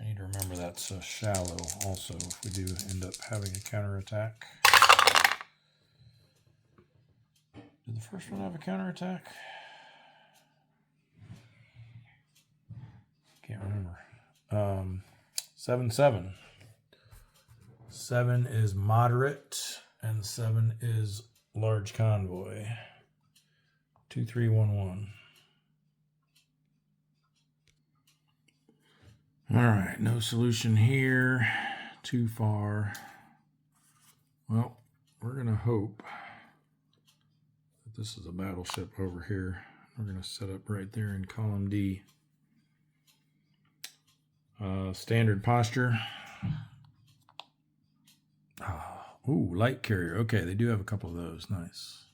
I need to remember that's shallow also if we do end up having a counterattack. Did the first one have a counterattack? Can't remember. 7-7. 7 is moderate and 7 is large convoy. 2-3-1-1. All right, no solution here. Too far. Well, we're going to hope that this is a battleship over here. We're going to set up right there in column D. Standard posture. Ooh, light carrier. Okay, they do have a couple of those. Nice.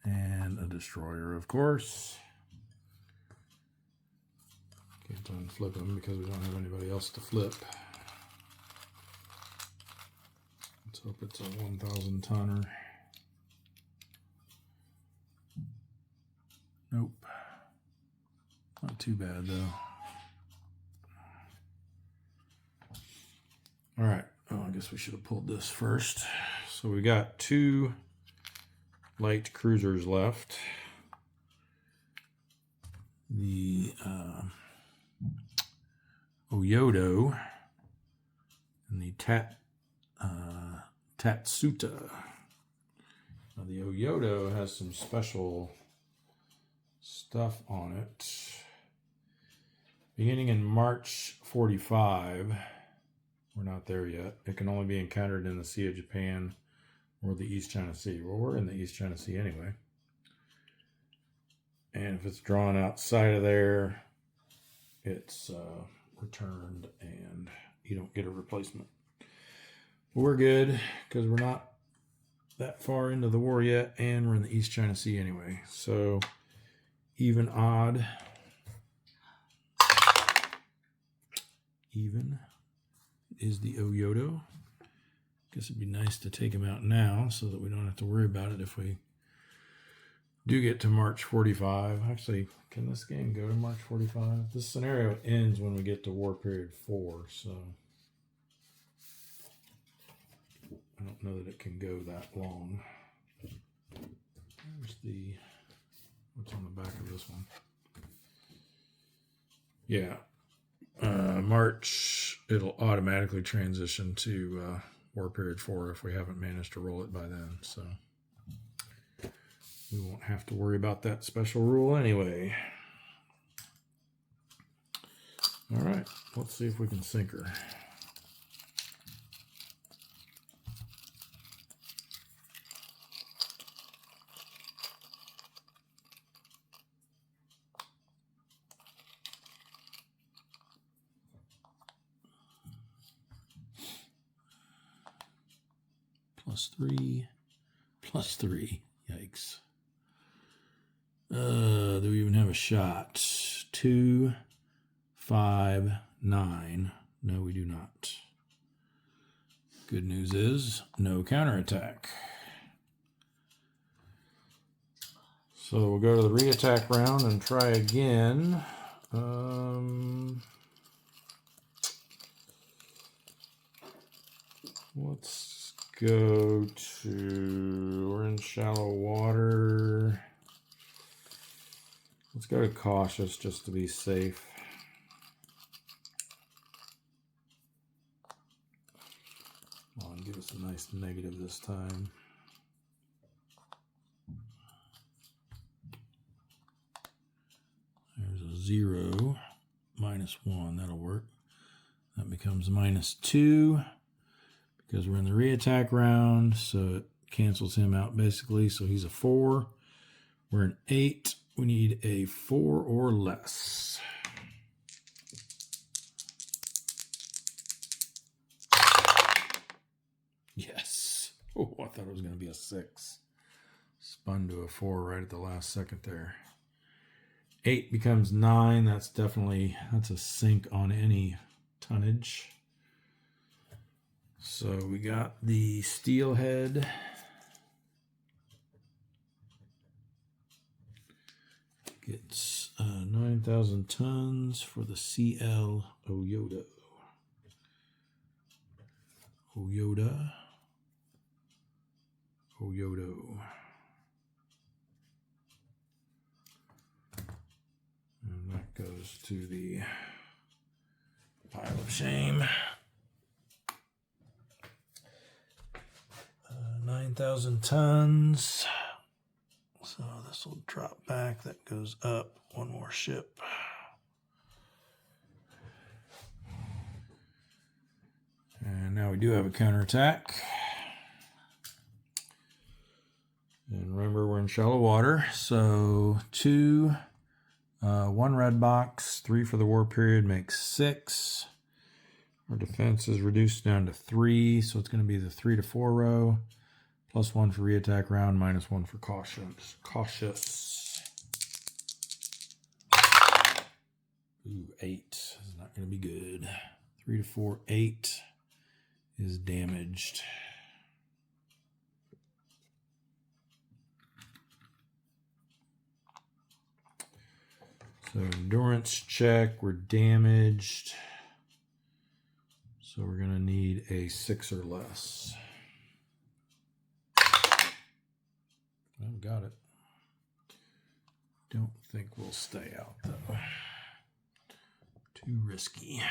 And a destroyer, of course. Can't unflip them because we don't have anybody else to flip. Let's hope it's a 1,000 tonner. Nope. Not too bad though. All right. Oh, I guess we should have pulled this first. So we got 2 light cruisers left. The Oyodo and the Tatsuta. Now the Oyodo has some special stuff on it. Beginning in March 45, we're not there yet. It can only be encountered in the Sea of Japan or the East China Sea. Well, we're in the East China Sea anyway. And if it's drawn outside of there, it's returned and you don't get a replacement. But we're good because we're not that far into the war yet and we're in the East China Sea anyway. So even odd. Even is the Oyodo. Guess it'd be nice to take him out now so that we don't have to worry about it if we do get to March 45. Actually, can this game go to March 45? This scenario ends when we get to War Period 4, so I don't know that it can go that long. Where's the, what's on the back of this one? Yeah. March it'll automatically transition to War Period 4 if we haven't managed to roll it by then. So we won't have to worry about that special rule anyway. All right, let's see if we can sink her. Plus three. Yikes. Do we even have a shot? 2, 5, 9. No, we do not. Good news is no counterattack. So we'll go to the re-attack round and try again. Let's go to, we're in shallow water. Let's go to cautious just to be safe. Come on, give us a nice negative this time. There's a 0, -1, that'll work. That becomes -2 because we're in the re-attack round, so it cancels him out basically, so he's a 4. We're an 8. We need a 4 or less. Yes. Oh, I thought it was going to be a 6. Spun to a 4 right at the last second there. 8 becomes 9. That's a sink on any tonnage. So we got the steelhead. Gets 9,000 tons for the CL Oyoda. Oyodo. And that goes to the pile of shame. 9,000 tons. So this will drop back. That goes up. One more ship. And now we do have a counterattack. And remember, we're in shallow water. So 2, 1 red box, 3 for the war period makes 6. Our defense is reduced down to 3. So it's going to be the 3 to 4 row. +1 for re-attack round, -1 for cautious. Ooh, 8 is not going to be good. 3 to 4, 8 is damaged. So endurance check, we're damaged. So we're going to need a 6 or less. Oh, got it. Don't think we'll stay out though. Too risky.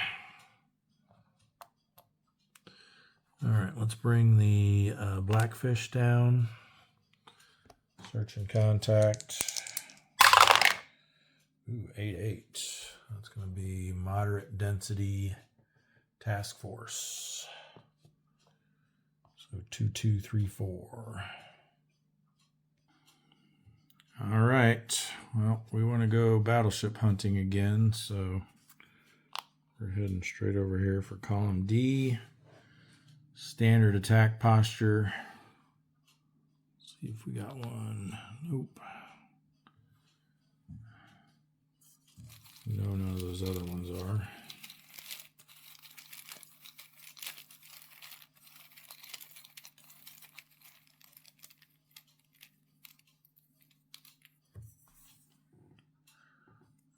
All right, let's bring the blackfish down. Search and contact. Ooh, 8-8. That's going to be moderate density task force. So 2-2-3-4. All right. Well, we want to go battleship hunting again, so we're heading straight over here for column D. Standard attack posture. Let's see if we got one. Nope. No, none of those other ones are.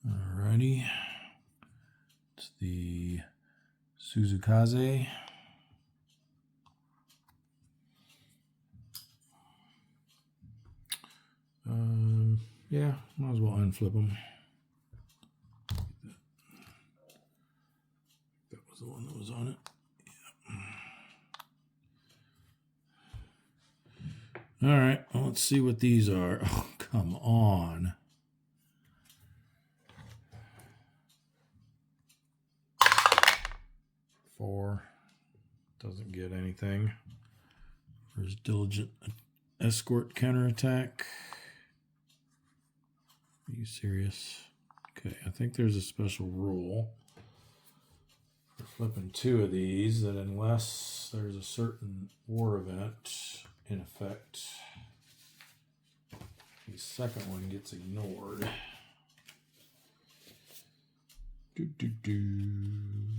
Alrighty. It's the Suzukaze. Yeah, might as well unflip them. That was the one that was on it. Yeah. All right, well, let's see what these are. Oh, come on. Four. Doesn't get anything. There's diligent escort counterattack. Are you serious? Okay, I think there's a special rule for flipping two of these that unless there's a certain war event in effect, the second one gets ignored. 14.13.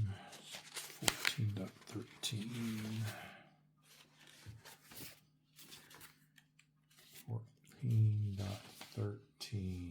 14.13.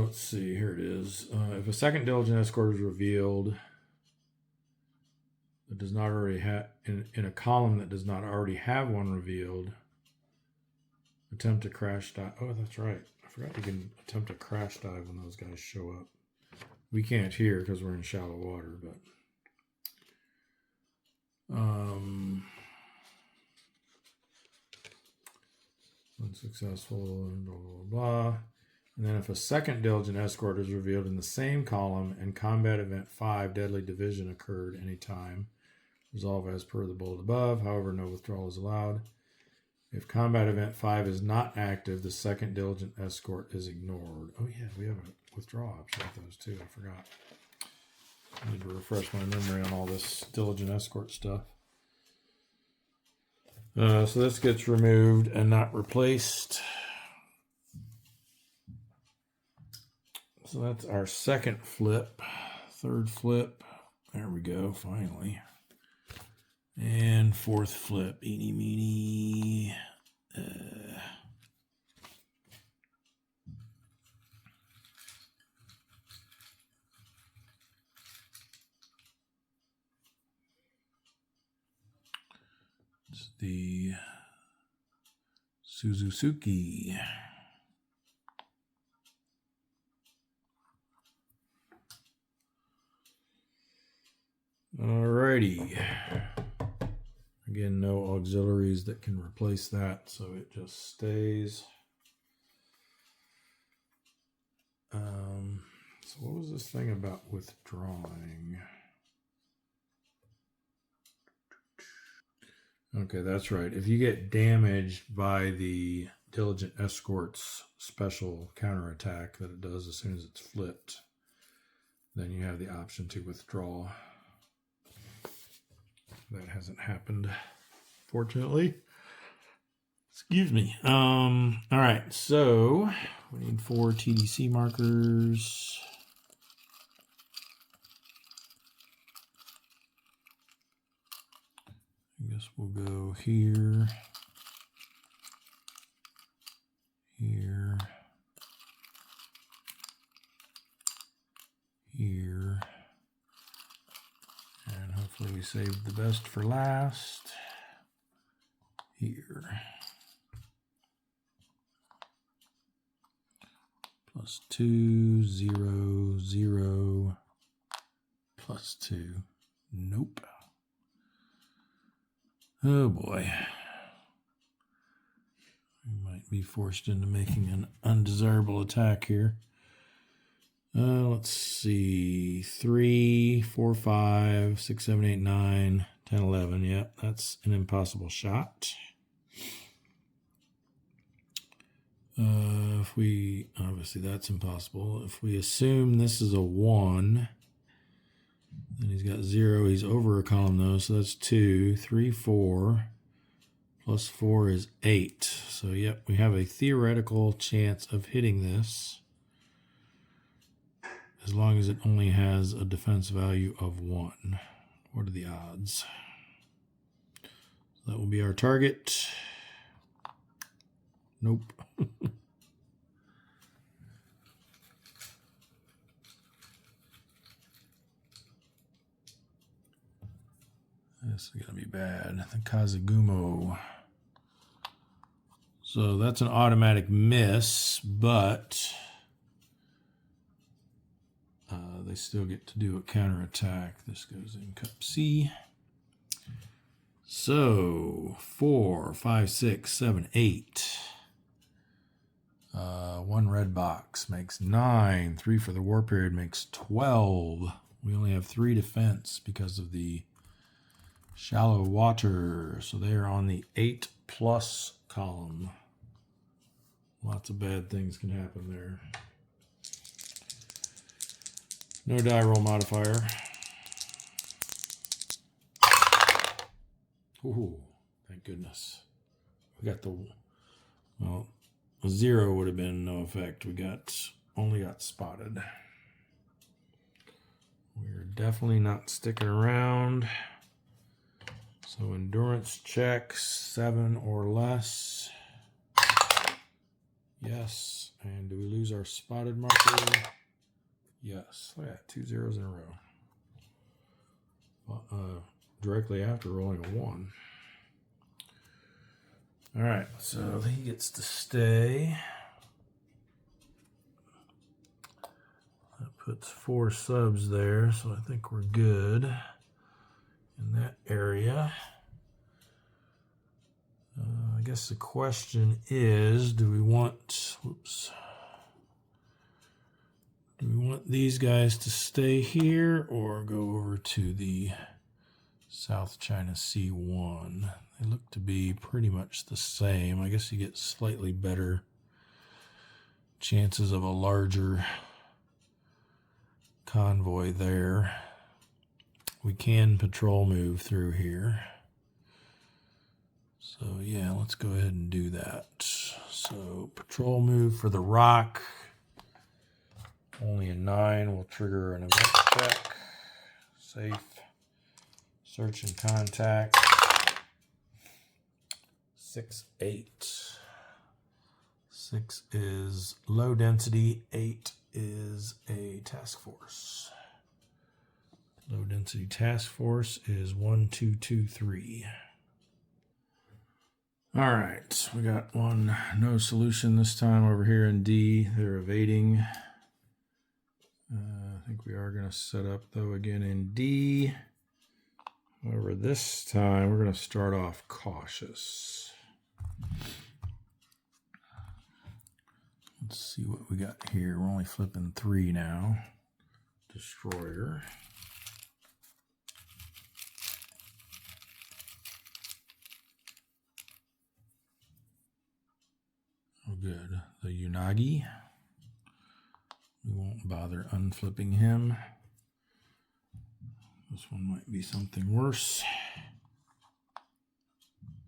Let's see, here it is. If a second diligent escort is revealed that does not already have in a column that does not already have one revealed, attempt to crash dive. Oh, that's right. I forgot you can attempt to crash dive when those guys show up. We can't here because we're in shallow water, but unsuccessful and blah blah blah. And then if a second diligent escort is revealed in the same column and combat event 5 deadly division occurred anytime, resolve as per the bullet above. However, no withdrawal is allowed. If combat event 5 is not active, the second diligent escort is ignored. Oh yeah, we have a withdrawal option with those too. I forgot. I need to refresh my memory on all this diligent escort stuff. So this gets removed and not replaced. So that's our second flip. Third flip. There we go, finally. And fourth flip. Eeny, meeny. It's the Suzuki. Alrighty. Again, no auxiliaries that can replace that, so it just stays. So what was this thing about withdrawing? Okay, that's right. If you get damaged by the diligent escort's special counterattack that it does as soon as it's flipped, then you have the option to withdraw. That hasn't happened, fortunately. Excuse me. All right, so we need 4 TDC markers. I guess we'll go here, here, here, and hopefully we saved the best for last. Here. +2, 0, 0, +2. Nope. Oh boy. We might be forced into making an undesirable attack here. Let's see. 3, 4, 5, 6, 7, 8, 9, 10, 11. Yep, that's an impossible shot. If we, obviously that's impossible. If we assume this is a 1, then he's got 0. He's over a column though, so that's 2, 3, 4. +4 is 8. So yep, we have a theoretical chance of hitting this as long as it only has a defense value of 1. What are the odds? That will be our target. Nope. This is going to be bad. The Kazagumo. So that's an automatic miss, but they still get to do a counterattack. This goes in Cup C. So 4, 5, 6, 7, 8. One red box makes 9. 3 for the war period makes 12. We only have 3 defense because of the shallow water. So they are on the 8+ column. Lots of bad things can happen there. No die roll modifier. Ooh, thank goodness. We got the, well, a 0 would have been no effect. We only got spotted. We're definitely not sticking around. So endurance checks, 7 or less. Yes. And do we lose our spotted marker? Yes. Look at that, 2 zeros in a row. Directly after rolling a 1. All right, so he gets to stay. That puts 4 subs there, so I think we're good in that area. I guess the question is, do we want these guys to stay here or go over to the South China Sea 1? They look to be pretty much the same. I guess you get slightly better chances of a larger convoy there. We can patrol move through here. So yeah, let's go ahead and do that. So patrol move for the rock. Only a 9 will trigger an event check. Safe. Search and contact. 6, 8. 6 is low density. 8 is a task force. Low density task force is 1, 2, 2, 3. All right, we got one no solution this time over here in D. They're evading. I think we are going to set up though again in D. However, this time we're going to start off cautious. Let's see what we got here. We're only flipping 3 now. Destroyer. Oh, good. The Unagi. We won't bother unflipping him. This one might be something worse.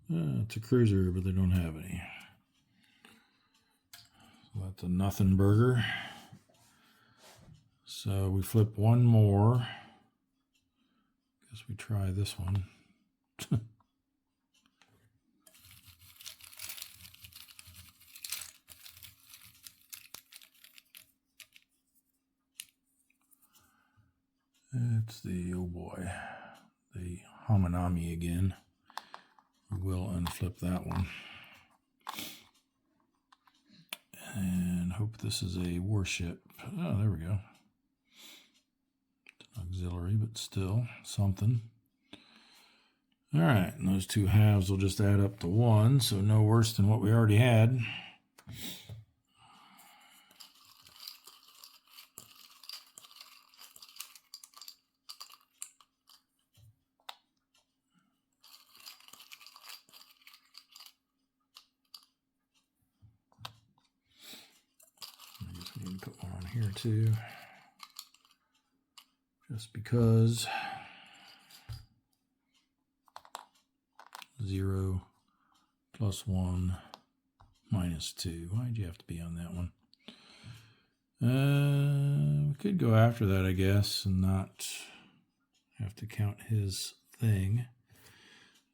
It's a cruiser, but they don't have any. So that's a nothing burger. So we flip one more. Guess we try this one. It's the, oh boy, the Hamanami again. We will unflip that one. And hope this is a warship. Oh, there we go. It's an auxiliary, but still something. All right, and those 2 halves will just add up to 1, so no worse than what we already had. I guess we need to put one on here too. Just because 0 plus 1 minus 2. Why'd you have to be on that one? We could go after that, I guess, and not have to count his thing.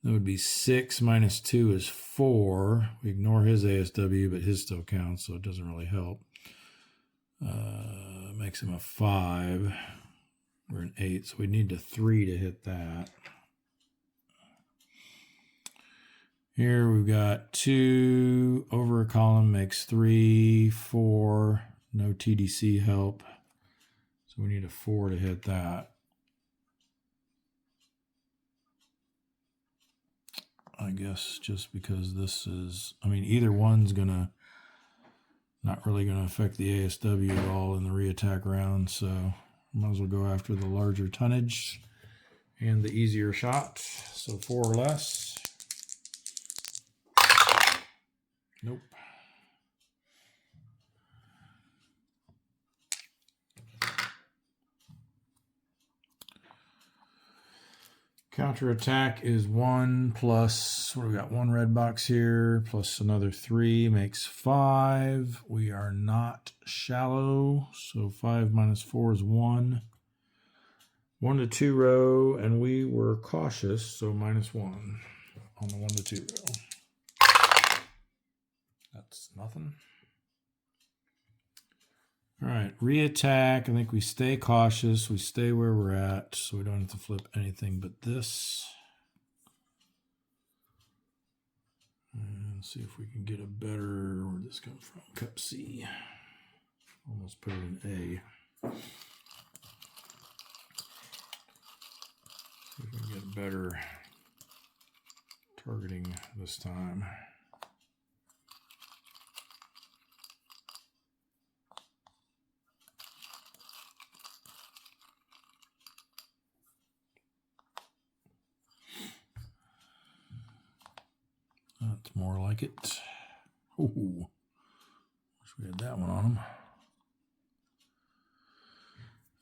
That would be 6 minus 2 is 4. We ignore his ASW, but his still counts, so it doesn't really help. Makes him a 5. We're an 8, so we need a 3 to hit that. Here we've got 2 over a column makes 3, 4, no TDC help. So we need a 4 to hit that. I guess just because this is, I mean, either one's not really gonna affect the ASW at all in the reattack round, so might as well go after the larger tonnage and the easier shot. So 4 or less. Nope. Counterattack is 1 plus, what do we got? 1 red box here, plus another 3 makes 5. We are not shallow, so 5 minus 4 is 1. 1 to 2 row, and we were cautious, so -1 on the 1 to 2 row. That's nothing. All right, reattack. I think we stay cautious. We stay where we're at, so we don't have to flip anything but this. And see if we can get a better, where'd this come from? Cup C. Almost put it in A. See if we can get a better targeting this time. That's more like it. Ooh, wish we had that one on him.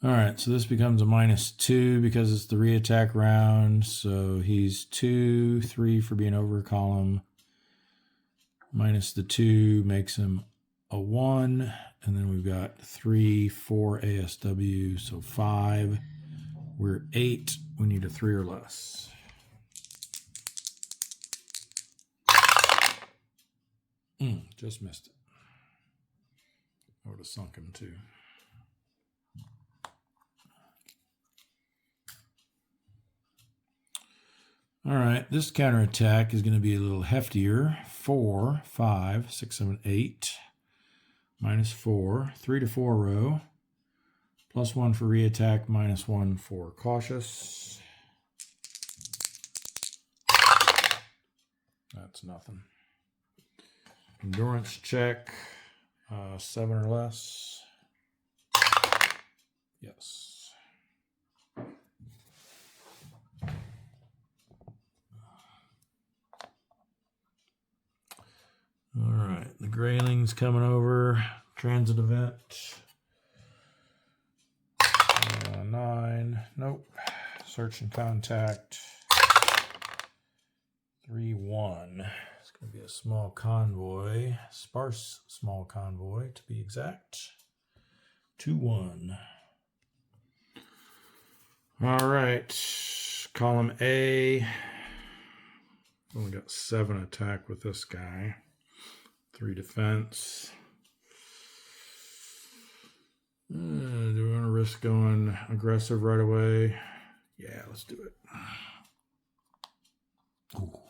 All right, so this becomes a -2 because it's the reattack round. So he's 2, 3 for being over a column. Minus the 2 makes him a 1. And then we've got 3, 4 ASW, so 5. We're 8. We need a 3 or less. Just missed it. I would have sunk him too. All right, this counterattack is going to be a little heftier. 4, 5, 6, 7, 8. -4, 3 to 4 row. +1 for reattack, -1 for cautious. That's nothing. Endurance check, 7 or less. Yes. All right, the Grayling's coming over. Transit event. 9. Nope. Search and contact. 3-1. It's going to be a small convoy. Sparse small convoy, to be exact. 2-1. All right. Column A. Only got 7 attack with this guy. 3 defense. Do we want to risk going aggressive right away? Yeah, let's do it. Ooh.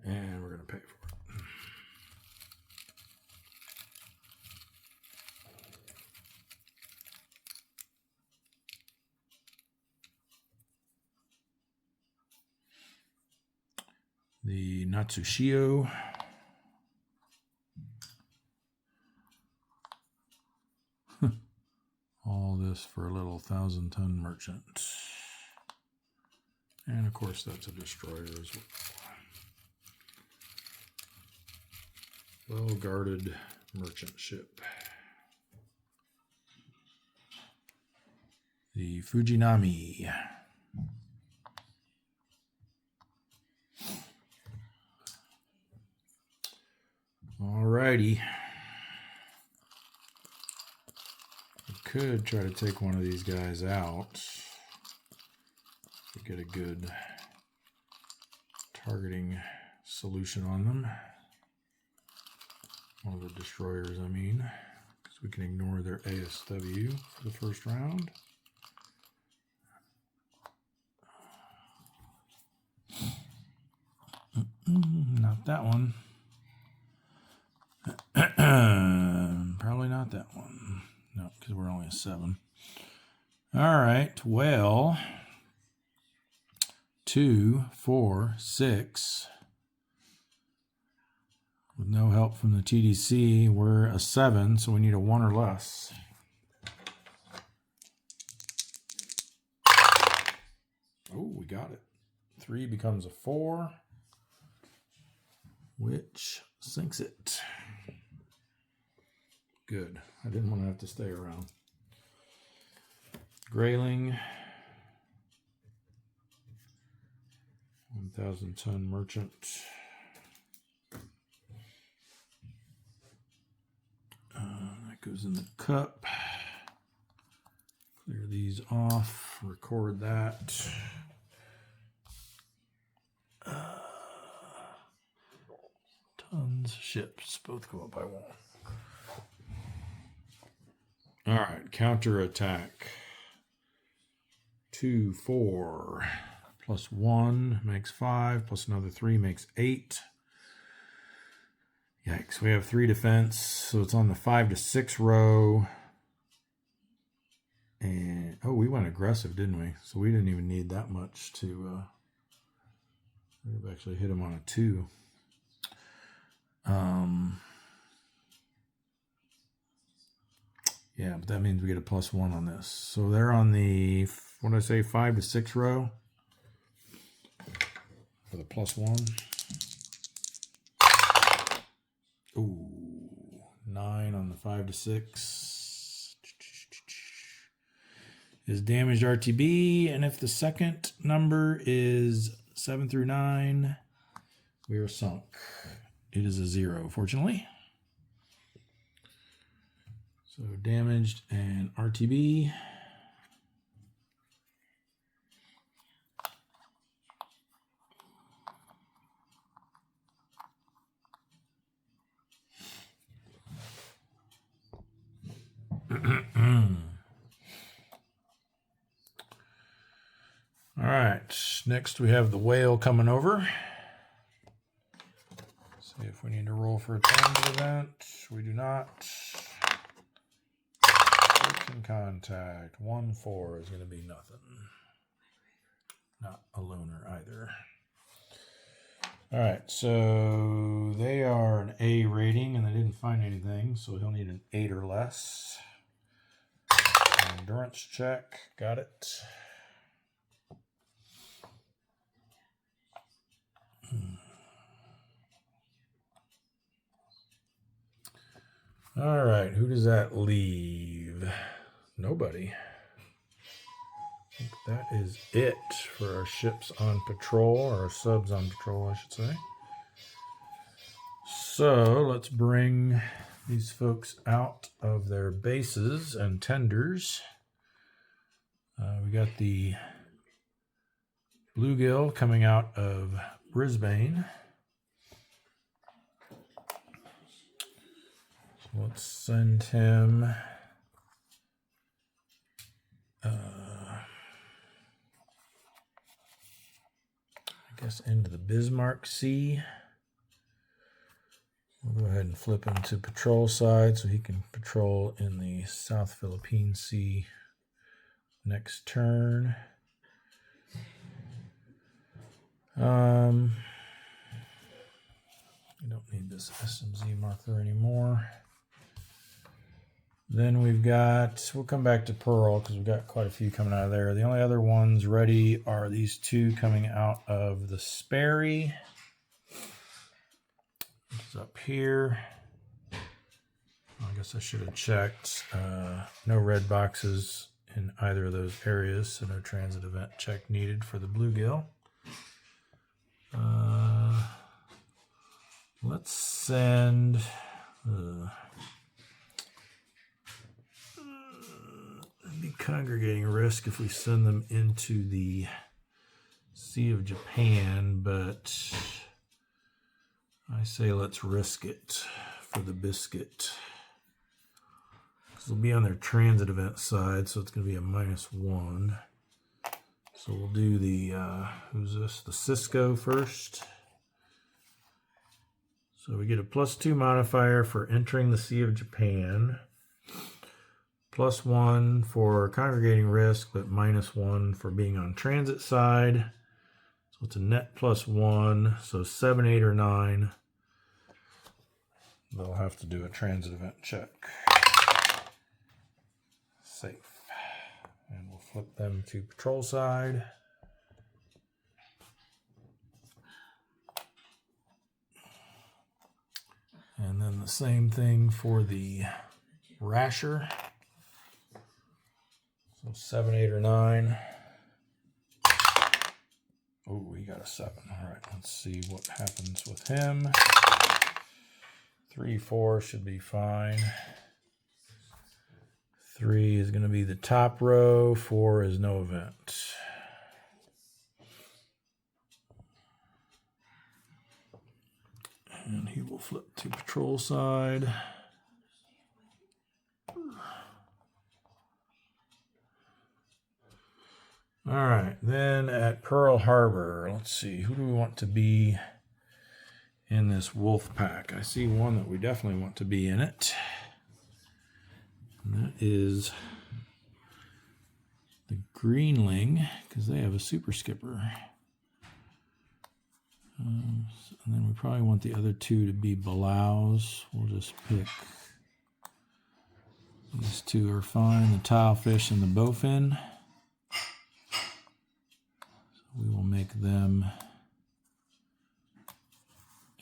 And we're going to pay for it. The Natsushio. All this for a little 1,000-ton merchant. And of course that's a destroyer as well. Well-guarded merchant ship. The Fujinami. Alrighty. We could try to take one of these guys out to get a good targeting solution on them. One of the destroyers, I mean, because we can ignore their ASW for the first round. Not that one. Probably not that one. No, because we're only a 7. All right, well, 2, 4, 6. With no help from the TDC, we're a 7, so we need a 1 or less. Oh, we got it. 3 becomes a 4, which sinks it. Good. I didn't want to have to stay around. Grayling. 1,000 ton merchant. That goes in the cup. Clear these off. Record that. Tons, ships, both go up by 1. All right, counter attack. 2, 4, plus 1 makes 5, plus another 3 makes 8. Yikes, we have 3 defense, so it's on the 5 to 6 row. And, oh, we went aggressive, didn't we? So we didn't even need that much to, we've actually hit him on a 2. Yeah, but that means we get a plus 1 on this. So they're on the, what did I say, 5 to 6 row for the plus 1. Ooh, 9 on the 5 to 6 is damaged RTB, and if the second number is 7 through 9, we are sunk. It is a 0, fortunately. So damaged and RTB. All right, next we have the whale coming over. See if we need to roll for a transit event. We do not. In contact. 1, 4 is going to be nothing. Not a lunar either. All right, so they are an A rating and they didn't find anything, so he'll need an 8 or less. Endurance check. Got it. All right, who does that leave? Nobody. I think that is it for our ships on patrol, or our subs on patrol, I should say. So let's bring these folks out of their bases and tenders. We got the bluegill coming out of Brisbane. So let's send him I guess into the Bismarck Sea. We'll go ahead and flip him to patrol side so he can patrol in the South Philippine Sea next turn. We don't need this SMZ marker anymore. Then we've got, we'll come back to Pearl because we've got quite a few coming out of there. The only other ones ready are these 2 coming out of the Sperry. Which is up here. I guess I should have checked. No red boxes in either of those areas, so no transit event check needed for the bluegill. Let's send... be congregating risk if we send them into the Sea of Japan, but I say let's risk it for the biscuit. Because they'll be on their transit event side, so it's going to be a -1. So we'll do the, who's this? The Cisco first. So we get a +2 modifier for entering the Sea of Japan, +1 for congregating risk, but -1 for being on transit side. So it's a net +1. So 7, 8, or 9. They'll have to do a transit event check. Safe. And we'll flip them to patrol side. And then the same thing for the rasher. So 7, 8, or 9. Oh, he got a 7. All right, let's see what happens with him. 3, 4 should be fine. 3 is going to be the top row. 4 is no event. And he will flip to patrol side. All right, then at Pearl Harbor, let's see, who do we want to be in this wolf pack? I see one that we definitely want to be in it. And that is the Greenling, because they have a super skipper. And then we probably want the other 2 to be Balaus. We'll just pick. These 2 are fine, the tilefish and the bowfin. So we will make them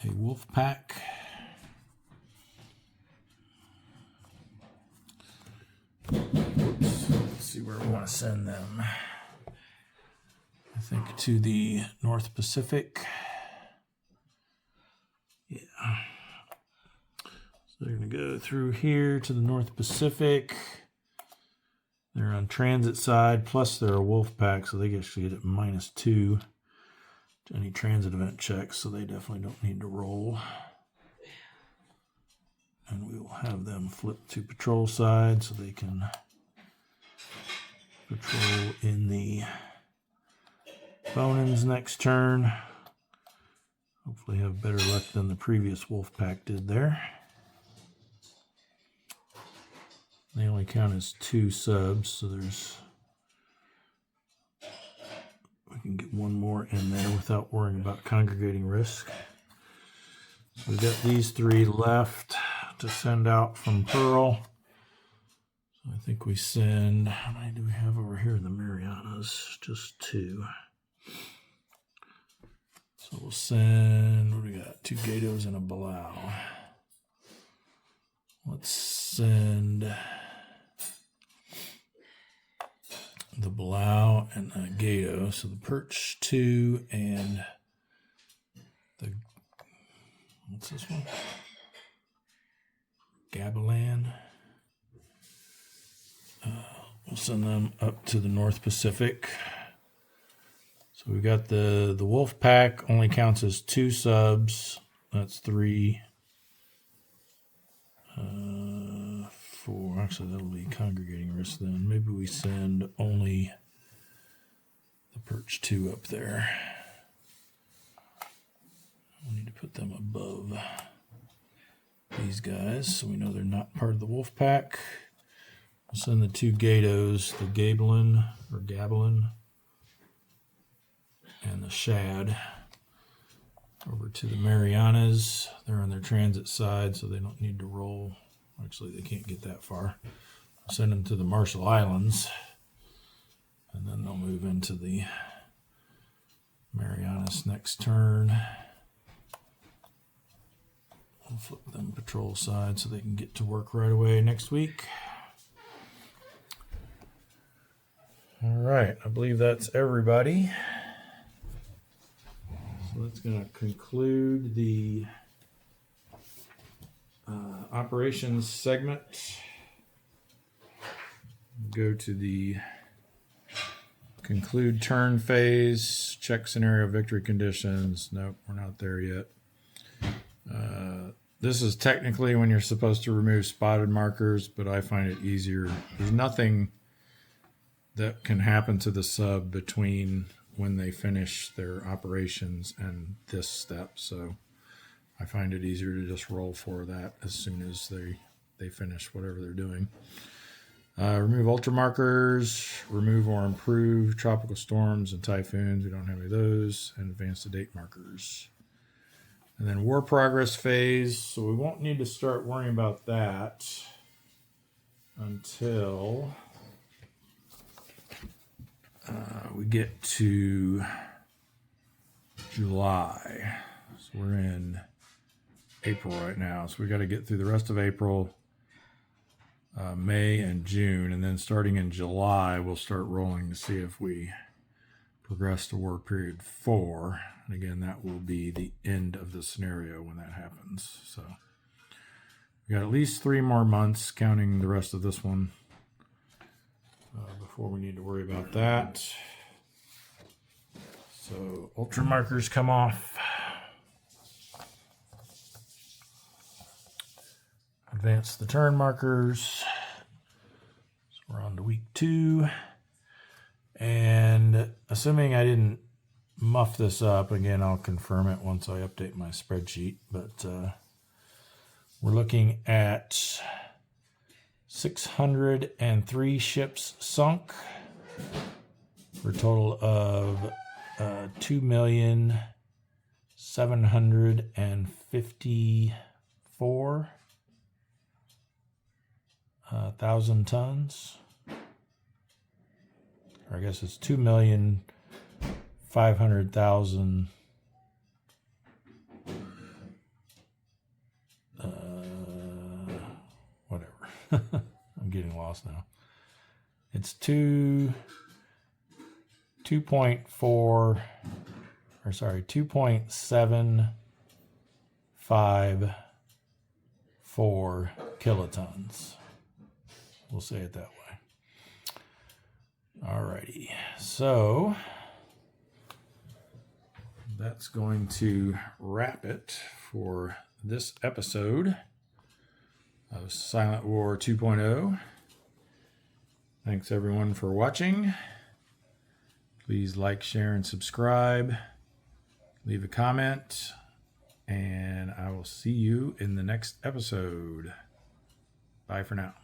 a wolf pack. Oops. Let's see where we want to send them. I think to the North Pacific. Yeah. So they're going to go through here to the North Pacific. They're on transit side, plus they're a wolf pack, so they actually get it -2 to any transit event checks, so they definitely don't need to roll. And we will have them flip to patrol side so they can patrol in the Bonins next turn. Hopefully have better luck than the previous wolf pack did there. They only count as 2 subs, so we can get one more in there without worrying about congregating risk. So we've got these 3 left to send out from Pearl. So I think we send, how many do we have over here in the Marianas? Just 2. So we'll send, what do we got? 2 Gatos and a Balau. Let's send the Balau and a Gato. So the Perch 2 and the, what's this one? Gavilan. We'll send them up to the North Pacific. So we got the wolf pack only counts as 2 subs. That's 3. 4. Actually, that'll be congregating risk then. Maybe we send only the Perch 2 up there. We need to put them above these guys so we know they're not part of the wolf pack. We'll send the 2 Gatos, the Gavilan and the Shad over to the Marianas. They're on their transit side, so they don't need to roll. Actually, they can't get that far. I'll send them to the Marshall Islands, and then they'll move into the Marianas next turn. We'll flip them patrol side so they can get to work right away next week. All right, I believe that's everybody. So that's going to conclude the operations segment. Go to the conclude turn phase, check scenario victory conditions. Nope, we're not there yet. This is technically when you're supposed to remove spotted markers, but I find it easier. There's nothing that can happen to the sub between when they finish their operations and this step. So I find it easier to just roll for that as soon as they finish whatever they're doing. Remove ultra markers, remove or improve tropical storms and typhoons. We don't have any of those. And advance the date markers. And then war progress phase. So we won't need to start worrying about that until we get to July. So we're in April right now. So we got to get through the rest of April, May, and June. And then starting in July, we'll start rolling to see if we progress to war period 4. And again, that will be the end of the scenario when that happens. So we got at least 3 more months, counting the rest of this one, before we need to worry about that. So ultra markers come off. Advance the turn markers. So we're on to week 2. And assuming I didn't muff this up, again, I'll confirm it once I update my spreadsheet. But we're looking at 603 ships sunk for a total of 2,754,000 tons. Or I guess it's 2,500,000. Whatever. I'm getting lost now. It's 2.754 kilotons. We'll say it that way. Alrighty, so that's going to wrap it for this episode of Silent War 2.0. Thanks everyone for watching. Please like, share, and subscribe. Leave a comment, and I will see you in the next episode. Bye for now.